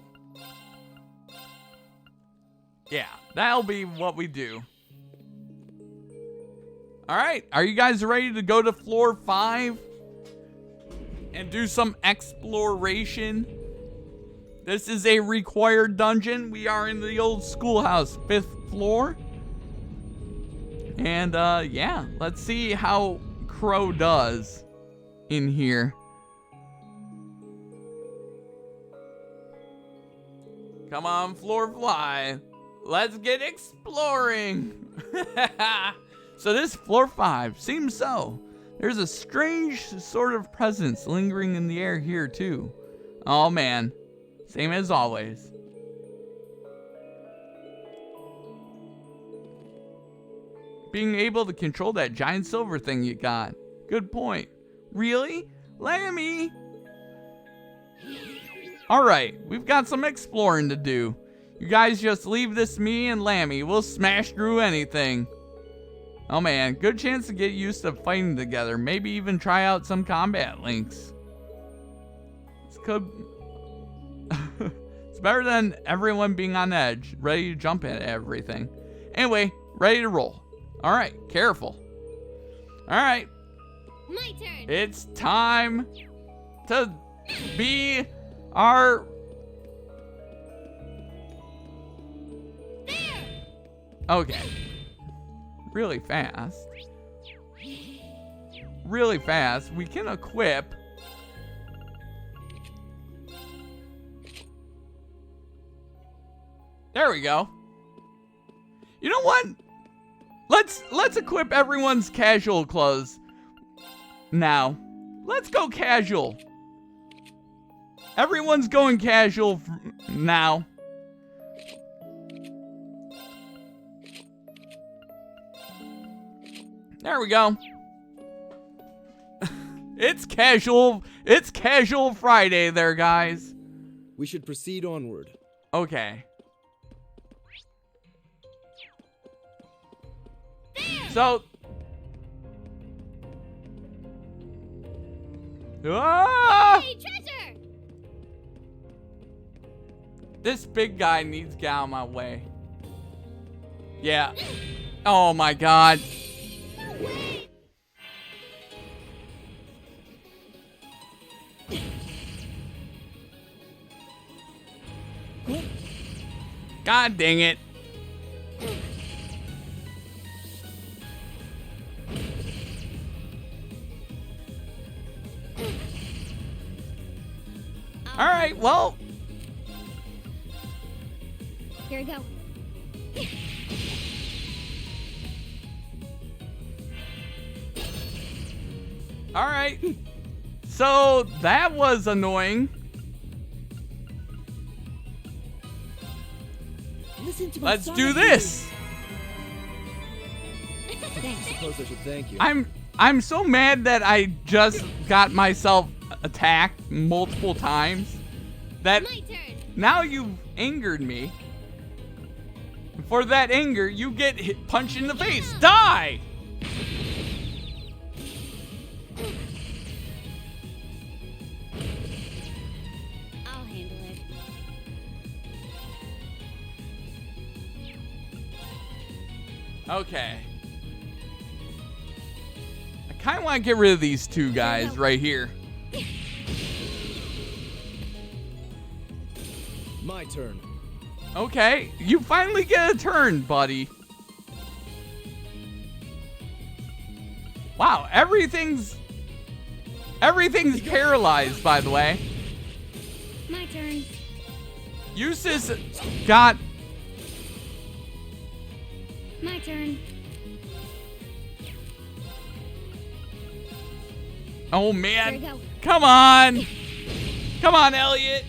yeah, that'll be what we do. All right, are you guys ready to go to floor 5 and do some exploration? This is a required dungeon. We are in the old schoolhouse, 5th floor. And yeah, let's see how Crow does in here. Come on, floor fly. Let's get exploring. So this floor 5 seems so. There's a strange sort of presence lingering in the air here too. Oh man, same as always. Being able to control that giant silver thing you got. Good point. Really? Lammy? Alright, we've got some exploring to do. You guys just leave this me and Lammy. We'll smash through anything. Oh man, good chance to get used to fighting together. Maybe even try out some combat links. This could... It's better than everyone being on edge, ready to jump at everything. Anyway, ready to roll. Alright, careful. Alright. My turn. It's time to be our... There! Okay. Really fast. Really fast. We can equip. There we go. You know what? Let's equip everyone's casual clothes now. Let's go casual. Everyone's going casual now. There we go. It's casual Friday there, guys. We should proceed onward. Okay. So Hey, treasure! This big guy needs to get out of my way. Yeah. Oh my god. God dang it. All right, well. Here we go. All right. So that was annoying. Listen to my Let's song, do this. I suppose I should thank you. I'm so mad that I just got myself attacked multiple times that My turn. now you've angered me. For that anger, you get hit, punched in the face. Die! I'll handle it. Okay. I kind of want to get rid of these two guys right here. My turn. Okay, you finally get a turn, buddy. Wow, everything's paralyzed, by the way. My turn. Eustace got... My turn. Oh, Here we man. go. Come on. Come on, Elliot.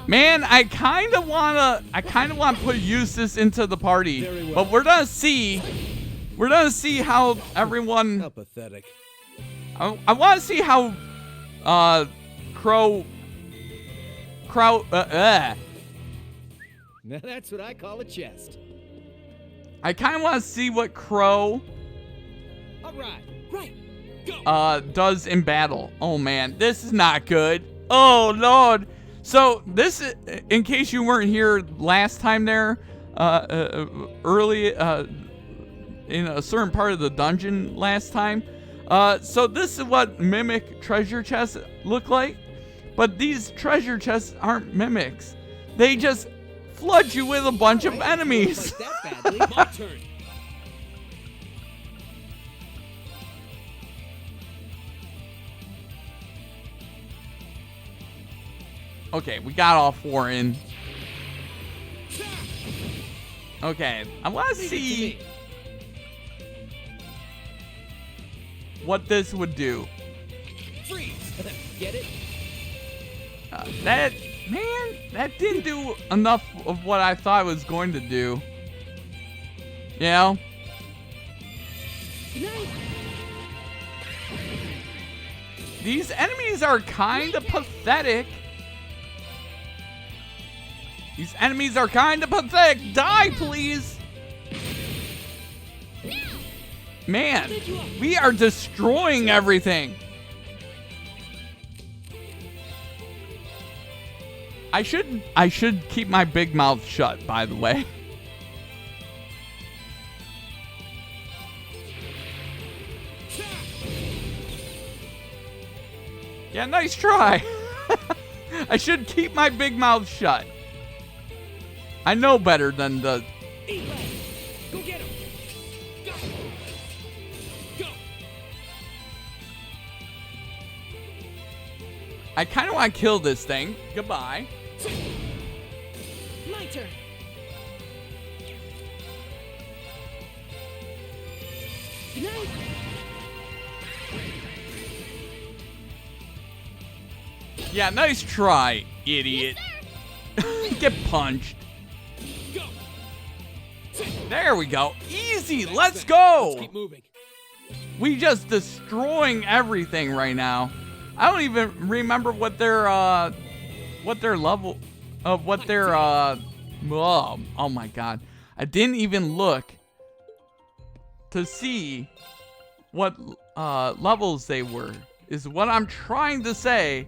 Man, I kind of want to put Eustace into the party. Very well. But we're going to see how everyone... How pathetic. I want to see how Crow Now that's what I call a chest. I kind of want to see what Crow does in battle. Oh man, this is not good. Oh Lord. So this is, in case you weren't here last time there, early in a certain part of the dungeon last time. So this is what mimic treasure chests look like. But these treasure chests aren't mimics. They just flood you with a bunch of enemies. My turn. Okay, we got all 4 in. Okay, I want to see what this would do. Freeze! Get it? That didn't do enough of what I thought it was going to do. You know? These enemies are kind of pathetic. These enemies are kind of pathetic. Die, please. Man, we are destroying everything. I should keep my big mouth shut, by the way. Yeah, nice try. I should keep my big mouth shut. I know better than the... Go get him. Go. Go. I kind of want to kill this thing. Goodbye. My turn. Good night. Yeah, nice try, idiot. Get punched. Go. There we go. Easy, let's go. Let's keep moving. We just destroying everything right now. I don't even remember what their level of what their oh my god. I didn't even look to see what levels they were. Is what I'm trying to say.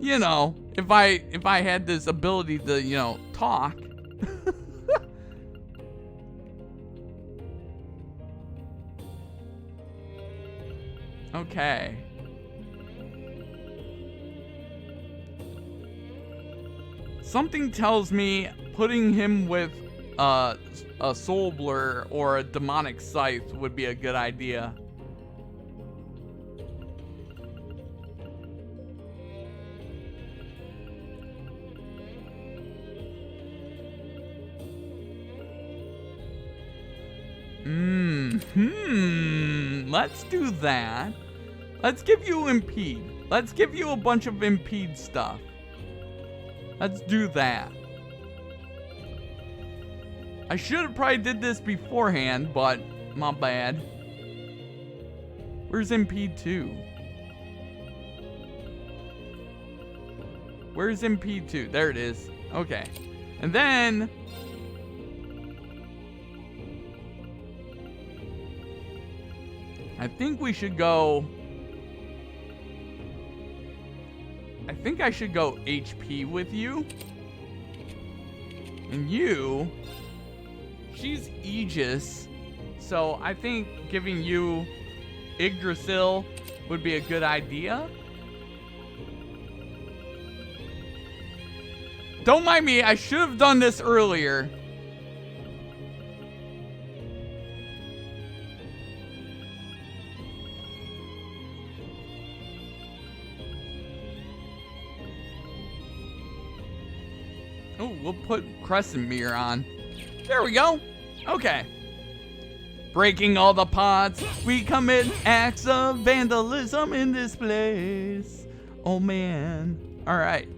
You know, if I had this ability to, you know, talk. Okay. Something tells me putting him with a soul blur or a demonic scythe would be a good idea. Let's do that. Let's give you impede. Let's give you a bunch of impede stuff. Let's do that. I should have probably did this beforehand, but my bad. Where's impede 2? Where's impede 2? There it is. Okay. And then I think we should go... I think I should go HP with you. And you... She's Aegis. So I think giving you Yggdrasil would be a good idea. Don't mind me, I should have done this earlier. Oh, we'll put Crescent Mirror on. There we go. Okay. Breaking all the pots. We commit acts of vandalism in this place. Oh, man. All right.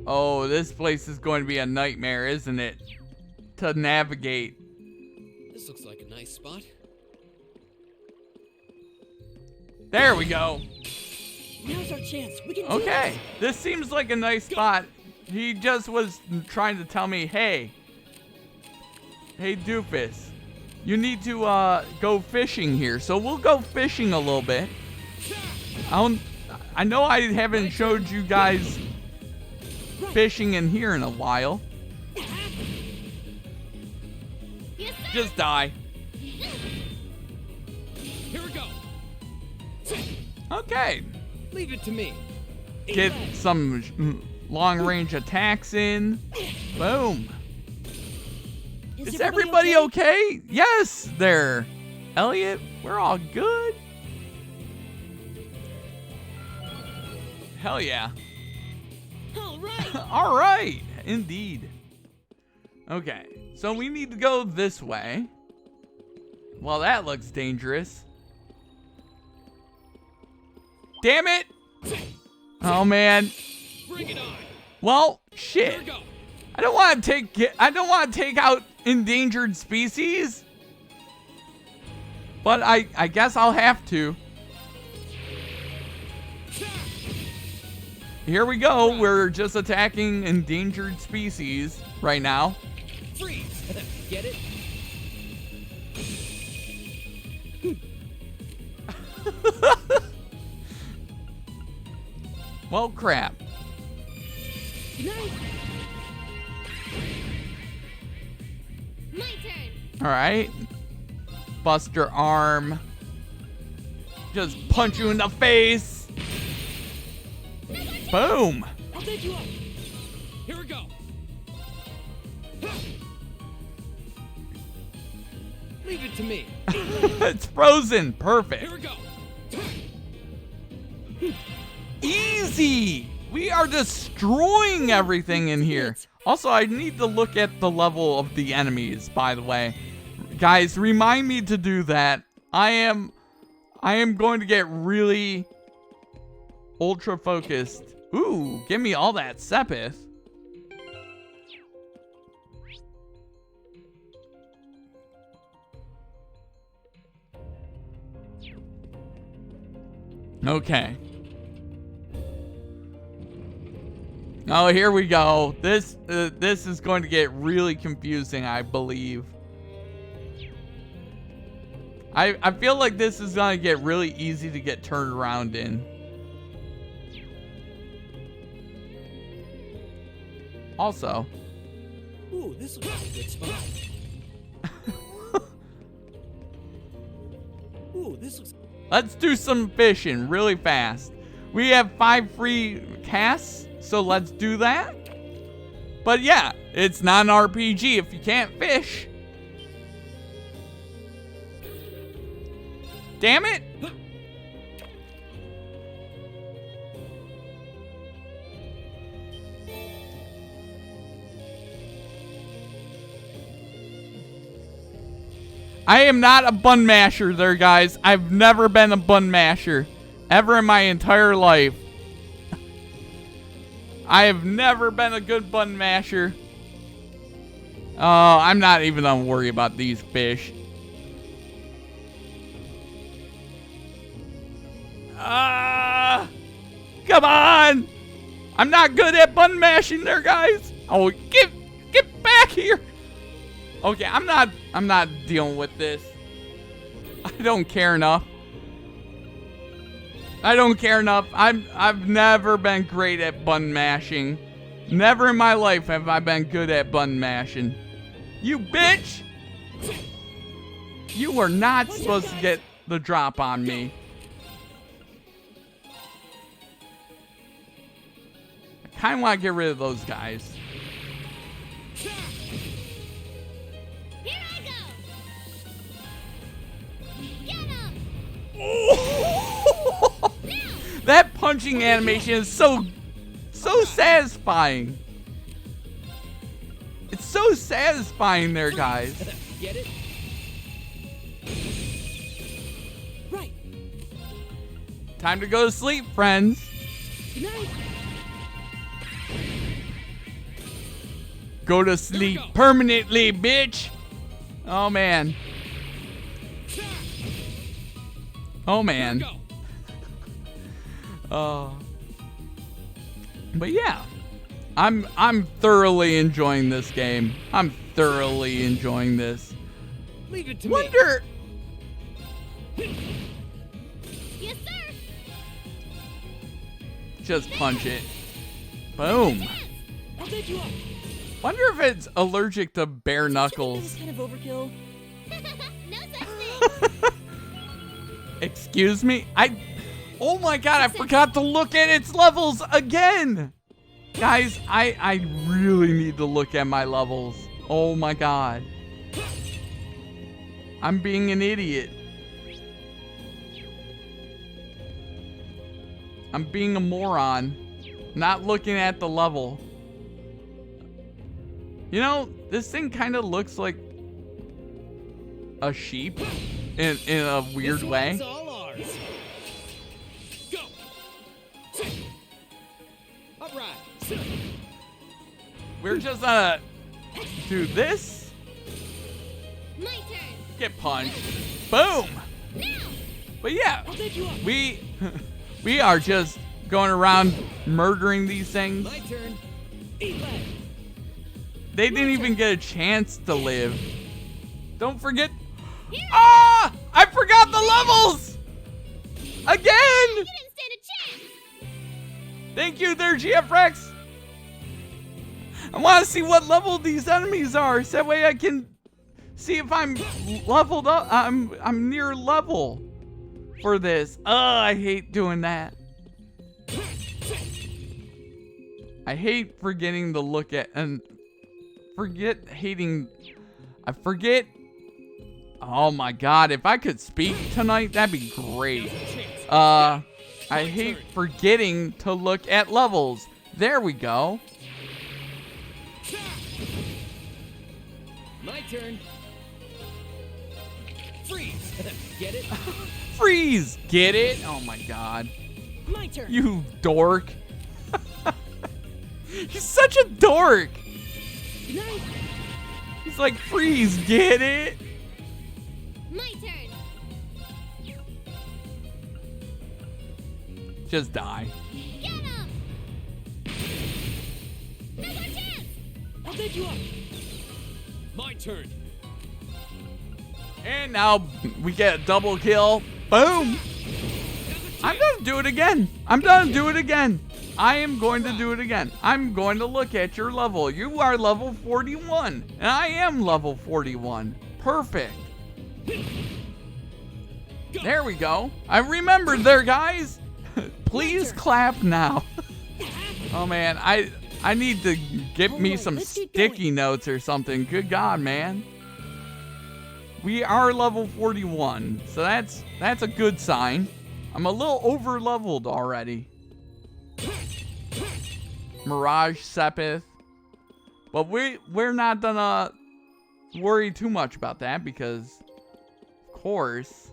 Oh, this place is going to be a nightmare, isn't it? To navigate. This looks like a nice spot. There we go. Now's our chance. We can do Okay, this seems like a nice spot. He just was trying to tell me, hey, Doofus, you need to go fishing here. So we'll go fishing a little bit. I know I haven't showed you guys fishing in here in a while. Just die. Here we go. Okay. Leave it to me. Get some long-range attacks in. Boom. Is everybody okay? Yes, there. Elliot, we're all good. Hell yeah. All right. All right, indeed. Okay, so we need to go this way. Well, that looks dangerous. Damn it! Oh man. Bring it on. Well, shit. Here we go. I don't want to take out endangered species. But I guess I'll have to. Here we go. We're just attacking endangered species right now. Freeze. Get it? Well, crap. Good night. My turn. All right. Bust your arm. Just punch you in the face. Boom. I'll take you up. Here we go. Leave it to me. It's frozen. Perfect. Here we go. Easy. We are destroying everything in here. Also, I need to look at the level of the enemies, by the way. Guys, remind me to do that. I am going to get really ultra focused. Ooh, give me all that Sepith. Okay. Oh, here we go. This is going to get really confusing, I believe. I feel like this is going to get really easy to get turned around in. Also. Ooh, this looks like a good spot. Ooh, this looks. Let's do some fishing really fast. We have 5 free casts, so let's do that. But yeah, it's not an RPG if you can't fish. Damn it! I am not a bun masher there, guys. I've never been a bun masher. Ever in my entire life. I have never been a good bun masher. Oh, I'm not even gonna worry about these fish. Come on! I'm not good at bun mashing there, guys. Oh, get back here. Okay, I'm not dealing with this. I don't care enough. I don't care enough. I've never been great at bun mashing. Never in my life have I been good at bun mashing. You bitch! You were not supposed to get the drop on me. I kind of want to get rid of those guys. Here I go. Get him. That punching animation is so satisfying. It's so satisfying there, guys. Get it? Right. Time to go to sleep, friends. Good night. Go to sleep permanently, bitch. Oh, man. Oh, man. But yeah, I'm thoroughly enjoying this game. I'm thoroughly enjoying this. Leave it to Wonder. Yes, sir. Just punch it. Boom. I'll take you up. Wonder if it's allergic to bare That knuckles. was kind of overkill. No such thing. Excuse me? Oh my god, I forgot to look at its levels again! Guys, I really need to look at my levels. Oh my god. I'm being an idiot. I'm being a moron. Not looking at the level. You know, this thing kind of looks like a sheep in a weird way. It's all ours. Go. Sit. Upright. Sit. We're just gonna do this. My turn. Get punched. Boom. Now. But yeah, I'll take you up. we are just going around murdering these things. My turn. Eat lead. They didn't even get a chance to live. Don't forget. Ah! I forgot the levels! Again! You didn't stand a chance. Thank you there, GF Rex. I want to see what level these enemies are, so that way I can see if I'm leveled up. I'm near level for this. I hate doing that. I hate forgetting to look at and I forget. Oh my god, if I could speak tonight, that'd be great. I hate forgetting to look at levels. There we go. My turn. Freeze. Get it? Freeze! Get it? Oh my god. My turn. You dork. He's such a dork. Good night. He's like, freeze, get it? My turn. Just die. Get him. No more chance. I'll take you up. My turn. And now we get a double kill. Boom. I'm gonna do it again. I'm gonna do it again. I am going to do it again. I'm going to look at your level. You are level 41, and I am level 41. Perfect. There we go. I remembered there, guys. Please clap now. Oh man, I need to get me some sticky notes or something. Good God, man. We are level 41, so that's a good sign. I'm a little over leveled already. Mirage Sepith. But we're not gonna worry too much about that because, of course,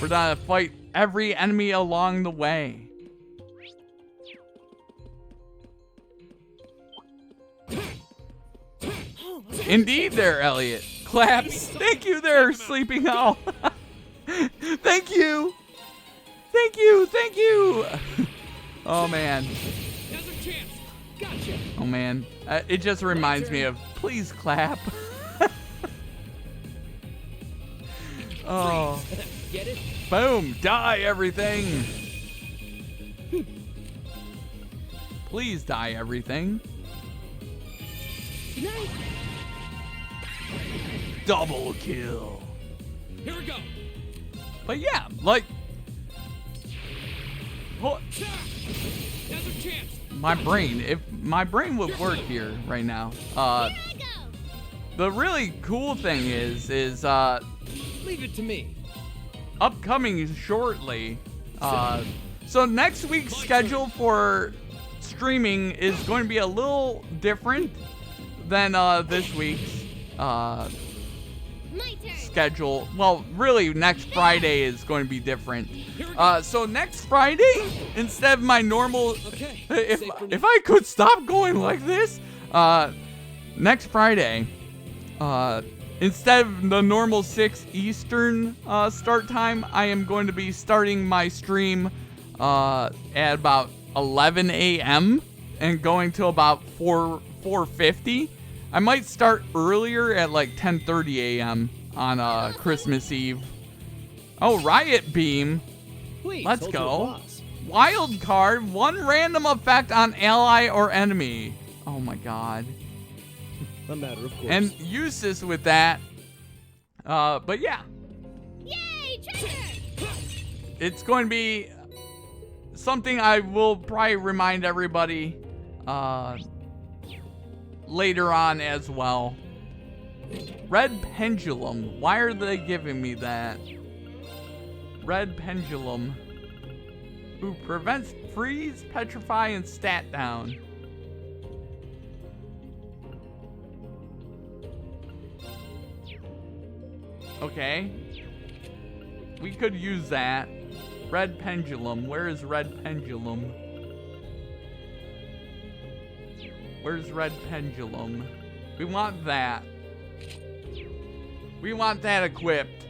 we're gonna fight every enemy along the way. Indeed there, Elliot. Claps. Thank you there, Sleeping Owl. Thank you. Thank you. Thank you. Oh, man. Now's a chance. Gotcha. Oh, man. It just reminds me of, please clap. Oh. Get it? Boom. Die, everything. Please die, everything. Good night. Double kill. Here we go. But yeah, like, Now's a chance. my brain, if my brain would work here right now. Here I go. The really cool thing is Leave it to me. upcoming shortly. So next week's schedule for streaming is going to be a little different than this week's My turn. schedule. Well, really, next Friday is going to be different. So next Friday, instead of my normal, Okay. if I could stop going like this, next Friday, instead of the normal 6 Eastern start time, I am going to be starting my stream at about 11 a.m. and going till about 4:50. I might start earlier at like 10:30 a.m. on Christmas Eve. Oh, Riot Beam. Please, Let's hold your go. applause. Wild card, 1 random effect on ally or enemy. Oh my god. A matter of course. And useless with that. But yeah. Yay, treasure! It's going to be something I will probably remind everybody later on as well. Red Pendulum. Why are they giving me that? Red Pendulum. Who prevents freeze, petrify, and stat down. Okay. We could use that. Red Pendulum. Where is Red Pendulum? Where's Red Pendulum? We want that. We want that equipped.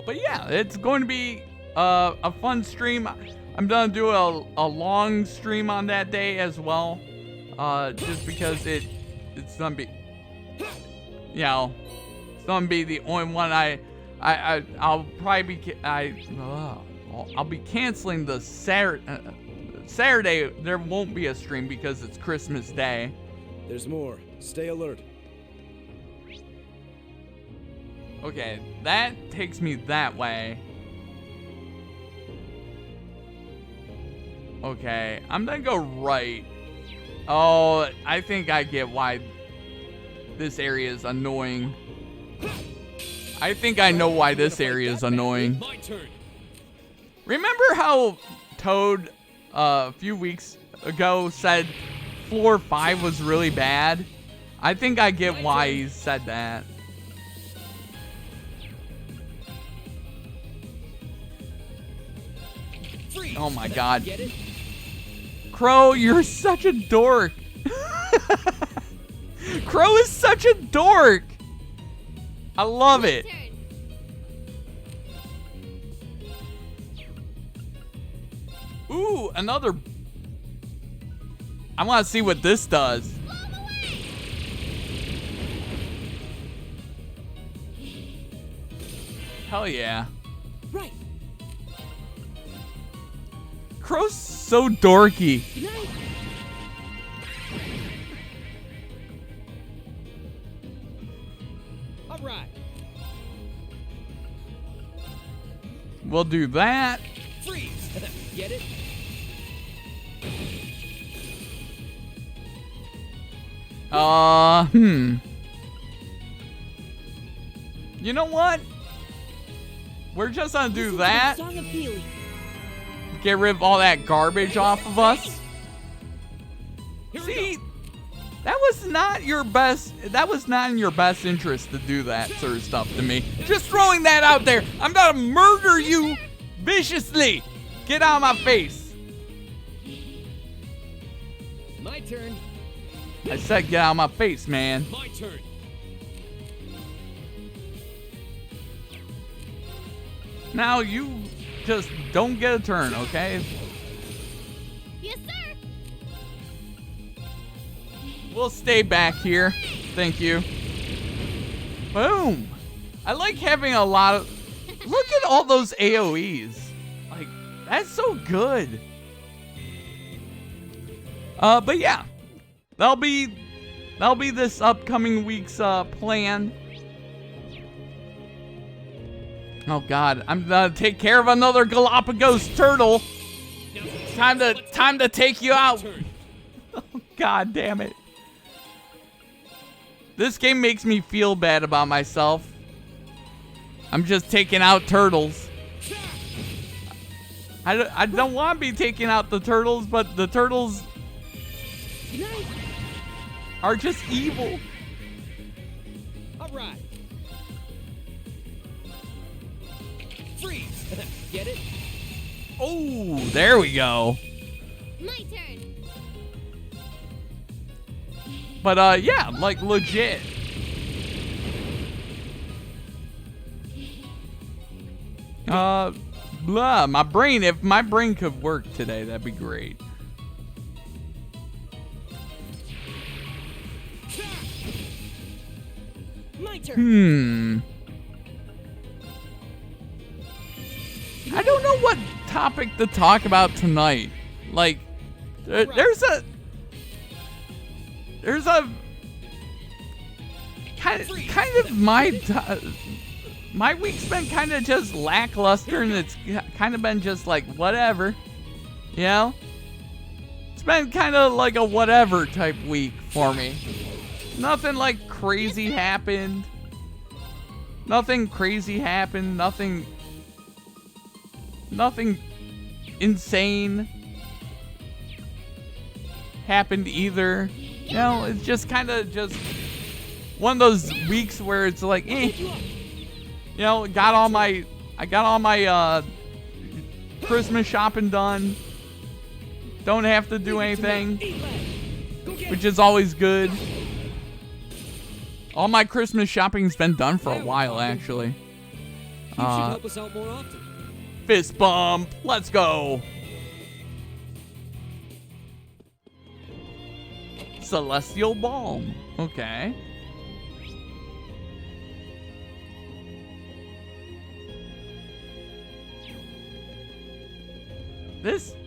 But yeah, it's going to be a fun stream. I'm gonna do a long stream on that day as well. Just because it's gonna be, you know, it's gonna be the only one I'll probably be I'll be canceling the Saturday. There won't be a stream because it's Christmas Day. There's more. Stay alert. Okay, that takes me that way. Okay, I'm gonna go right. Oh, I think I get why this area is annoying. I think I know why this area is annoying. My turn. Remember how Toad a few weeks ago said floor 5 was really bad? I think I get why he said that. Oh my god. Crow, you're such a dork. Crow is such a dork. I love it. Ooh, another. I want to see what this does. Hell yeah. Right. Crow's so dorky. All right. We'll do that. Freeze. Get it? You know what? We're just gonna do that. Song of Healing. Get rid of all that garbage off of us. See, that was not your best. That was not in your best interest to do that sort of stuff to me. Just throwing that out there. I'm gonna murder you viciously. Get out of my face. My turn. I said get out of my face, man. My turn. Now you just don't get a turn, okay? Yes, sir. We'll stay back here. Thank you. Boom. I like having a lot of... Look at all those AoEs. Like, that's so good. But yeah. That'll be this upcoming week's plan. Oh god, I'm gonna take care of another Galapagos turtle. Time to take you out. Oh, god damn it. This game makes me feel bad about myself. I'm just taking out turtles. I don't want to be taking out the turtles, but the turtles are just evil. All right. Freeze. Get it? Oh, there we go. My turn. But yeah, like legit. blah. My brain, if my brain could work today, that'd be great. My turn. I don't know what topic to talk about tonight. Like, there's a kind of my week's been kind of just lackluster, and it's kind of been just like whatever, you know. It's been kind of like a whatever type week for me. Nothing like crazy happened. Nothing crazy happened. Nothing insane happened either. You know, it's just kind of just one of those weeks where it's like, eh. You know, I got all my Christmas shopping done. Don't have to do anything, which is always good. All my Christmas shopping's been done for a while, actually. You should help us out more often. Fist bump. Let's go. Celestial Balm. Okay.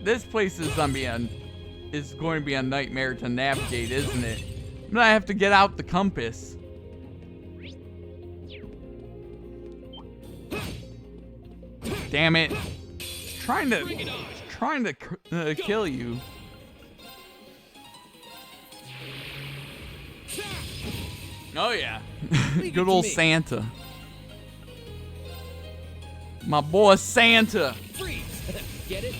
This place is going to be a nightmare to navigate, isn't it? I'm gonna have to get out the compass. Damn it! Trying to kill you. Oh yeah, good old Santa. My boy Santa. Get it?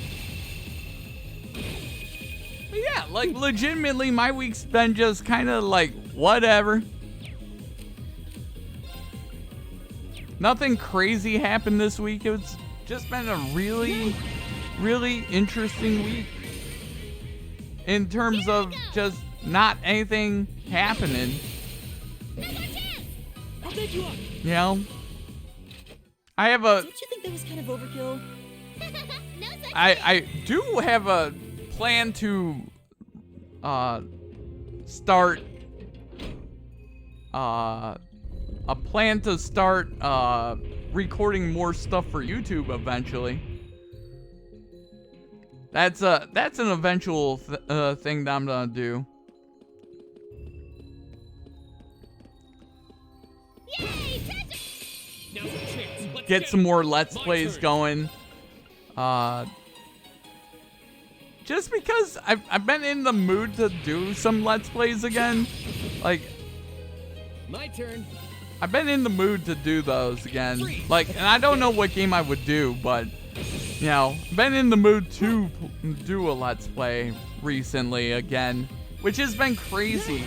But yeah, like legitimately, my week's been just kind of like whatever. Nothing crazy happened this week. It was just been a really, really interesting week in terms of just not anything happening. I'll take you up. You know, I have a. Don't you think that was kind of overkill? I do have a plan to start recording more stuff for YouTube eventually. That's an eventual thing that I'm gonna do. Get some more Let's Plays going. Just because I've been in the mood to do some Let's Plays again. Like, my turn. I've been in the mood to do those again. Like, and I don't know what game I would do, but, you know, been in the mood to do a Let's Play recently again, which has been crazy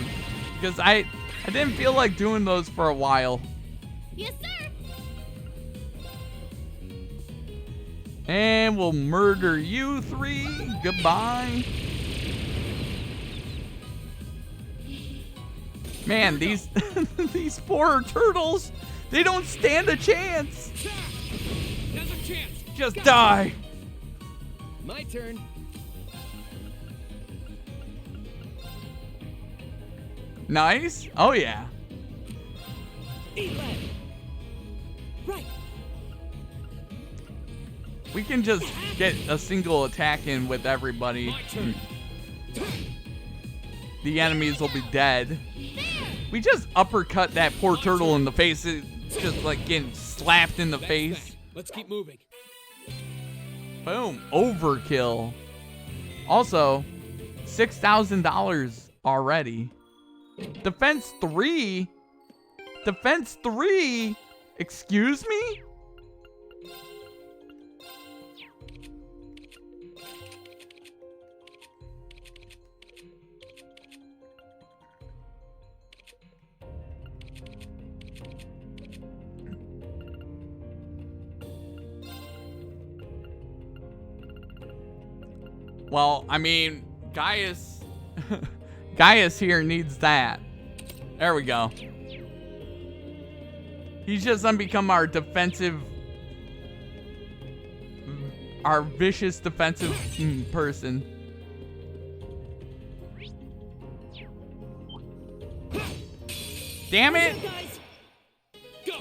because I didn't feel like doing those for a while. Yes, sir. And we'll murder you three. Goodbye. Man, these these poor turtles, they don't stand a chance. There's a chance. Just die. My turn. Nice. Oh yeah. Right. We can just get a single attack in with everybody. The enemies will be dead. We just uppercut that poor turtle in the face. It's just like getting slapped in the face. Let's keep moving. Boom. Overkill. Also, $6,000 already. Defense 3? Defense 3? Excuse me? Well, I mean, Gaius here needs that. There we go. He's just gonna become our defensive our vicious defensive person. Damn it! Guys, Go!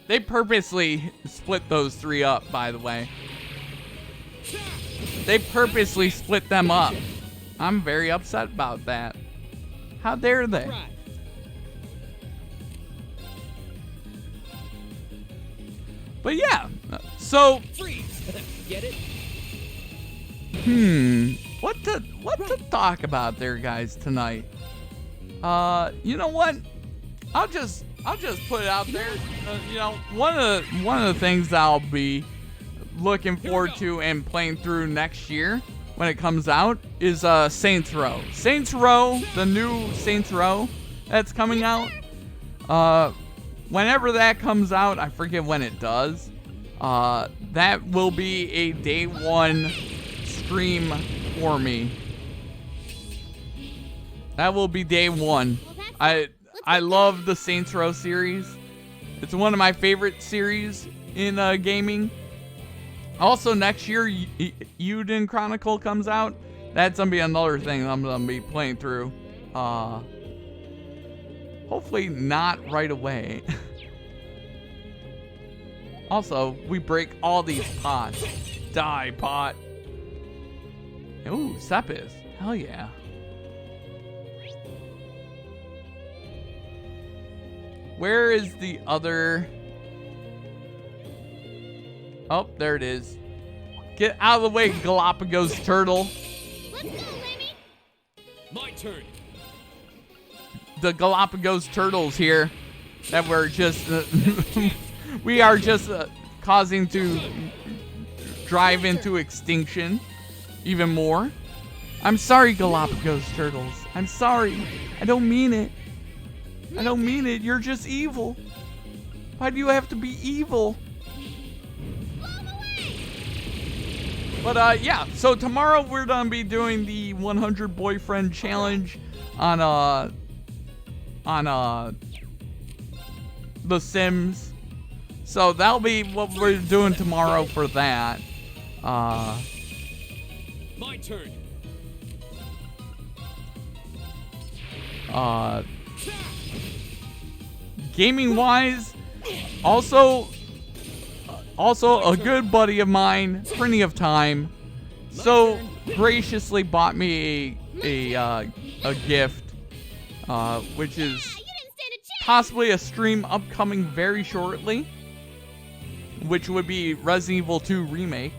They purposely split those three up, by the way. They purposely split them up. I'm very upset about that. How dare they? Right. But yeah, so Freeze. Get it? what to talk about there, guys, tonight? You know what? I'll just put it out there. You know, one of the things that I'll be looking forward to and playing through next year when it comes out is Saints Row. Saints Row, the new Saints Row that's coming out. Whenever that comes out, I forget when it does. That will be a day one stream for me. That will be day one. I love the Saints Row series. It's one of my favorite series in gaming. Also, next year, Uden Chronicle comes out. That's gonna be another thing I'm gonna be playing through. Hopefully not right away. Also, we break all these pots. Die, pot. Ooh, Sepis. Hell yeah. Where is the other... Oh, there it is. Get out of the way, Galapagos turtle. Let's go, Lemmy. My turn. The Galapagos turtles here that we're just... we are just causing to drive into extinction even more. I'm sorry, Galapagos turtles. I'm sorry. I don't mean it. I don't mean it. You're just evil. Why do you have to be evil? But yeah, so tomorrow we're gonna be doing the 100 boyfriend challenge on The Sims. So that'll be what we're doing tomorrow for that. My turn. Gaming wise, also a good buddy of mine, Plenty of Time, so graciously bought me a gift, which is possibly a stream upcoming very shortly, which would be Resident Evil 2 Remake.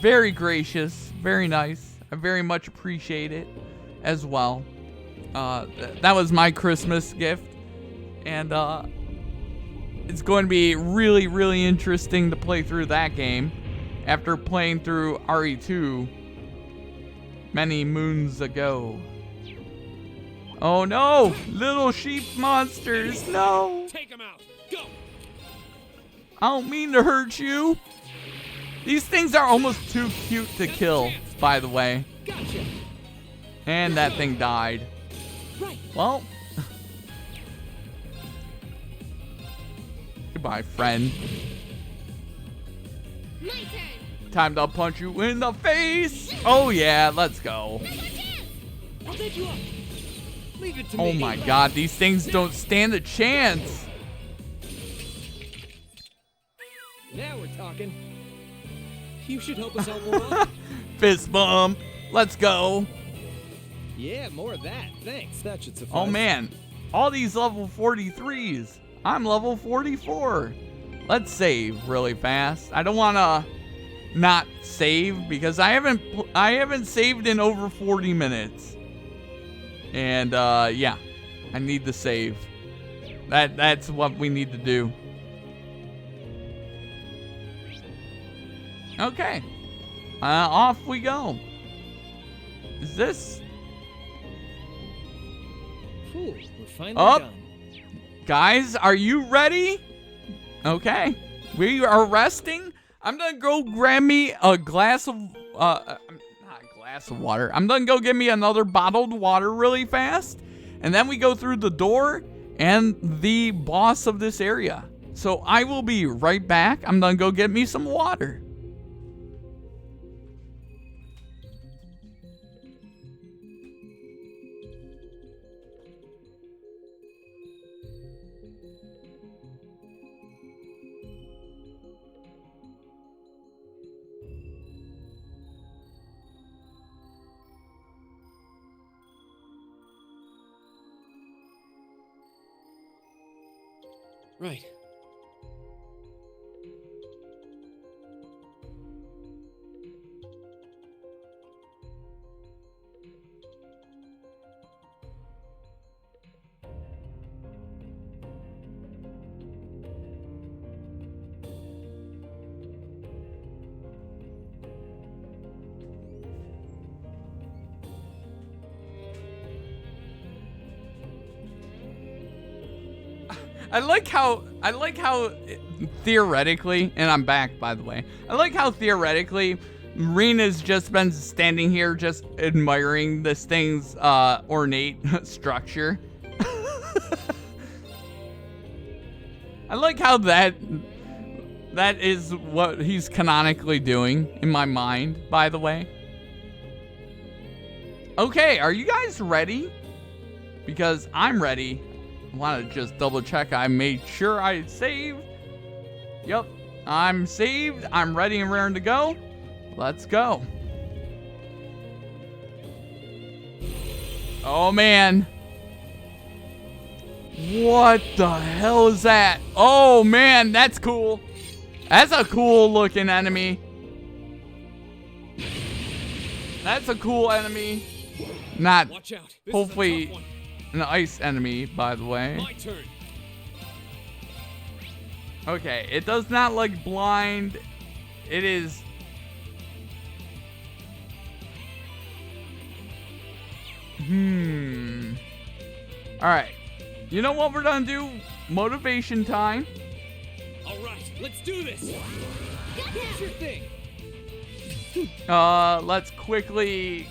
Very gracious, very nice. I very much appreciate it as well. That was my Christmas gift, and it's going to be really, really interesting to play through that game after playing through RE2 many moons ago. Oh no! Little sheep monsters, no! Take him out. Go. I don't mean to hurt you. These things are almost too cute to kill, by the way. Gotcha. And that thing died. Well. Goodbye, friend. My turn. Time to punch you in the face. Oh yeah, let's go. I'll take you up. Leave it to Oh me. my god, these things don't stand a chance. Now we're talking. You should help us out more. Fist bump. Let's go. Yeah, more of that. Thanks. That should suffice. Oh man, all these level 43s. I'm level 44. Let's save really fast. I don't want to not save because I haven't saved in over 40 minutes. And yeah, I need to save. That's what we need to do. Okay. Off we go. Is this? Cool. We're finally Up. done. Guys, are you ready? Okay. We are resting. I'm gonna go grab me a glass of not a glass of water. I'm gonna go get me another bottled water really fast. And then we go through the door and the boss of this area. So I will be right back. I'm gonna go get me some water. Right. I like how theoretically, and I'm back, by the way. I like how theoretically Rena's just been standing here just admiring this thing's ornate structure. I like how that is what he's canonically doing in my mind, by the way. Okay, are you guys ready? Because I'm ready. I want to just double check I made sure I saved. Yep, I'm saved. I'm ready and raring to go. Let's go. Oh, man. What the hell is that? Oh, man, that's cool. That's a cool looking enemy. That's a cool enemy. Not, Watch out. This hopefully, is a tough one. an ice enemy, by the way. My turn. Okay, it does not like blind. It is... Alright. You know what we're gonna do? Motivation time. All right, let's do this. Here's your thing. Let's quickly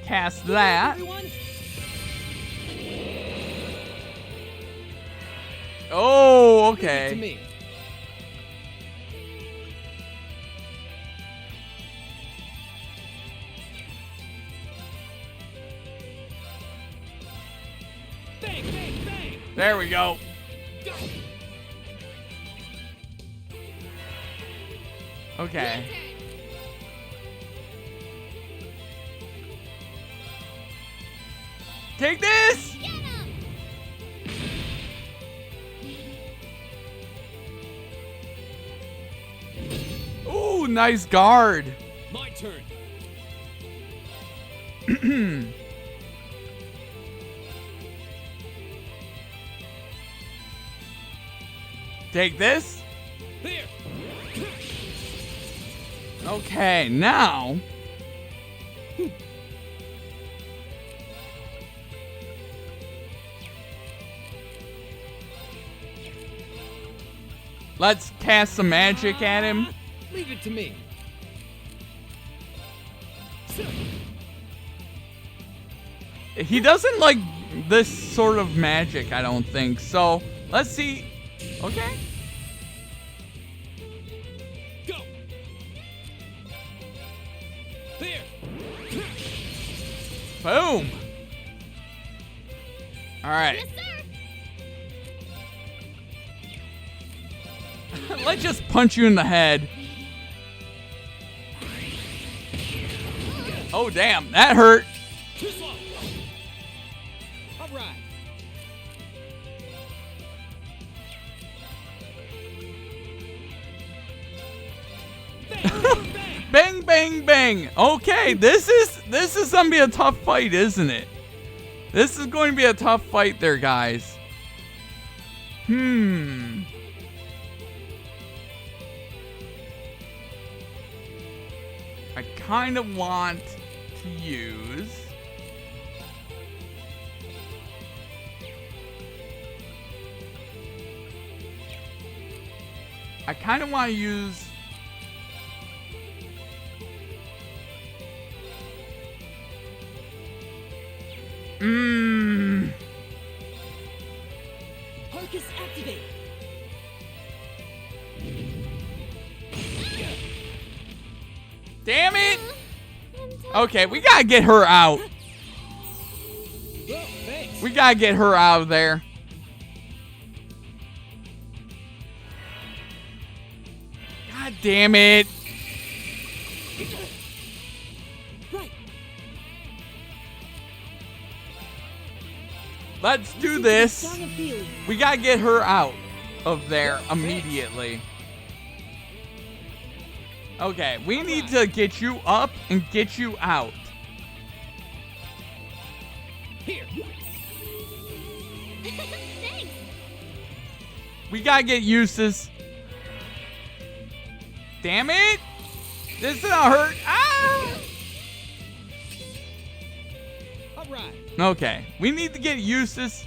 cast that. Everyone, Oh, leave it to okay. me. Bang, bang, bang. There we go. Go. Okay. Take this! Get him! Ooh, nice guard. My turn. Take this. There. Okay, now. Let's cast some magic at him. Leave it to me. He doesn't like this sort of magic, I don't think. So, let's see. Okay. Go. There. Boom. All right. Yes, sir! Let's just punch you in the head. Oh, damn. That hurt. Too slow. All right. Bang, bang, bang. Okay, this is gonna be a tough fight, isn't it? This is going to be a tough fight there, guys. I kind of want to use... I kind of want to use... Arcus activate. Damn it! Okay, we gotta get her out. Well, thanks. We gotta get her out of there. God damn it. Right. Let's do Listen to the this. Song of Healing. We gotta get her out of there immediately. Okay, we need to get you up and get you out. Here. Thanks. We gotta get Eustace. Damn it! This is gonna hurt. Ah! All right. Okay, we need to get Eustace.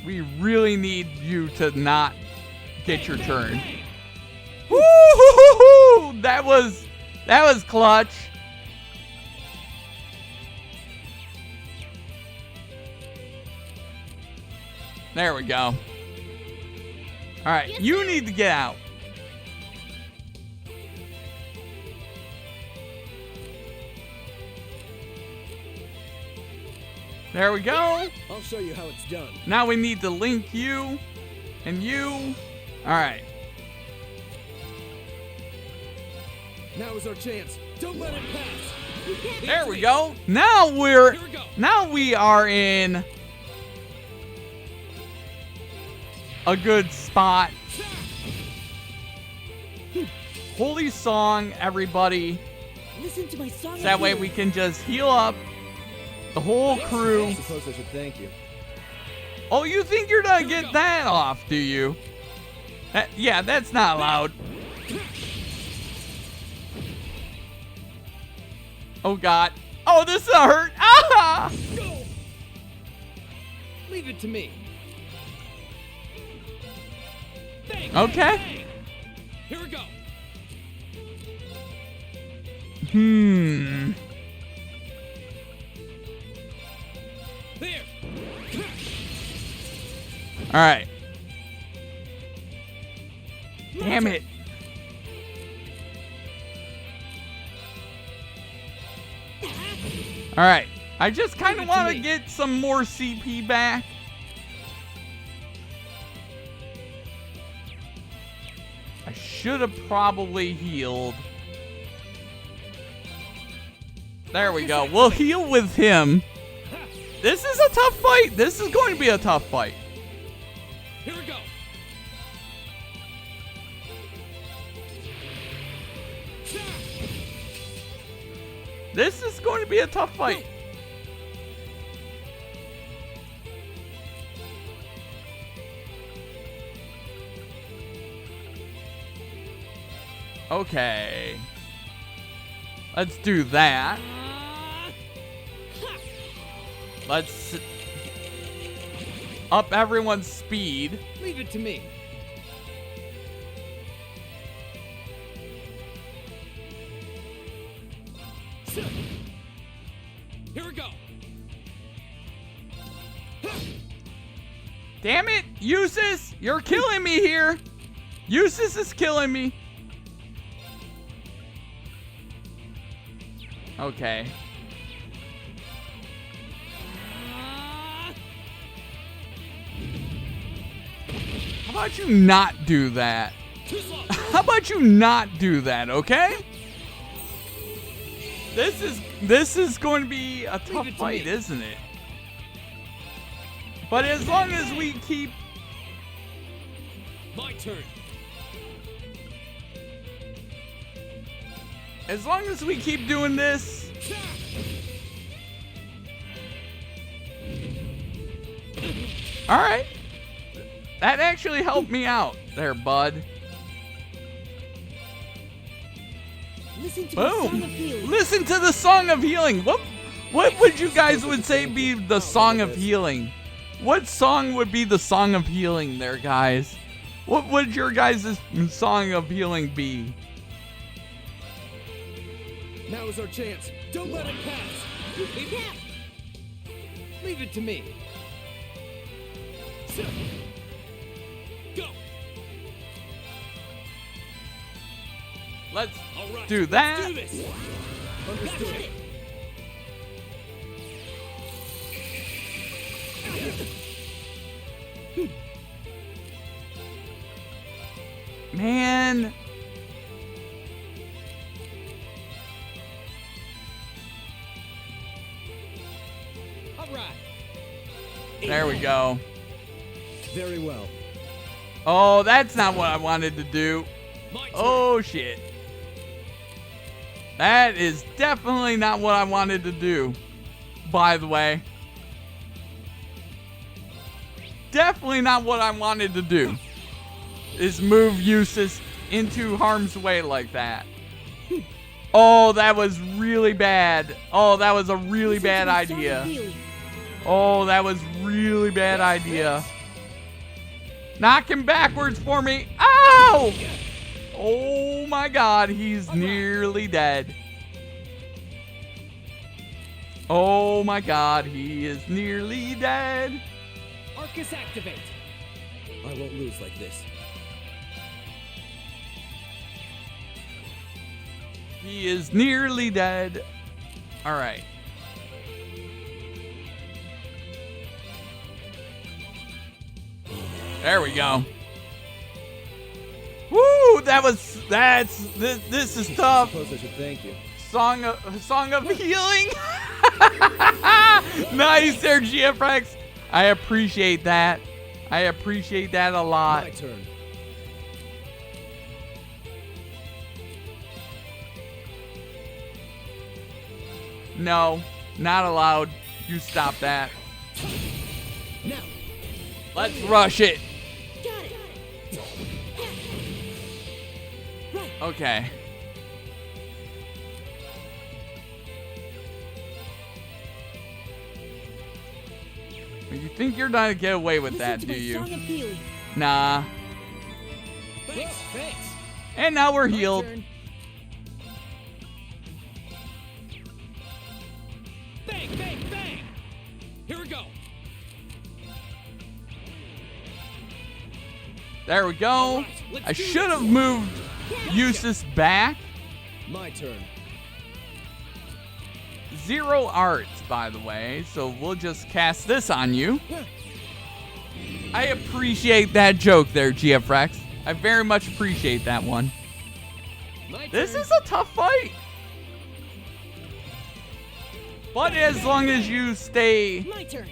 We really need you to not get your turn. Woo-hoo-hoo-hoo! That was clutch. There we go. All right, you need to get out. There we go. I'll show you how it's done. Now we need to link you and you. All right. Now is our chance. Don't let it pass. There we go. Now we are in a good spot. Holy song, everybody. Listen to my song. That way we can just heal up the whole crew. I suppose I should thank you. Oh, you think you're gonna get that off, do you? Yeah, that's not allowed. Oh, God. Oh, this is a hurt. Ah! Leave it to me. Bang, Okay. bang, bang. Here we go. There. All right. Damn it. All right. I just kind of want to get some more CP back. I should have probably healed. There we go. We'll heal with him. This is a tough fight. This is going to be a tough fight. Here we go. This is going to be a tough fight. Okay. Let's do that. Let's up everyone's speed. Leave it to me. Here we go. Damn it, Eustace, you're killing me here. Eustace is killing me. Okay. How about you not do that? How about you not do that, okay? This is going to be a tough fight, isn't it? But as long as we keep... My turn. As long as we keep doing this... Alright. That actually helped me out there, bud. Listen to the Song of Boom. Healing. Listen to the Song of Healing. What would you guys would say be the Song of Healing? What song would be the Song of Healing there, guys? What would your guys' Song of Healing be? Now is our chance. Don't let it pass. Leave it to me. Go. Let's All right. do that. Let's do this. Understood. Man. All right. There we go. Very well. Oh, that's not what I wanted to do. My turn. Oh, shit. That is definitely not what I wanted to do, by the way. Definitely not what I wanted to do, is move Eustace into harm's way like that. Oh, that was really bad. Oh, that was a really bad idea. Oh, that was really bad idea. Knock him backwards for me. Ow! Oh my God, he's nearly dead. Oh my God, he is nearly dead. Arcus activate. I won't lose like this. He is nearly dead. All right. There we go. Woo! This is tough. Suppose I should thank you. Song of healing. Nice there, GFX. I appreciate that. I appreciate that a lot. My turn. No, not allowed. You stop that. Now. Let's rush it. Got it. Right. Okay. You think you're gonna get away with that, do you? Song of healing. Nah. Thanks. And now we're My healed. turn. Bang, bang, bang. Here we go. There we go. All right, let's I do should this. have moved Eustace back. My turn. 0 arts, by the way, so we'll just cast this on you. I appreciate that joke there, GFREX. I very much appreciate that one. My This turn. is a tough fight. But as long as you stay My turn.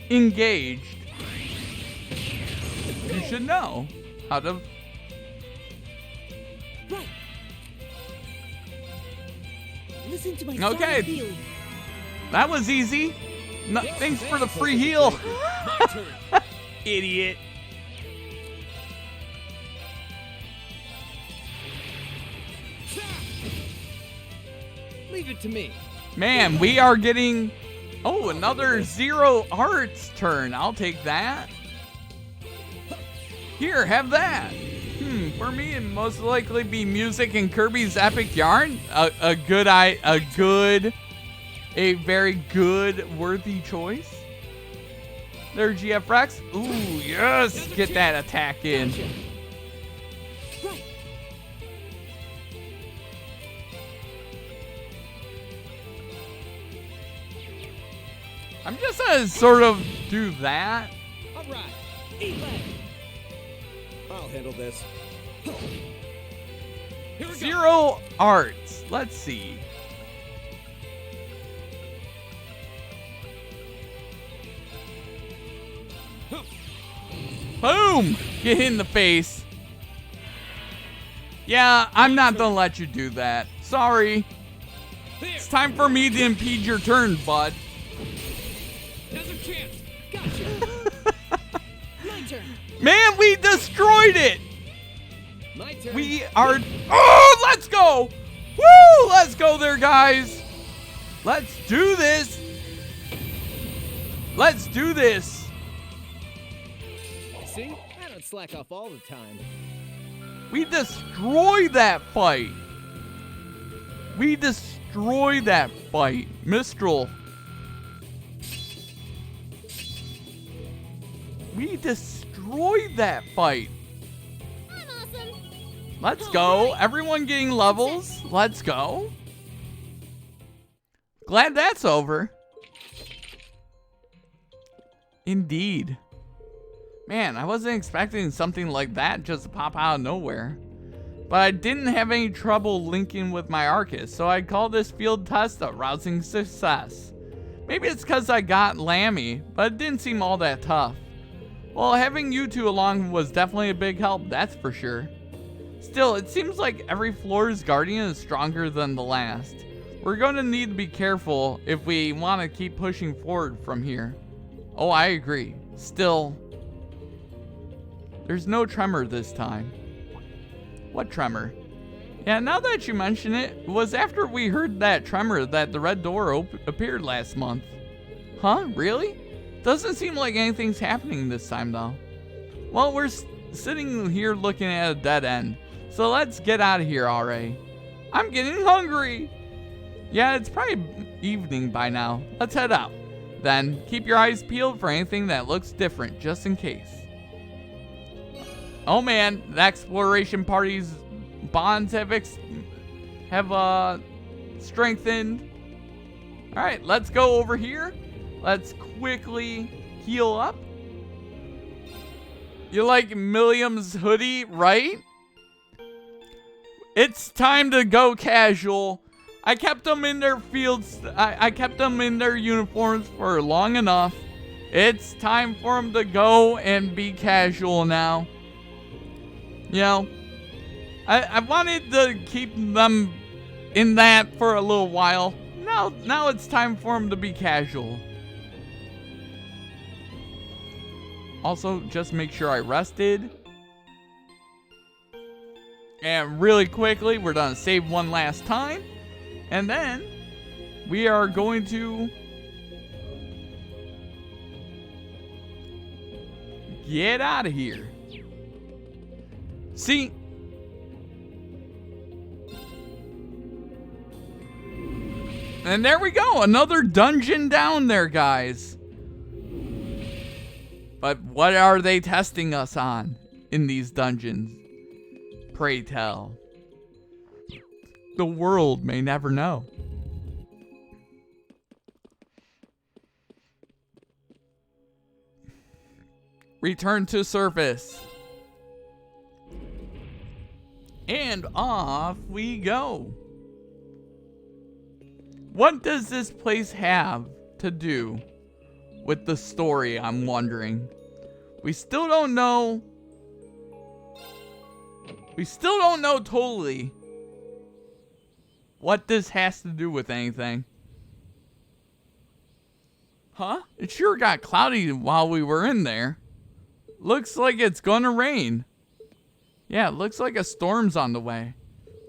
engaged, you should know how to. Right. Listen to my song Okay. of healing. That was easy. No, thanks for the free heal. My turn. Idiot. Leave it to me. Man, we are getting. Oh, another 0 arts turn. I'll take that. Here, have that. For me, it'd most likely be music and Kirby's Epic Yarn. A very good, worthy choice. There, GFREX. Ooh, yes. Get that attack in. Right. I'm just gonna sort of do that. All right. Eat leg. I'll handle this. Here we go. 0 arts. Let's see. Boom! Get hit in the face. Yeah, I'm not gonna let you do that. Sorry. It's time for me to impede your turn, bud. Now's our chance. My turn. Man, we destroyed it! My turn. We are. Oh, let's go! Woo! Let's go there, guys! Let's do this! Let's do this! See? I don't slack off all the time. We destroyed that fight! We destroy that fight. Mistral. We destroyed that fight. I'm awesome. Let's go. Everyone getting levels. Let's go. Glad that's over. Indeed. Man, I wasn't expecting something like that just to pop out of nowhere. But I didn't have any trouble linking with my Arcus, so I'd call this field test a rousing success. Maybe it's because I got Lammy, but it didn't seem all that tough. Well, having you two along was definitely a big help, that's for sure. Still, it seems like every floor's guardian is stronger than the last. We're going to need to be careful if we want to keep pushing forward from here. Oh, I agree. Still, there's no tremor this time. What tremor? Yeah, now that you mention it, it was after we heard that tremor that the red door appeared last month. Huh? Really? Doesn't seem like anything's happening this time, though. Well, we're sitting here looking at a dead end, so let's get out of here already. I'm getting hungry! Yeah, it's probably evening by now. Let's head out. Then, keep your eyes peeled for anything that looks different, just in case. Oh man, the exploration party's bonds have strengthened. Alright, let's go over here. Let's quickly heal up. You like Milliam's hoodie, right? It's time to go casual. I kept them in their fields. I kept them in their uniforms for long enough. It's time for them to go and be casual now. You know, I wanted to keep them in that for a little while. Now it's time for them to be casual. Also, just make sure I rested. And really quickly, we're gonna save one last time. And then, we are going to get out of here. See? And there we go. Another dungeon down there, guys. But what are they testing us on in these dungeons? Pray tell. The world may never know. Return to surface. And off we go. What does this place have to do with the story, I'm wondering? We still don't know. We still don't know totally what this has to do with anything. Huh? It sure got cloudy while we were in there. Looks like it's gonna rain. Yeah, it looks like a storm's on the way.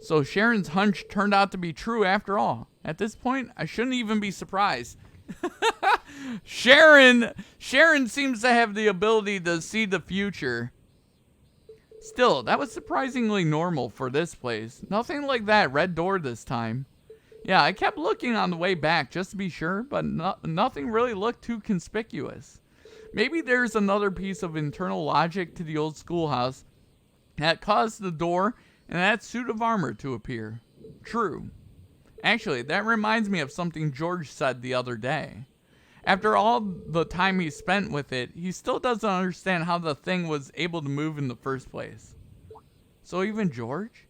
So Sharon's hunch turned out to be true after all. At this point, I shouldn't even be surprised. Sharon seems to have the ability to see the future. Still, that was surprisingly normal for this place. Nothing like that red door this time. Yeah, I kept looking on the way back just to be sure, but nothing really looked too conspicuous. Maybe there's another piece of internal logic to the old schoolhouse that caused the door and that suit of armor to appear. True. Actually, that reminds me of something George said the other day. After all the time he spent with it, he still doesn't understand how the thing was able to move in the first place. So even George?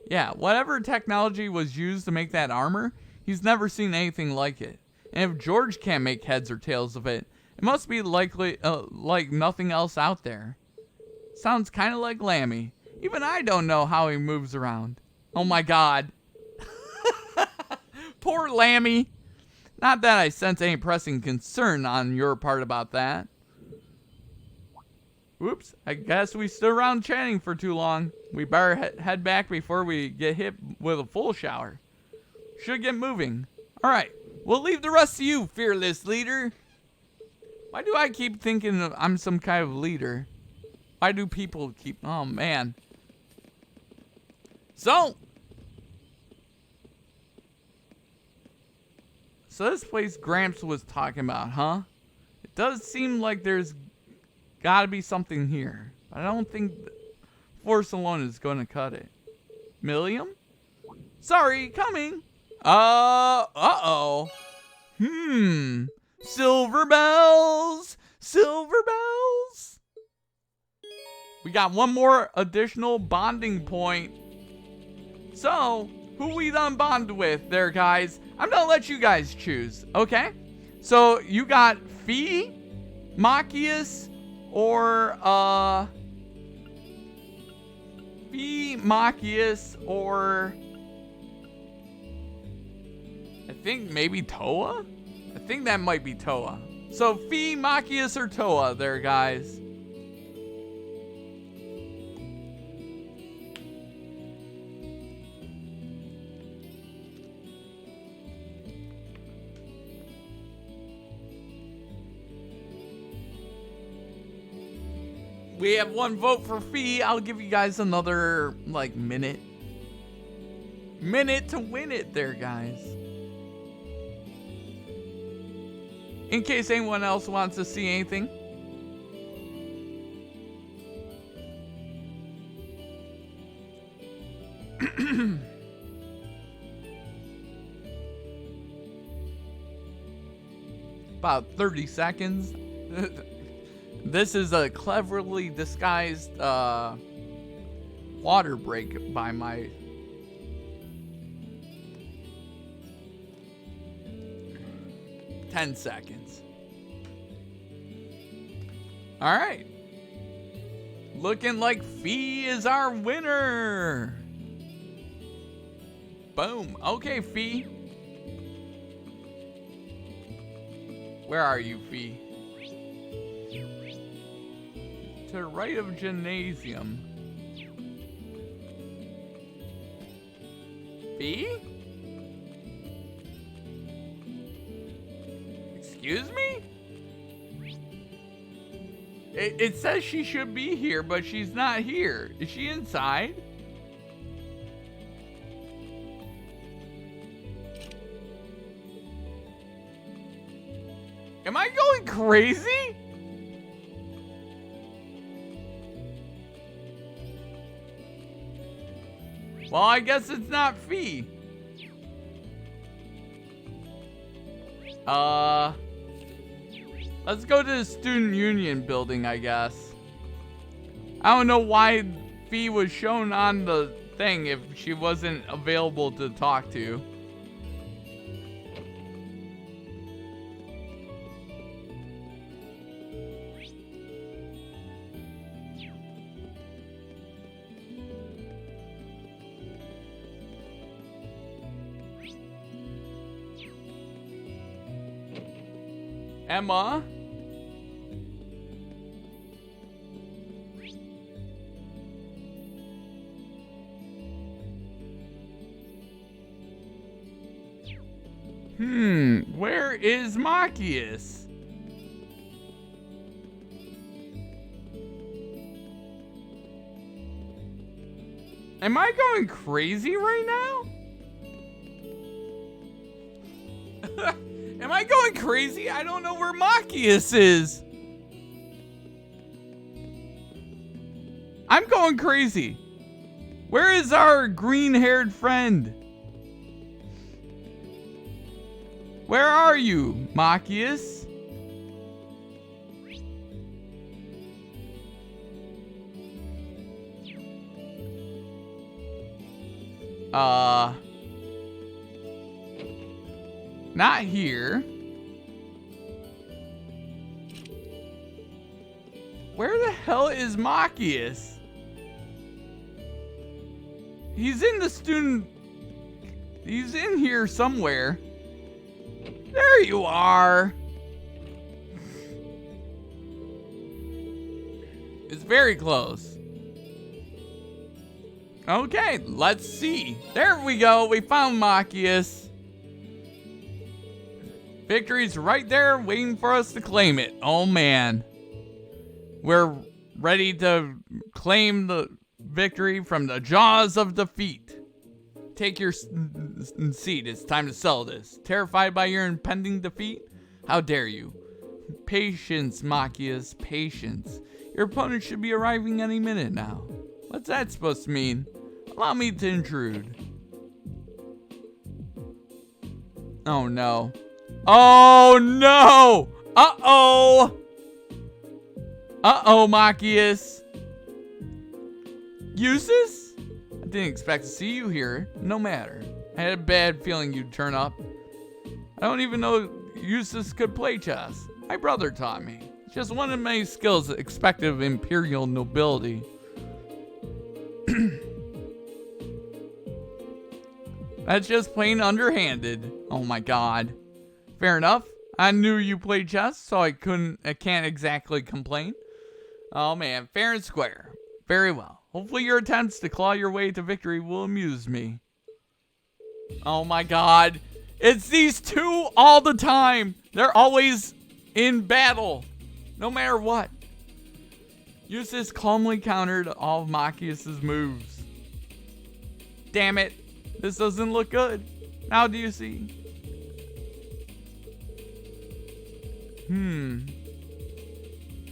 Yeah, whatever technology was used to make that armor, he's never seen anything like it. And if George can't make heads or tails of it, it must be likely like nothing else out there. Sounds kind of like Lammy. Even I don't know how he moves around. Oh my god. Poor Lammy. Not that I sense any pressing concern on your part about that. Whoops, I guess we stood around chatting for too long. We better head back before we get hit with a full shower. Should get moving. Alright, we'll leave the rest to you, fearless leader. Why do I keep thinking I'm some kind of leader? Why do people keep... Oh, man. So, So this place Gramps was talking about, huh? It does seem like there's gotta be something here. But I don't think force alone is gonna cut it. Milliam? Sorry, coming. Uh-oh. Silver bells! Silver bells! We got one more additional bonding point. So, who we done bond with there, guys? I'm gonna let you guys choose, okay? So, you got Fee, Machias, or, Fee, Machias, or I think maybe Toa? I think that might be Toa. So, Fee, Machias, or Toa there, guys. We have one vote for Fee. I'll give you guys another, like, minute. Minute to win it there, guys. In case anyone else wants to see anything. About 30 seconds. This is a cleverly disguised water break by my... $10 seconds. All right. Looking like Fee is our winner. Boom. Okay, Fee. Where are you, Fee? To the right of gymnasium. Fee? Excuse me? It says she should be here, but she's not here. Is she inside? Am I going crazy? Well, I guess it's not Fee. Let's go to the student union building, I guess. I don't know why Fee was shown on the thing if she wasn't available to talk to. Emma? Where is Machias? Am I going crazy right now? Am I going crazy? I don't know where Machias is. I'm going crazy. Where is our green-haired friend? Where are you, Machias? Not here. Where the hell is Machias? He's in the student... He's in here somewhere. There you are. It's very close. Okay, let's see. There we go. We found Machias. Victory's right there waiting for us to claim it. Oh man. We're ready to claim the victory from the jaws of defeat. Take your seat. It's time to settle this. Terrified by your impending defeat? How dare you? Patience, Machias, patience. Your opponent should be arriving any minute now. What's that supposed to mean? Allow me to intrude. Oh no. Oh no! Uh-oh! Uh-oh, Machias. Eustace? I didn't expect to see you here. No matter. I had a bad feeling you'd turn up. I don't even know Eustace could play chess. My brother taught me. It's just one of many skills expected of imperial nobility. That's just plain underhanded. Oh my god. Fair enough. I knew you played chess, so I can't exactly complain. Oh man, fair and square. Very well. Hopefully your attempts to claw your way to victory will amuse me. Oh my god. It's these two all the time. They're always in battle. No matter what. Eustace calmly countered all of Machias' moves. Damn it. This doesn't look good. Now do you see?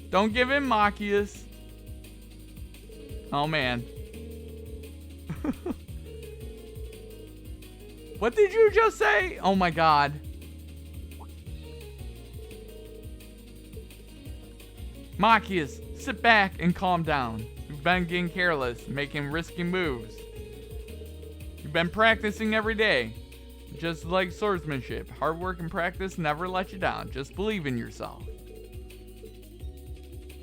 Don't give in, Machias. Oh man. What did you just say? Oh my god. Machias, sit back and calm down. You've been getting careless, making risky moves. You've been practicing every day. Just like swordsmanship, hard work and practice never let you down. Just believe in yourself.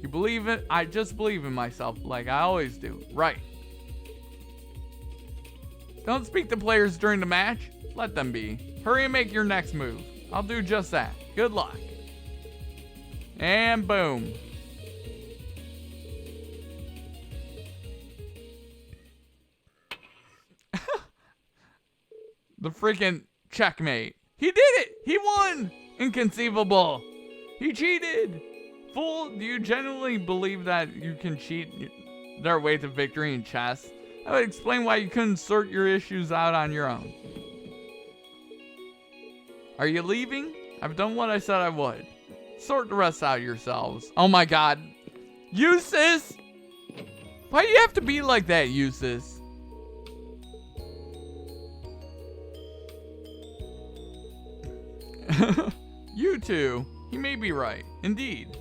You believe it? I just believe in myself like I always do. Right. Don't speak to players during the match. Let them be. Hurry and make your next move. I'll do just that. Good luck. And boom. The freaking checkmate. He did it! He won! Inconceivable. He cheated. Fool, do you genuinely believe that you can cheat their way to victory in chess? That would explain why you couldn't sort your issues out on your own. Are you leaving? I've done what I said I would. Sort the rest out yourselves. Oh my god. Eustace! Why do you have to be like that, Eustace? You two. He may be right. Indeed.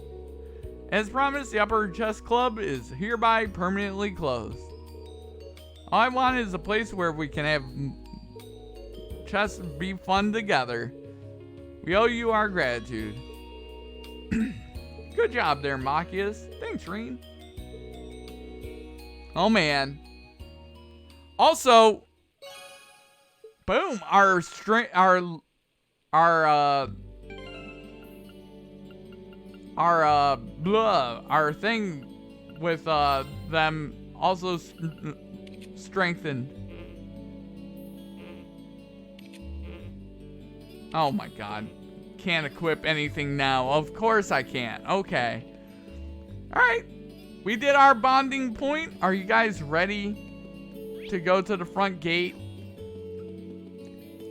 As promised, the Upper Chess Club is hereby permanently closed. All I want is a place where we can have chess be fun together. We owe you our gratitude. Good job there, Machias. Thanks, Reen. Oh, man. Also, boom, our thing with them also strengthened. Oh my god. Can't equip anything now. Of course I can't. Okay. Alright. We did our bonding point. Are you guys ready to go to the front gate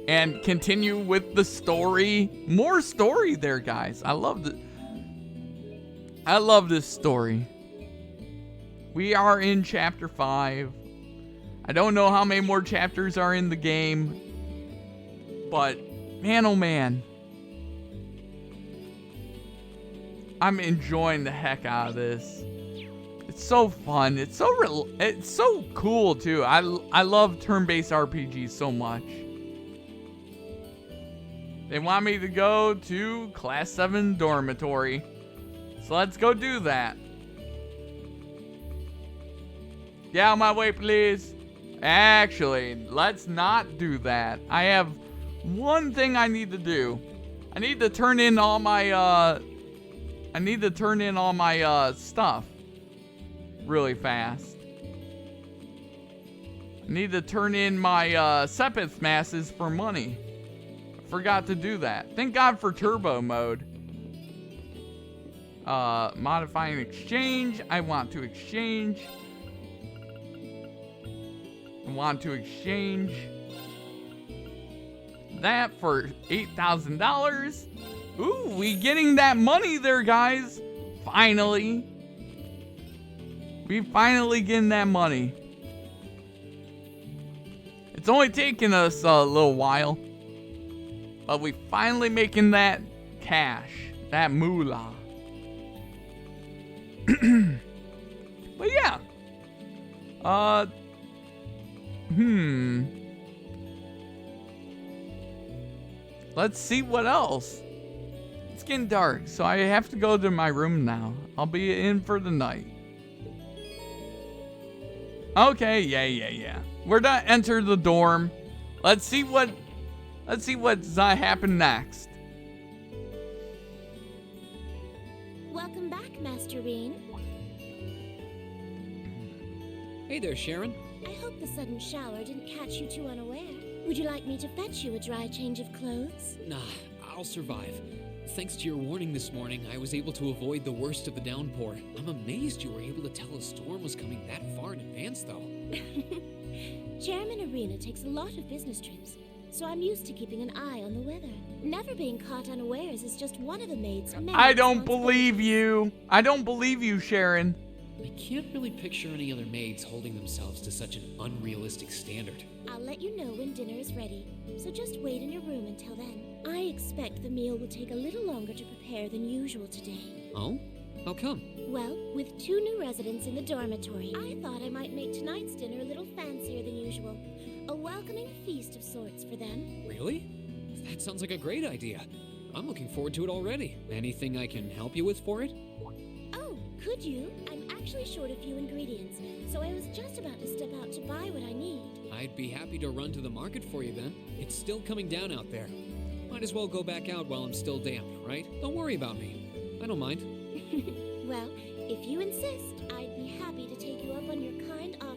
and continue with the story? More story there, guys. I love this story. We are in chapter 5. I don't know how many more chapters are in the game, but man, oh man, I'm enjoying the heck out of this. It's so fun. It's so cool too. I love turn-based RPGs so much. They want me to go to Class 7 dormitory. So let's go do that. Get out of my way, please. Actually, let's not do that. I have one thing I need to do. I need to turn in all my stuff really fast. I need to turn in my Sepith masses for money. I forgot to do that. Thank God for turbo mode. Modifying exchange. I want to exchange. that for $8,000. Ooh, we getting that money there, guys. Finally. We finally getting that money. It's only taken us a little while, but we finally making that cash, that moolah. But yeah. Let's see what else. It's getting dark, so I have to go to my room now. I'll be in for the night. Okay, yeah. We're gonna enter the dorm. Let's see what's happen next. Welcome back, Master Reen. Hey there, Sharon. I hope the sudden shower didn't catch you too unaware. Would you like me to fetch you a dry change of clothes? Nah, I'll survive. Thanks to your warning this morning, I was able to avoid the worst of the downpour. I'm amazed you were able to tell a storm was coming that far in advance, though. Chairman Arena takes a lot of business trips, so I'm used to keeping an eye on the weather. Never being caught unawares is just one of the maid's many I don't believe you. I don't believe you, Sharon. I can't really picture any other maids holding themselves to such an unrealistic standard. I'll let you know when dinner is ready, so just wait in your room until then. I expect the meal will take a little longer to prepare than usual today. Oh? How come? Well, with 2 new residents in the dormitory, I thought I might make tonight's dinner a little fancier than usual. A welcoming feast of sorts for them. Really? That sounds like a great idea. I'm looking forward to it already. Anything I can help you with for it? Oh, could you? I'm actually short a few ingredients, so I was just about to step out to buy what I need. I'd be happy to run to the market for you then. It's still coming down out there. Might as well go back out while I'm still damp, right? Don't worry about me. I don't mind. Well, if you insist, I'd be happy to take you up on your kind offer.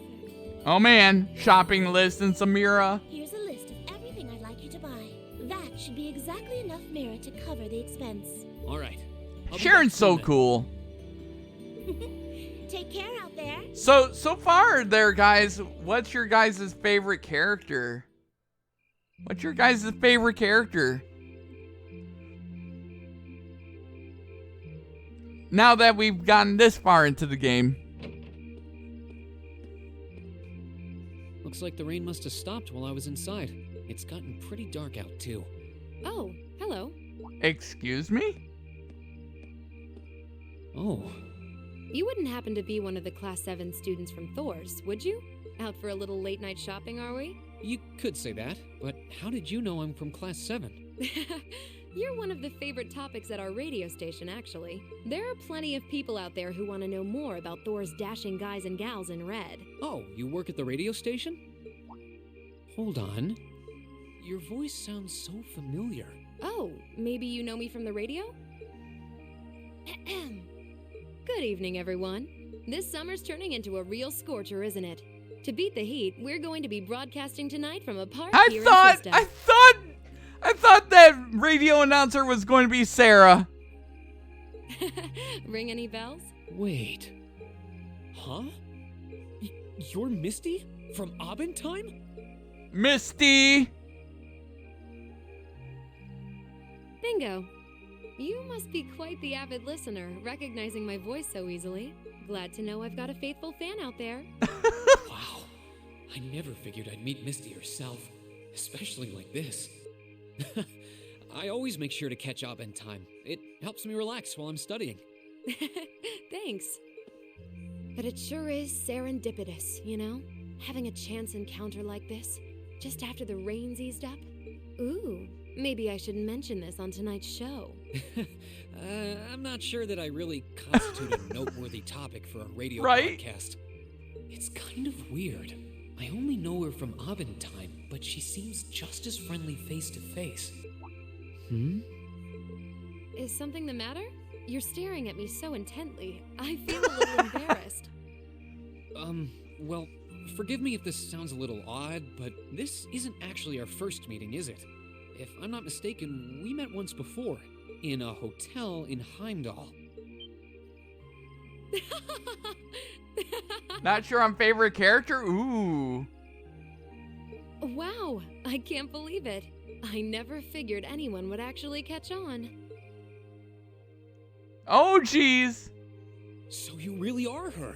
Oh man, shopping list and Samira. Here's a list of everything I'd like you to buy. That should be exactly enough mirror to cover the expense. All right. Sharon's so cool. Take care out there. So far there, guys, what's your guys' favorite character? What's your guys' favorite character? Now that we've gotten this far into the game. Looks like the rain must have stopped while I was inside. It's gotten pretty dark out, too. Oh, hello. Excuse me? Oh. You wouldn't happen to be one of the Class 7 students from Thor's, would you? Out for a little late-night shopping, are we? You could say that, but how did you know I'm from Class 7? You're one of the favorite topics at our radio station, actually. There are plenty of people out there who want to know more about Thor's dashing guys and gals in red. Oh, you work at the radio station? Hold on. Your voice sounds so familiar. Oh, maybe you know me from the radio? Good evening, everyone. This summer's turning into a real scorcher, isn't it? To beat the heat, we're going to be broadcasting tonight from a park here in Trista. I thought that radio announcer was going to be Sarah. Ring any bells? Wait. Huh? You're Misty? From Abend Time? Misty! Bingo. You must be quite the avid listener, recognizing my voice so easily. Glad to know I've got a faithful fan out there. Wow. I never figured I'd meet Misty herself, especially like this. I always make sure to catch Abend Time. It helps me relax while I'm studying. Thanks. But it sure is serendipitous, you know? Having a chance encounter like this, just after the rain's eased up. Ooh, maybe I should mention this on tonight's show. I'm not sure that I really constitute a noteworthy topic for a radio broadcast. It's kind of weird. I only know her from Abend Time, but she seems just as friendly face to face. Is something the matter? You're staring at me so intently. I feel a little embarrassed. Well, forgive me if this sounds a little odd, but this isn't actually our first meeting, is it? If I'm not mistaken, we met once before, in a hotel in Heimdall. Not sure on favorite character? Ooh. Wow, I can't believe it. I never figured anyone would actually catch on. Oh, jeez. So you really are her.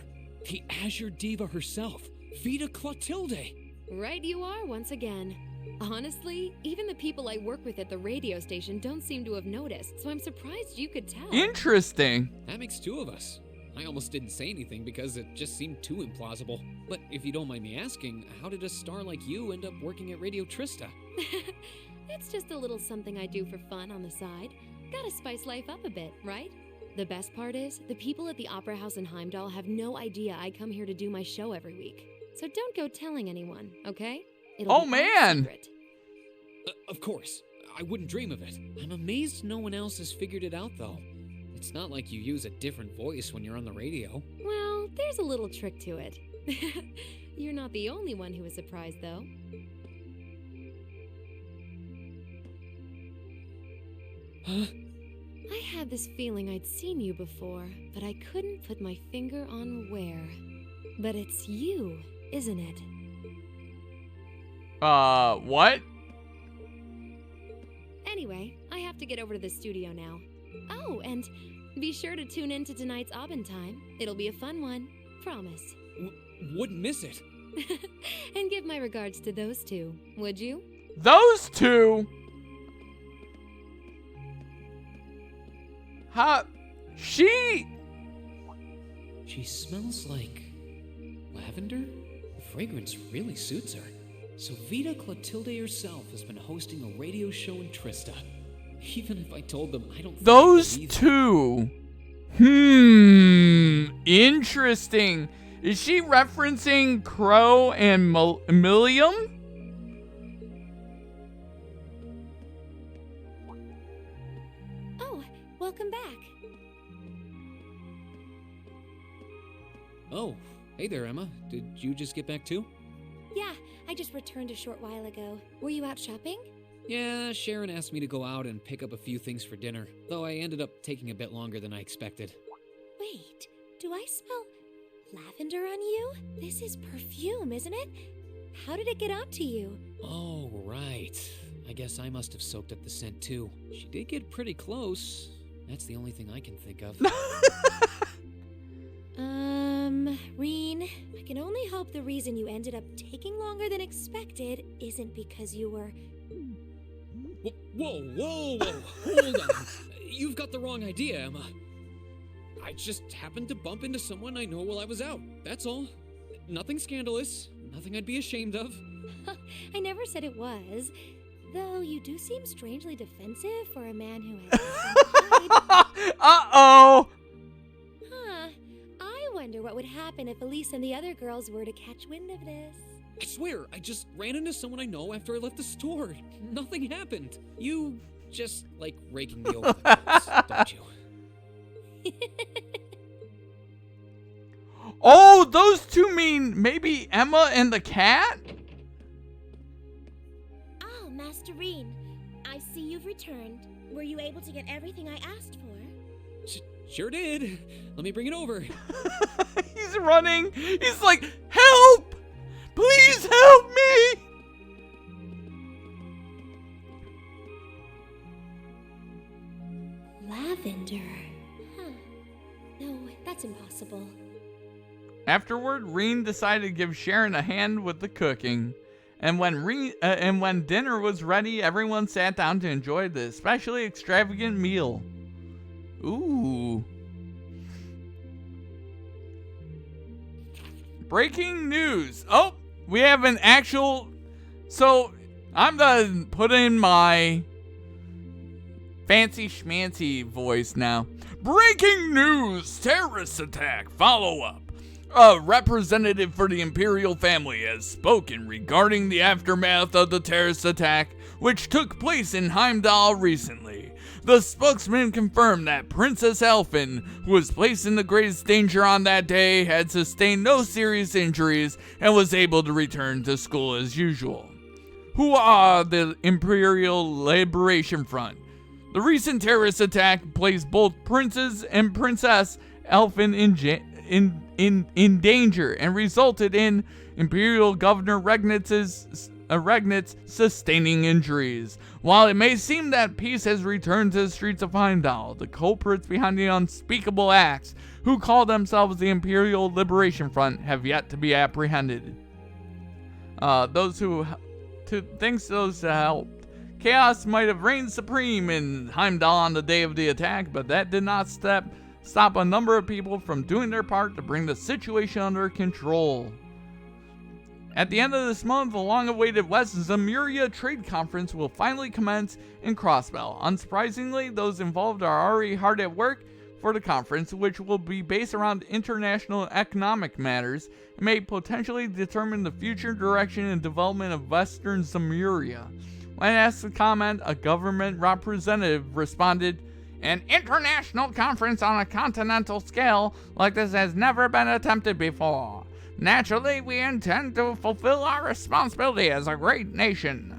The Azure Diva herself, Vita Clotilde. Right you are once again. Honestly, even the people I work with at the radio station don't seem to have noticed, so I'm surprised you could tell. Interesting. That makes two of us. I almost didn't say anything because it just seemed too implausible. But if you don't mind me asking, how did a star like you end up working at Radio Trista? It's just a little something I do for fun on the side. Gotta spice life up a bit, right? The best part is, the people at the Opera House in Heimdall have no idea I come here to do my show every week. So don't go telling anyone, okay? It'll be man! secret. Of course. I wouldn't dream of it. I'm amazed no one else has figured it out, though. It's not like you use a different voice when you're on the radio. Well, there's a little trick to it. You're not the only one who was surprised, though. Huh? I had this feeling I'd seen you before, but I couldn't put my finger on where. But it's you, isn't it? What? Anyway, I have to get over to the studio now. Oh, and be sure to tune in to tonight's Abend Time. It'll be a fun one. Promise. Wouldn't miss it. And give my regards to those two, would you? Those two? She smells like lavender? The fragrance really suits her. So Vita Clotilde herself has been hosting a radio show in Trista. Even if I told them, I don't think Those they'd believe two. Interesting. Is she referencing Crow and Millium? Oh, welcome back. Oh, hey there, Emma. Did you just get back too? Yeah, I just returned a short while ago. Were you out shopping? Yeah, Sharon asked me to go out and pick up a few things for dinner, though I ended up taking a bit longer than I expected. Wait, do I smell lavender on you? This is perfume, isn't it? How did it get onto you? Oh, right. I guess I must have soaked up the scent too. She did get pretty close. That's the only thing I can think of. Reen, I can only hope the reason you ended up taking longer than expected isn't because you were... Whoa, hold on. You've got the wrong idea, Emma. I just happened to bump into someone I know while I was out. That's all. Nothing scandalous. Nothing I'd be ashamed of. I never said it was. Though you do seem strangely defensive for a man who has... Uh-oh! Huh. I wonder what would happen if Elise and the other girls were to catch wind of this. I swear, I just ran into someone I know after I left the store. Nothing happened. You just like raking me over the coals, don't you? Oh, those two mean maybe Emma and the cat? Oh, Master Reen, I see you've returned. Were you able to get everything I asked for? Sure did. Let me bring it over. He's running. He's like, help! Please help me! Lavender. Huh. No, that's impossible. Afterward, Reen decided to give Sharon a hand with the cooking. And when dinner was ready, everyone sat down to enjoy the especially extravagant meal. Ooh. Breaking news. Oh, we have an actual... So, I'm done putting my fancy schmancy voice now. Breaking news! Terrorist attack. Follow up. A representative for the Imperial family has spoken regarding the aftermath of the terrorist attack, which took place in Heimdall recently. The spokesman confirmed that Princess Elfin, who was placed in the greatest danger on that day, had sustained no serious injuries and was able to return to school as usual. Who are the Imperial Liberation Front? The recent terrorist attack placed both Princess and Princess Elfin in danger and resulted in Imperial Governor Regnitz's Regnitz sustaining injuries. While it may seem that peace has returned to the streets of Heimdall, the culprits behind the unspeakable acts, who call themselves the Imperial Liberation Front, have yet to be apprehended. Those who helped. Chaos might have reigned supreme in Heimdall on the day of the attack, but that did not stop a number of people from doing their part to bring the situation under control. At the end of this month, the long-awaited West Zemuria Trade Conference will finally commence in Crossbell. Unsurprisingly, those involved are already hard at work for the conference, which will be based around international economic matters and may potentially determine the future direction and development of Western Zemuria. When asked to comment, a government representative responded, "An international conference on a continental scale like this has never been attempted before. Naturally, we intend to fulfill our responsibility as a great nation."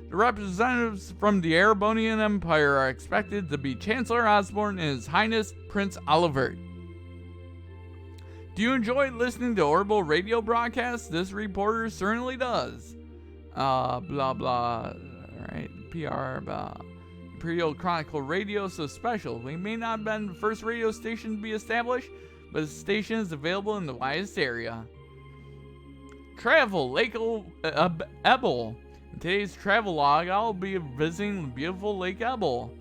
The representatives from the Erebonian Empire are expected to be Chancellor Osborne and His Highness Prince Olivert. Do you enjoy listening to Orbital radio broadcasts? This reporter certainly does. Blah blah. Alright, PR, blah. Imperial Chronicle Radio so special. We may not have been the first radio station to be established, but the station is available in the widest area. Travel, Lake Ebel. In today's travel log, I'll be visiting the beautiful Lake Ebel.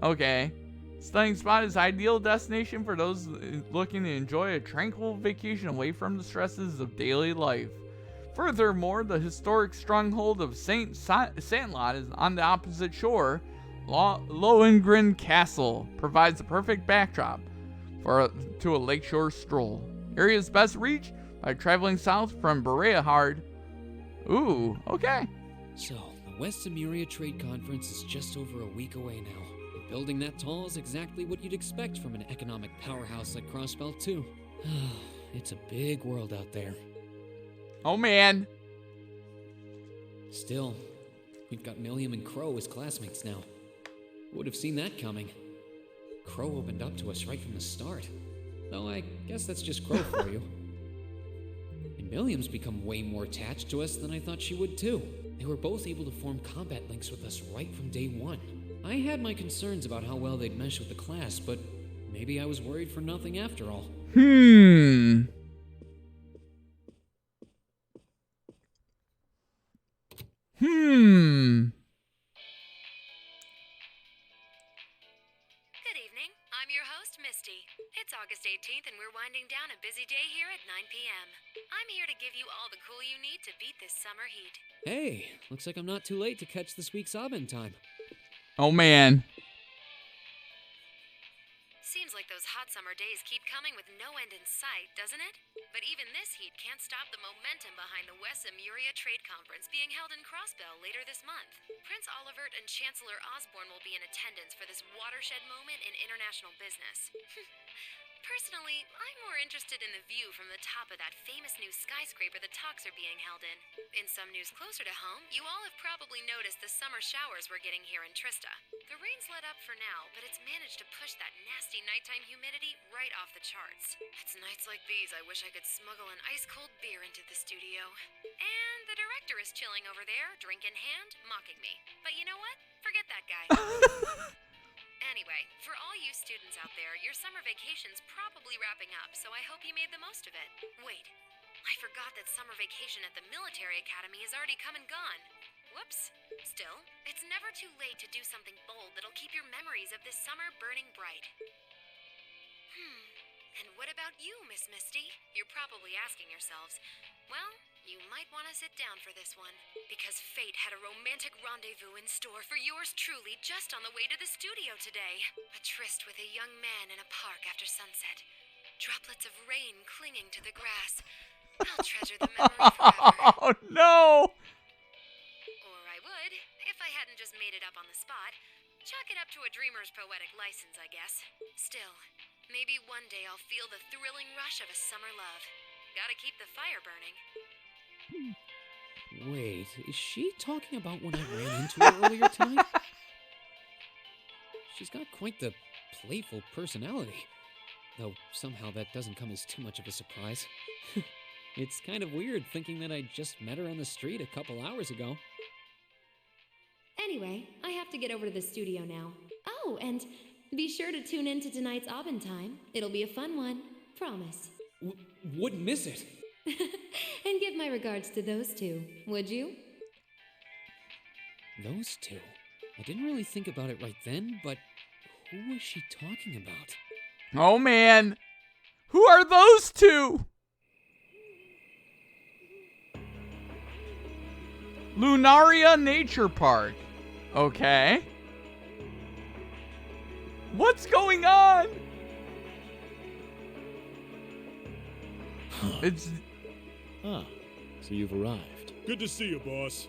Okay. Stunning spot is ideal destination for those looking to enjoy a tranquil vacation away from the stresses of daily life. Furthermore, the historic stronghold of St. Sandlot is on the opposite shore. Lohengrin Castle provides a perfect backdrop to a lakeshore stroll. Area is best reached by traveling south from Bereahard. Ooh, okay. So, the West Zemuria Trade Conference is just over a week away now. A building that tall is exactly what you'd expect from an economic powerhouse like Crossbell, too. It's a big world out there. Oh, man. Still, we've got Milliam and Crow as classmates now. Would have seen that coming. Crow opened up to us right from the start. Though I guess that's just Crow for you. And Milliam's become way more attached to us than I thought she would too. They were both able to form combat links with us right from day one. I had my concerns about how well they'd mesh with the class, but maybe I was worried for nothing after all. Good evening. I'm your host, Misty. It's August 18th and we're winding down a busy day here at 9 p.m. I'm here to give you all the cool you need to beat this summer heat. Hey, looks like I'm not too late to catch this week's Abend Time. Oh, man. Seems like those hot summer days keep coming with no end in sight, doesn't it? But even this heat can't stop the momentum behind the West Zemuria Trade Conference being held in Crossbell later this month. Prince Olivert and Chancellor Osborne will be in attendance for this watershed moment in international business. Personally, I'm more interested in the view from the top of that famous new skyscraper the talks are being held in. In some news closer to home, you all have probably noticed the summer showers we're getting here in Trista. The rain's let up for now, but it's managed to push that nasty nighttime humidity right off the charts. It's nights like these I wish I could smuggle an ice-cold beer into the studio. And the director is chilling over there, drink in hand, mocking me. But you know what? Forget that guy. Anyway, for all you students out there, your summer vacation's probably wrapping up, so I hope you made the most of it. Wait, I forgot that summer vacation at the military academy has already come and gone. Whoops. Still, it's never too late to do something bold that'll keep your memories of this summer burning bright. And what about you, Miss Misty? You're probably asking yourselves, well, you might want to sit down for this one, because fate had a romantic rendezvous in store for yours truly just on the way to the studio today. A tryst with a young man in a park after sunset. Droplets of rain clinging to the grass. I'll treasure the memory forever. Oh, no! Or I would, if I hadn't just made it up on the spot. Chalk it up to a dreamer's poetic license, I guess. Still, maybe one day I'll feel the thrilling rush of a summer love. Gotta keep the fire burning. Wait, is she talking about when I ran into her earlier tonight? She's got quite the playful personality. Though somehow that doesn't come as too much of a surprise. It's kind of weird thinking that I just met her on the street a couple hours ago. Anyway, I have to get over to the studio now. Oh, and be sure to tune in to tonight's Abend Time. It'll be a fun one. Promise. Wouldn't miss it. And give my regards to those two, would you? Those two? I didn't really think about it right then, but who was she talking about? Oh man, who are those two? Lunaria Nature Park. Okay. What's going on? It's... Ah, so you've arrived. Good to see you, boss.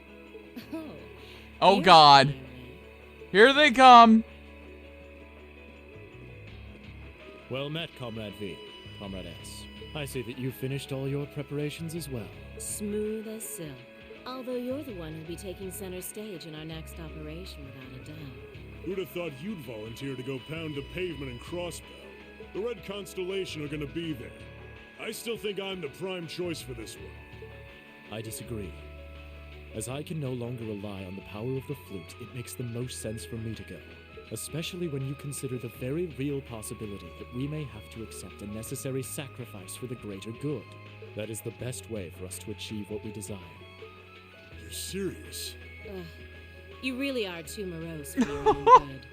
Oh God. Here they come. Well met, Comrade V. Comrade S. I see that you've finished all your preparations as well. Smooth as silk. Although you're the one who'll be taking center stage in our next operation, without a doubt. Who'd have thought you'd volunteer to go pound the pavement and crossbow? The Red Constellation are gonna be there. I still think I'm the prime choice for this one. I disagree. As I can no longer rely on the power of the flute, it makes the most sense for me to go. Especially when you consider the very real possibility that we may have to accept a necessary sacrifice for the greater good. That is the best way for us to achieve what we desire. You're serious? You really are too morose for your own good.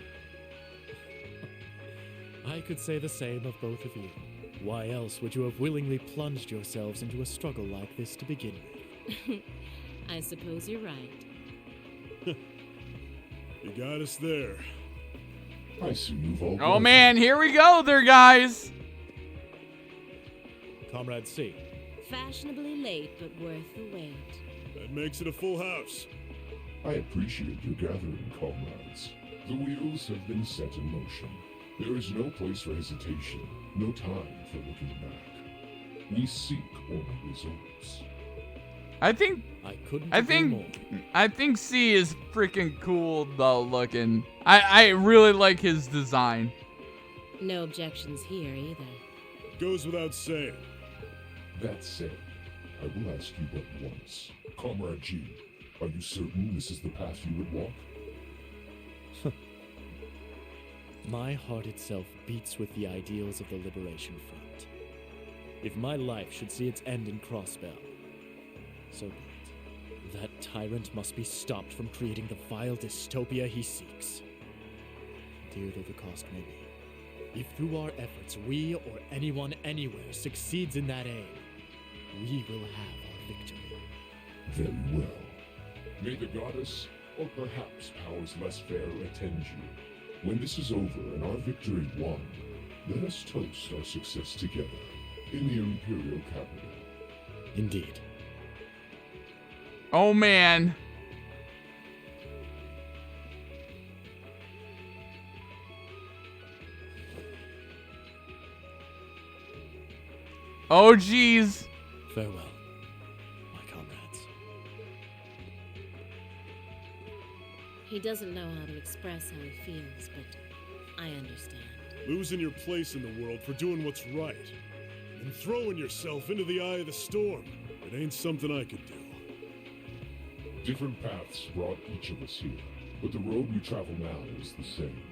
I could say the same of both of you. Why else would you have willingly plunged yourselves into a struggle like this to begin with? I suppose you're right. You got us there. I see you've all... Oh man, here we go there, guys. Comrade C. Fashionably late, but worth the wait. That makes it a full house. I appreciate your gathering, comrades. The wheels have been set in motion. There is no place for hesitation, no time for looking back. We seek only results. I think C is freaking cool though looking. I really like his design. No objections here either. Goes without saying. That said, I will ask you but once. Comrade G, are you certain this is the path you would walk? My heart itself beats with the ideals of the Liberation Front. If my life should see its end in Crossbell, so be it. That tyrant must be stopped from creating the vile dystopia he seeks. Dear though the cost may be, if through our efforts we or anyone anywhere succeeds in that aim, we will have our victory. Very well. May the goddess, or perhaps powers less fair, attend you. When this is over and our victory won, let us toast our success together in the Imperial capital. Indeed. Oh man. Oh geez. Farewell, my comrades. He doesn't know how to express how he feels, but I understand. Losing your place in the world for doing what's right. And throwing yourself into the eye of the storm. It ain't something I could do. Different paths brought each of us here, but the road we travel now is the same.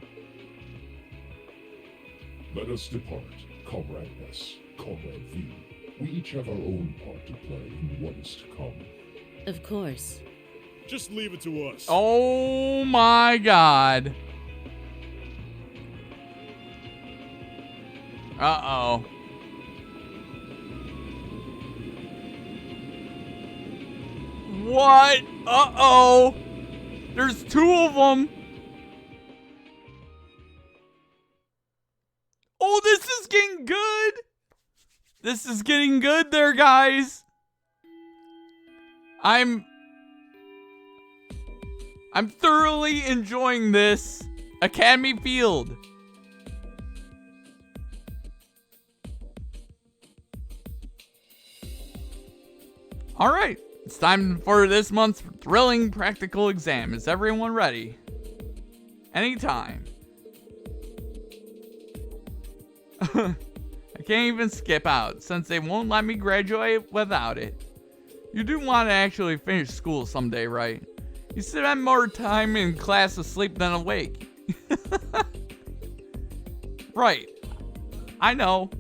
Let us depart, Comrade S, Comrade V. We each have our own part to play in what is to come. Of course. Just leave it to us. Oh my God. Uh-oh. What? Uh-oh. There's two of them. Oh, this is getting good. This is getting good there, guys. I'm thoroughly enjoying this. Academy Field. All right. It's time for this month's thrilling practical exam. Is everyone ready? Anytime. I can't even skip out since they won't let me graduate without it. You do want to actually finish school someday, right? You spend more time in class asleep than awake. Right. I know.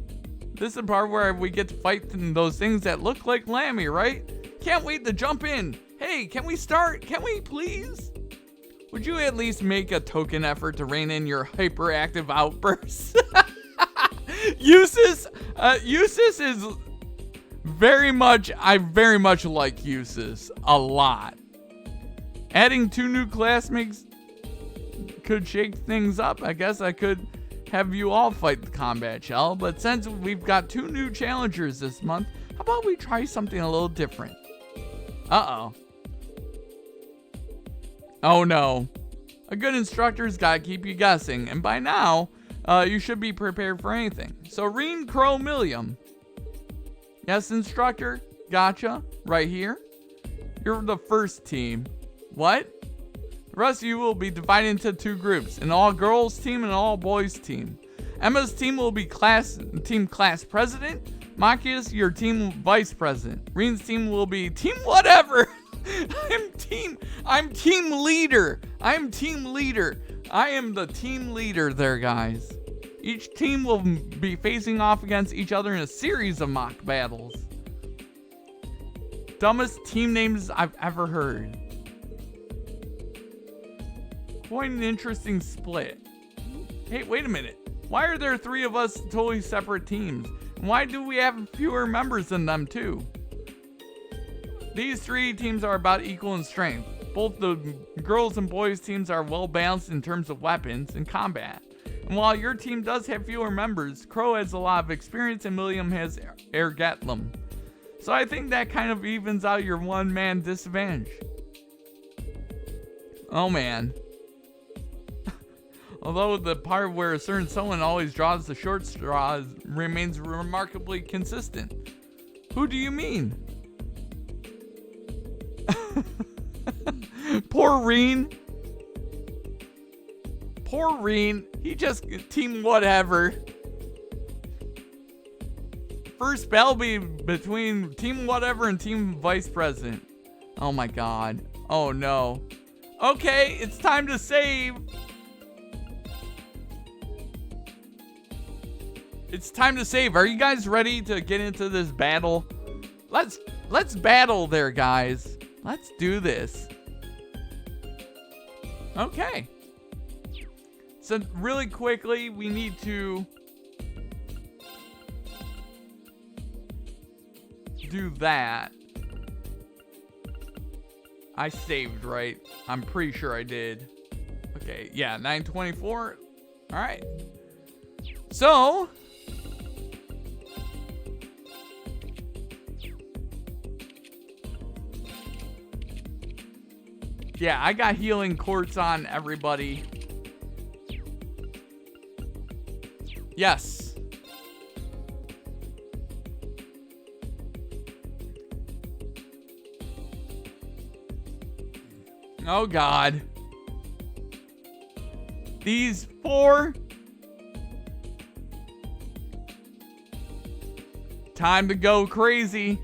This is the part where we get to fight those things that look like Lammy, right? Can't wait to jump in. Hey, can we start? Can we please? Would you at least make a token effort to rein in your hyperactive outbursts? Eustace is I very much like Eustace a lot. Adding 2 new classmates could shake things up. I guess I could have you all fight the combat shell, but since we've got 2 new challengers this month, how about we try something a little different? Uh-oh. Oh no. A good instructor's gotta keep you guessing, and by now, you should be prepared for anything. So Reen, Crow, Milliam. Yes, instructor? Gotcha. Right here. You're the first team. What? The rest of you will be divided into 2 groups, an all-girls team and an all-boys team. Emma's team will be team class president. Makia's your team vice president. Reen's team will be team whatever. I'm team leader. I'm team leader. I am the team leader there, guys. Each team will be facing off against each other in a series of mock battles. Dumbest team names I've ever heard. Quite an interesting split. Hey, wait a minute. Why are there 3 of us totally separate teams? And why do we have fewer members than them too? These 3 teams are about equal in strength. Both the girls and boys teams are well balanced in terms of weapons and combat. And while your team does have fewer members, Crow has a lot of experience and William has Ergatlum. So I think that kind of evens out your one-man disadvantage. Oh man. Although the part where a certain someone always draws the short straw remains remarkably consistent. Who do you mean? Poor Reen. Poor Reen. He just team whatever. First battle be between team whatever and team vice president. Oh my god. Oh no. Okay, it's time to save. It's time to save. Are you guys ready to get into this battle? Let's battle there, guys. Let's do this. Okay. So really quickly, we need to do that. I saved, right? I'm pretty sure I did. Okay, yeah, 924. All right. So, yeah, I got healing quartz on everybody. Yes. Oh God. These 4. Time to go crazy.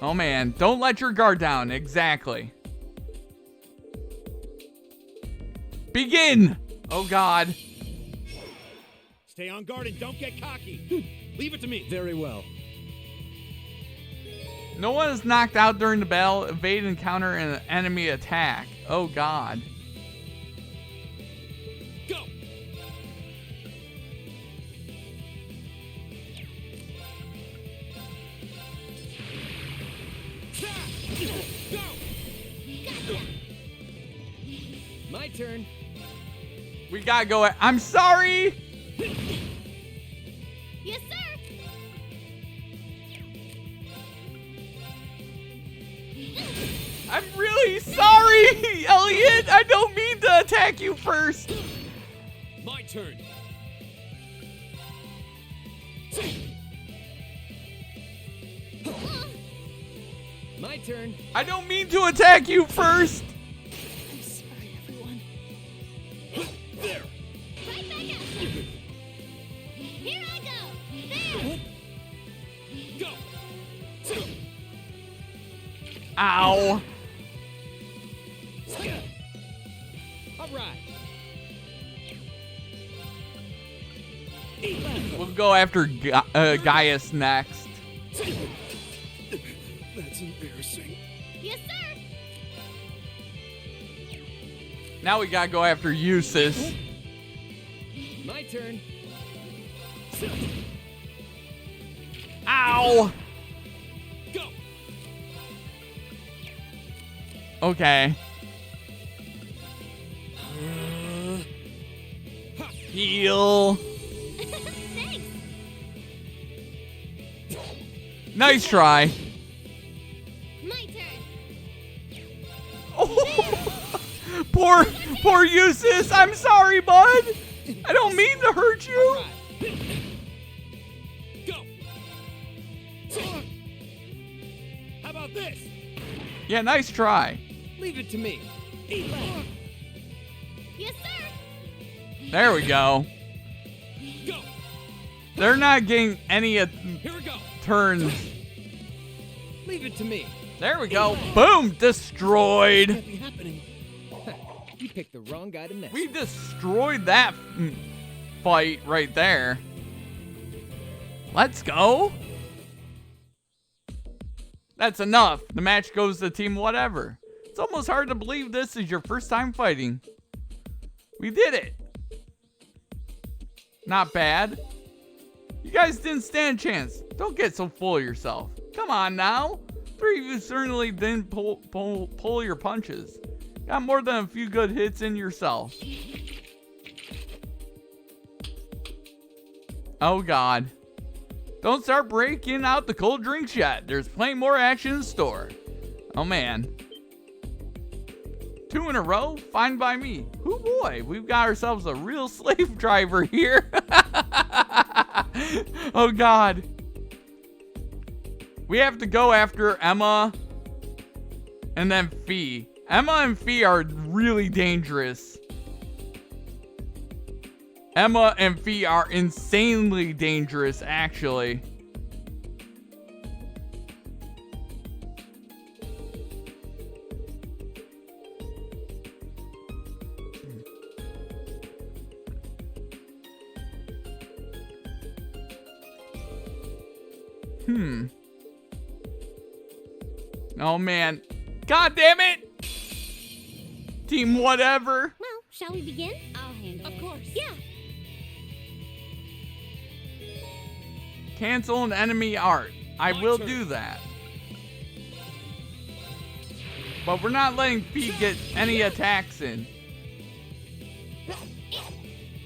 Oh man, don't let your guard down. Exactly. Begin! Oh God. Stay on guard and don't get cocky. Leave it to me. Very well. No one is knocked out during the battle. Evade and counter an enemy attack. Oh God. Go! Go! My turn. We gotta go. I'm sorry! Yes, sir! I'm really sorry, Elliot! I don't mean to attack you first! My turn. My turn. I don't mean to attack you first! I'm sorry, Ow. All right. We'll go after Gaius next. That's embarrassing. Yes, sir. Now we gotta go after Eustace. My turn. Ow. Go. Okay. Heal. Thanks. Nice try. My turn. Oh, poor Eustace. I'm sorry, bud. I don't mean to hurt you. Go. How about this? Yeah, nice try. Leave it to me. Yes, sir. There we go. Go. They're not getting any Here we go. turns. Leave it to me. There we go. Boom, destroyed. Can't be happening. You picked the wrong guy to mess. We destroyed that fight right there. Let's go. That's enough. The match goes to team whatever. It's almost hard to believe this is your first time fighting. We did it. Not bad. You guys didn't stand a chance. Don't get so full of yourself. Come on now. Three of you certainly didn't pull your punches. Got more than a few good hits in yourself. Oh God. Don't start breaking out the cold drinks yet. There's plenty more action in store. Oh man. 2 in a row? Fine by me. Hoo boy, we've got ourselves a real slave driver here. Oh God. We have to go after Emma and then Fee. Emma and Fee are really dangerous. Emma and Fee are insanely dangerous, actually. Oh man. God damn it! Team whatever. Well, shall we begin? I'll handle it. Of course. Yeah. Cancel an enemy art. I will do that. But we're not letting Fee get any attacks in.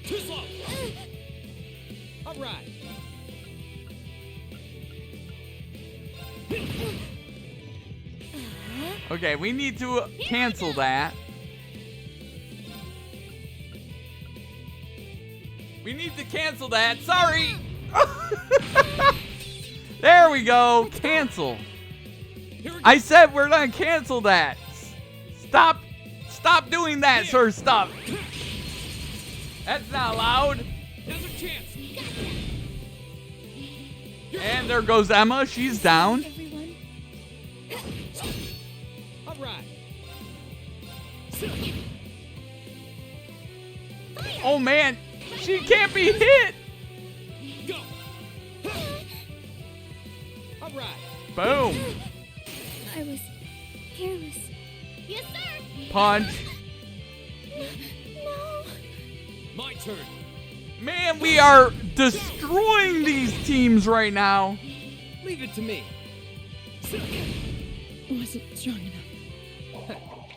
Too slow. All right. Okay, we need to cancel that. We need to cancel that. Sorry. There we go. Cancel. I said we're gonna cancel that. Stop doing that sort of stuff. That's not allowed. Another chance. And there goes Emma. She's down. Everyone. All right. Oh man, she can't be hit. Go. All right. Boom. I was careless. Yes, sir. Punch. No. My turn. Man, we are destroying these teams right now. Leave it to me. Wasn't strong enough.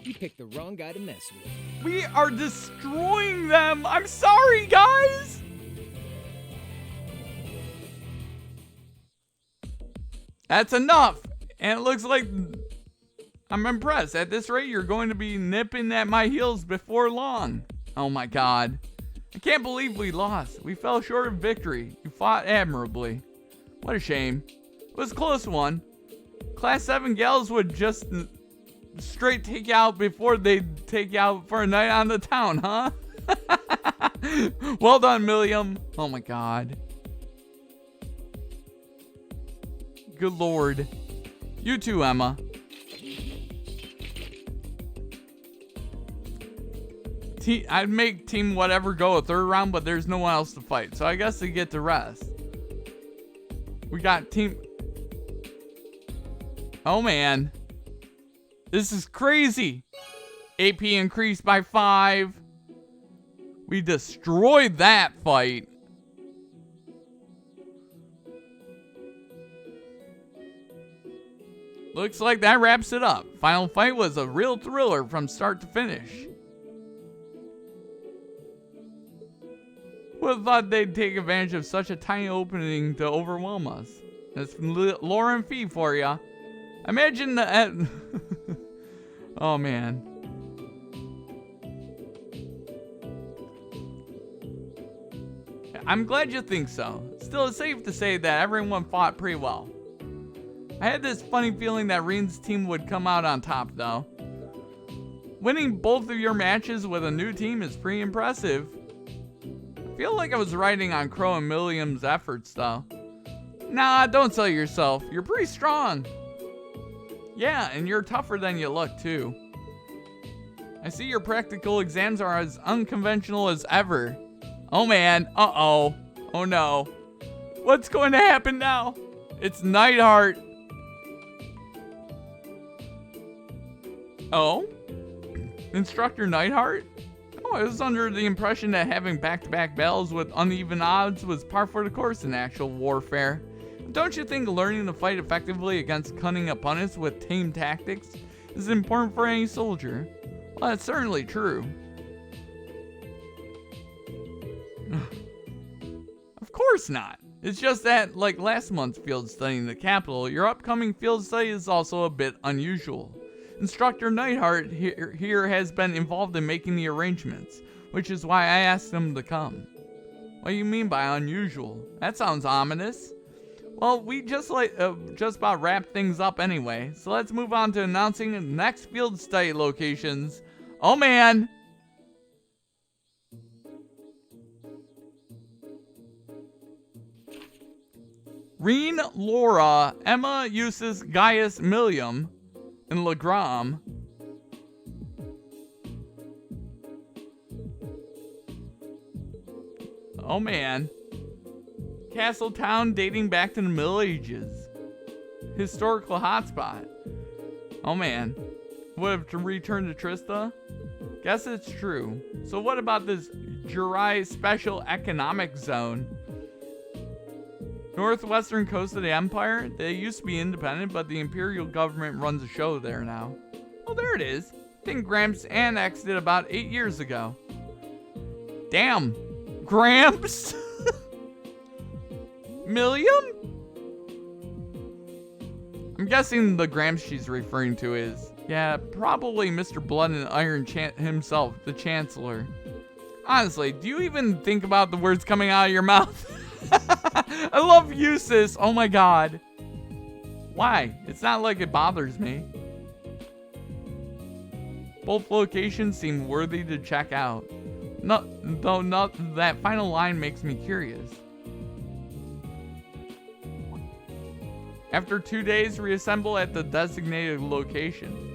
You picked the wrong guy to mess with. We are destroying them. I'm sorry, guys. That's enough. And it looks like I'm impressed. At this rate, you're going to be nipping at my heels before long. Oh my God. I can't believe we lost. We fell short of victory. You fought admirably. What a shame. It was a close one. Class 7 gals would just straight take you out before they'd take you out for a night on the town, huh? Well done, Milliam. Oh my God. Good Lord. You too, Emma. I'd make team whatever go a third round, but there's no one else to fight. So I guess they get to rest. We got team... Oh, man. This is crazy. AP increased by 5. We destroyed that fight. Looks like that wraps it up. Final fight was a real thriller from start to finish. Who would have thought they'd take advantage of such a tiny opening to overwhelm us? That's Lauren Fee for ya. Imagine that. Oh man. I'm glad you think so. Still, it's safe to say that everyone fought pretty well. I had this funny feeling that Reen's team would come out on top, though. Winning both of your matches with a new team is pretty impressive. I feel like I was riding on Crow and Milliam's efforts, though. Nah, don't sell yourself. You're pretty strong. Yeah, and you're tougher than you look, too. I see your practical exams are as unconventional as ever. Oh, man. Uh-oh. Oh, no. What's going to happen now? It's Neidhart. Oh? Instructor Neidhart? Oh, I was under the impression that having back-to-back battles with uneven odds was par for the course in actual warfare. Don't you think learning to fight effectively against cunning opponents with tame tactics is important for any soldier? Well, that's certainly true. Of course not. It's just that, like last month's field study in the capital, your upcoming field study is also a bit unusual. Instructor Neidhart here has been involved in making the arrangements, which is why I asked him to come. What do you mean by unusual? That sounds ominous. Well, we just about wrapped things up anyway, so let's move on to announcing the next field study locations. Oh man! Reen, Laura, Emma, Eustace, Gaius, Milliam, and Legram. Oh man. Castle town dating back to the Middle Ages. Historical hotspot. Oh man. Would have to return to Trista? Guess it's true. So what about this Jurai Special Economic Zone? Northwestern coast of the Empire? They used to be independent, but the Imperial government runs a show there now. Oh, there it is. I think Gramps annexed it about 8 years ago. Damn. Gramps? Milliam? I'm guessing the Gramps she's referring to is, yeah, probably Mr. Blood and Iron himself, the Chancellor. Honestly, do you even think about the words coming out of your mouth? I love Eustace. Oh my god. Why? It's not like it bothers me. Both locations seem worthy to check out. Though that final line makes me curious. After 2 days, reassemble at the designated location.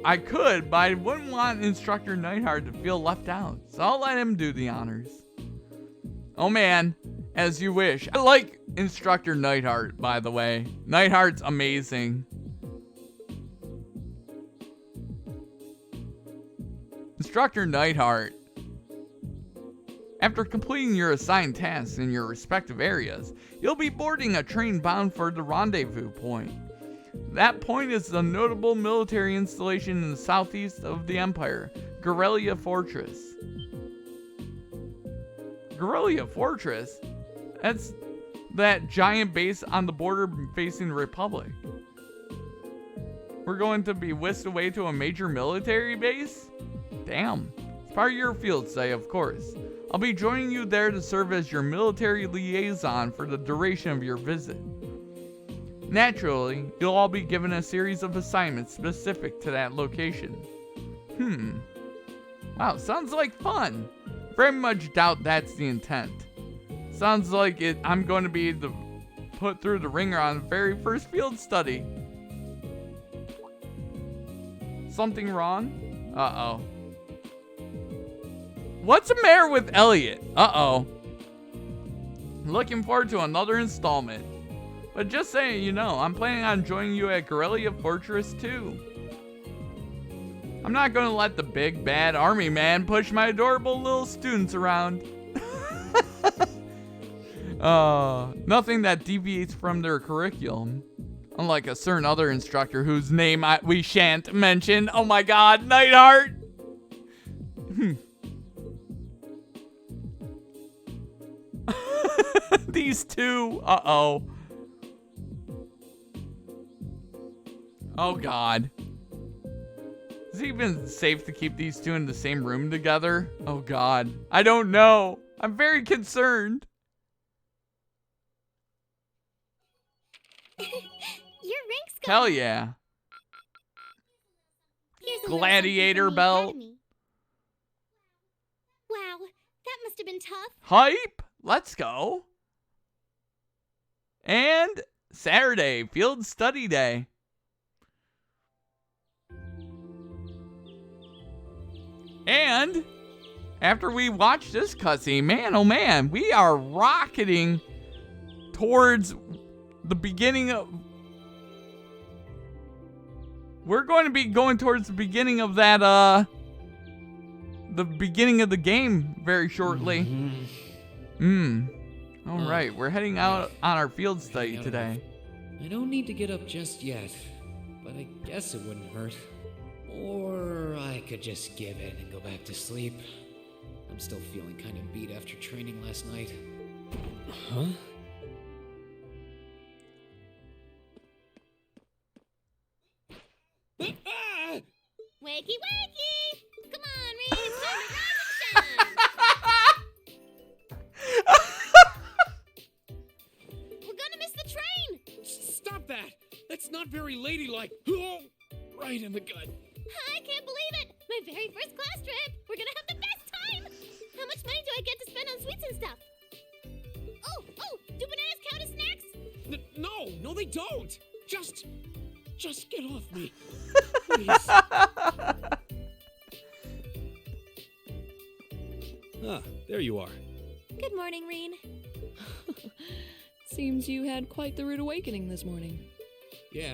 I could, but I wouldn't want Instructor Neidhart to feel left out, so I'll let him do the honors. Oh man, as you wish. I like Instructor Neidhart, by the way. Neidhart's amazing. Instructor Neidhart. After completing your assigned tasks in your respective areas, you'll be boarding a train bound for the rendezvous point. That point is a notable military installation in the southeast of the Empire, Guerrilla Fortress. Guerrilla Fortress? That's that giant base on the border facing the Republic. We're going to be whisked away to a major military base? Damn. It's part of your field study, of course. I'll be joining you there to serve as your military liaison for the duration of your visit. Naturally, you'll all be given a series of assignments specific to that location. Wow, sounds like fun. Very much doubt that's the intent. Sounds like I'm going to be put through the ringer on the very first field study. something wrong? Uh-oh. What's the matter with Elliot? Uh-oh. Looking forward to another installment. But just saying, you know, I'm planning on joining you at Guerrilla Fortress 2. I'm not going to let the big bad army man push my adorable little students around. Nothing that deviates from their curriculum. Unlike a certain other instructor whose name we shan't mention. Oh my god, Nightheart! These two. Uh-oh. Oh god. Is it even safe to keep these two in the same room together? Oh god. I don't know. I'm very concerned. Your rank's gone. Hell yeah. Here's a little Gladiator something from the belt. academy. Wow, that must have been tough. Hype. Let's go. And Saturday, field study day. And after we watch this cutscene, man, oh man, we are rocketing towards the beginning of... We're going to be going towards the beginning of that, the beginning of the game very shortly. All right, we're heading out on our field study today. I don't need to get up just yet, but I guess it wouldn't hurt. Or I could just give in and go back to sleep. I'm still feeling kind of beat after training last night. Huh? Wakey, wakey! Come on, Reed, it's time to rise and shine! We're gonna miss the train! Stop that! That's not very ladylike. Right in the gut. I can't believe it! My very first class trip! We're gonna have the best time! How much money do I get to spend on sweets and stuff? Oh, do bananas count as snacks? No, they don't! Just get off me. Ah, there you are. Good morning, Reen. Seems you had quite the rude awakening this morning. Yeah,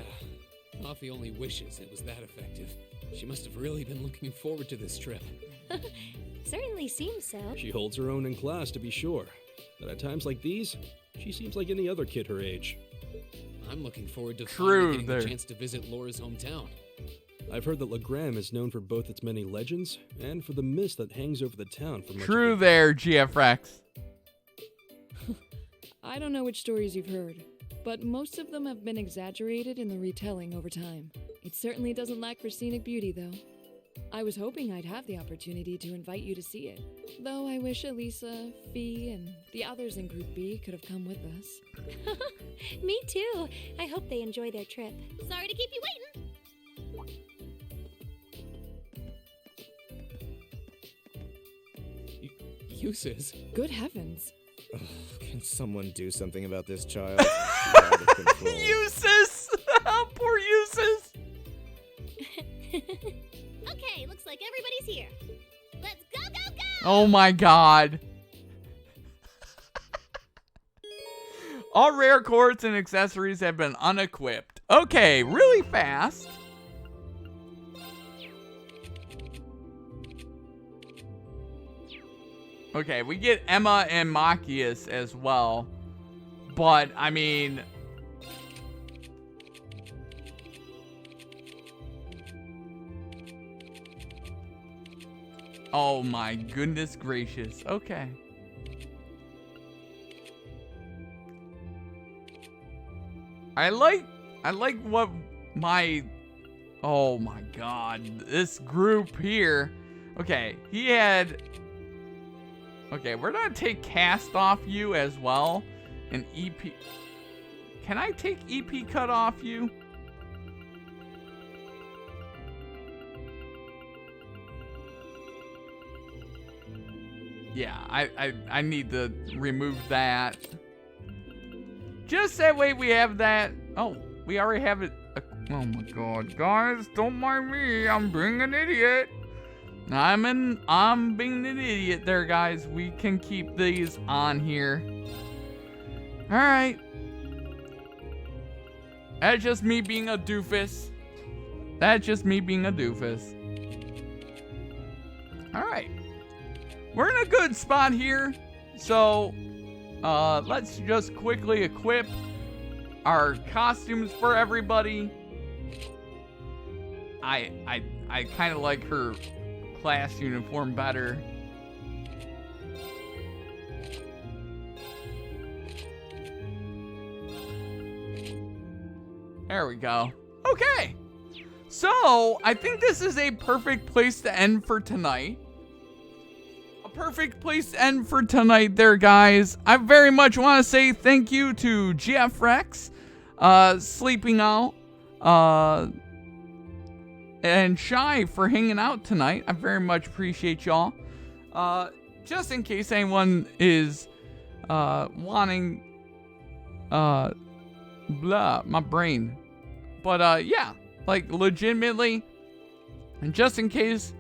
Coffee only wishes it was that effective. She must have really been looking forward to this trip. Certainly seems so. She holds her own in class, to be sure. But at times like these, she seems like any other kid her age. I'm looking forward to finally getting there. the chance to visit Laura's hometown. I've heard that Legram is known for both its many legends and for the mist that hangs over the town for much of True it. there, GFX. I don't know which stories you've heard, but most of them have been exaggerated in the retelling over time. It certainly doesn't lack for scenic beauty, though. I was hoping I'd have the opportunity to invite you to see it, though I wish Elisa, Fee, and the others in Group B could have come with us. Me too. I hope they enjoy their trip. Sorry to keep you waiting. Uses? Good heavens. Ugh, can someone do something about this child? She's out of control. Uses! Poor Uses! Okay, looks like everybody's here. Let's go, go, go! Oh my god. All rare quartz and accessories have been unequipped. Okay, really fast. Okay, we get Emma and Machias as well. But, I mean... Oh my goodness gracious. Okay. I like what my... Oh my god. This group here. Okay, he had... Okay, we're gonna take cast off you as well. And EP... Can I take EP cut off you? Yeah, I need to remove that. Just that way we have that. Oh, we already have it Oh my god, guys, don't mind me. I'm being an idiot. I'm being an idiot there, guys. We can keep these on here. Alright. That's just me being a doofus. Alright. We're in a good spot here. So, let's just quickly equip our costumes for everybody. I kind of like her class uniform better. There we go. Okay. So, I think this is a perfect place to end for tonight. A perfect place to end for tonight there, guys. I very much want to say thank you to GF Rex, Sleeping Out, and Shy for hanging out tonight. I very much appreciate y'all. Just in case anyone is wanting my brain. But yeah, like legitimately, and just in case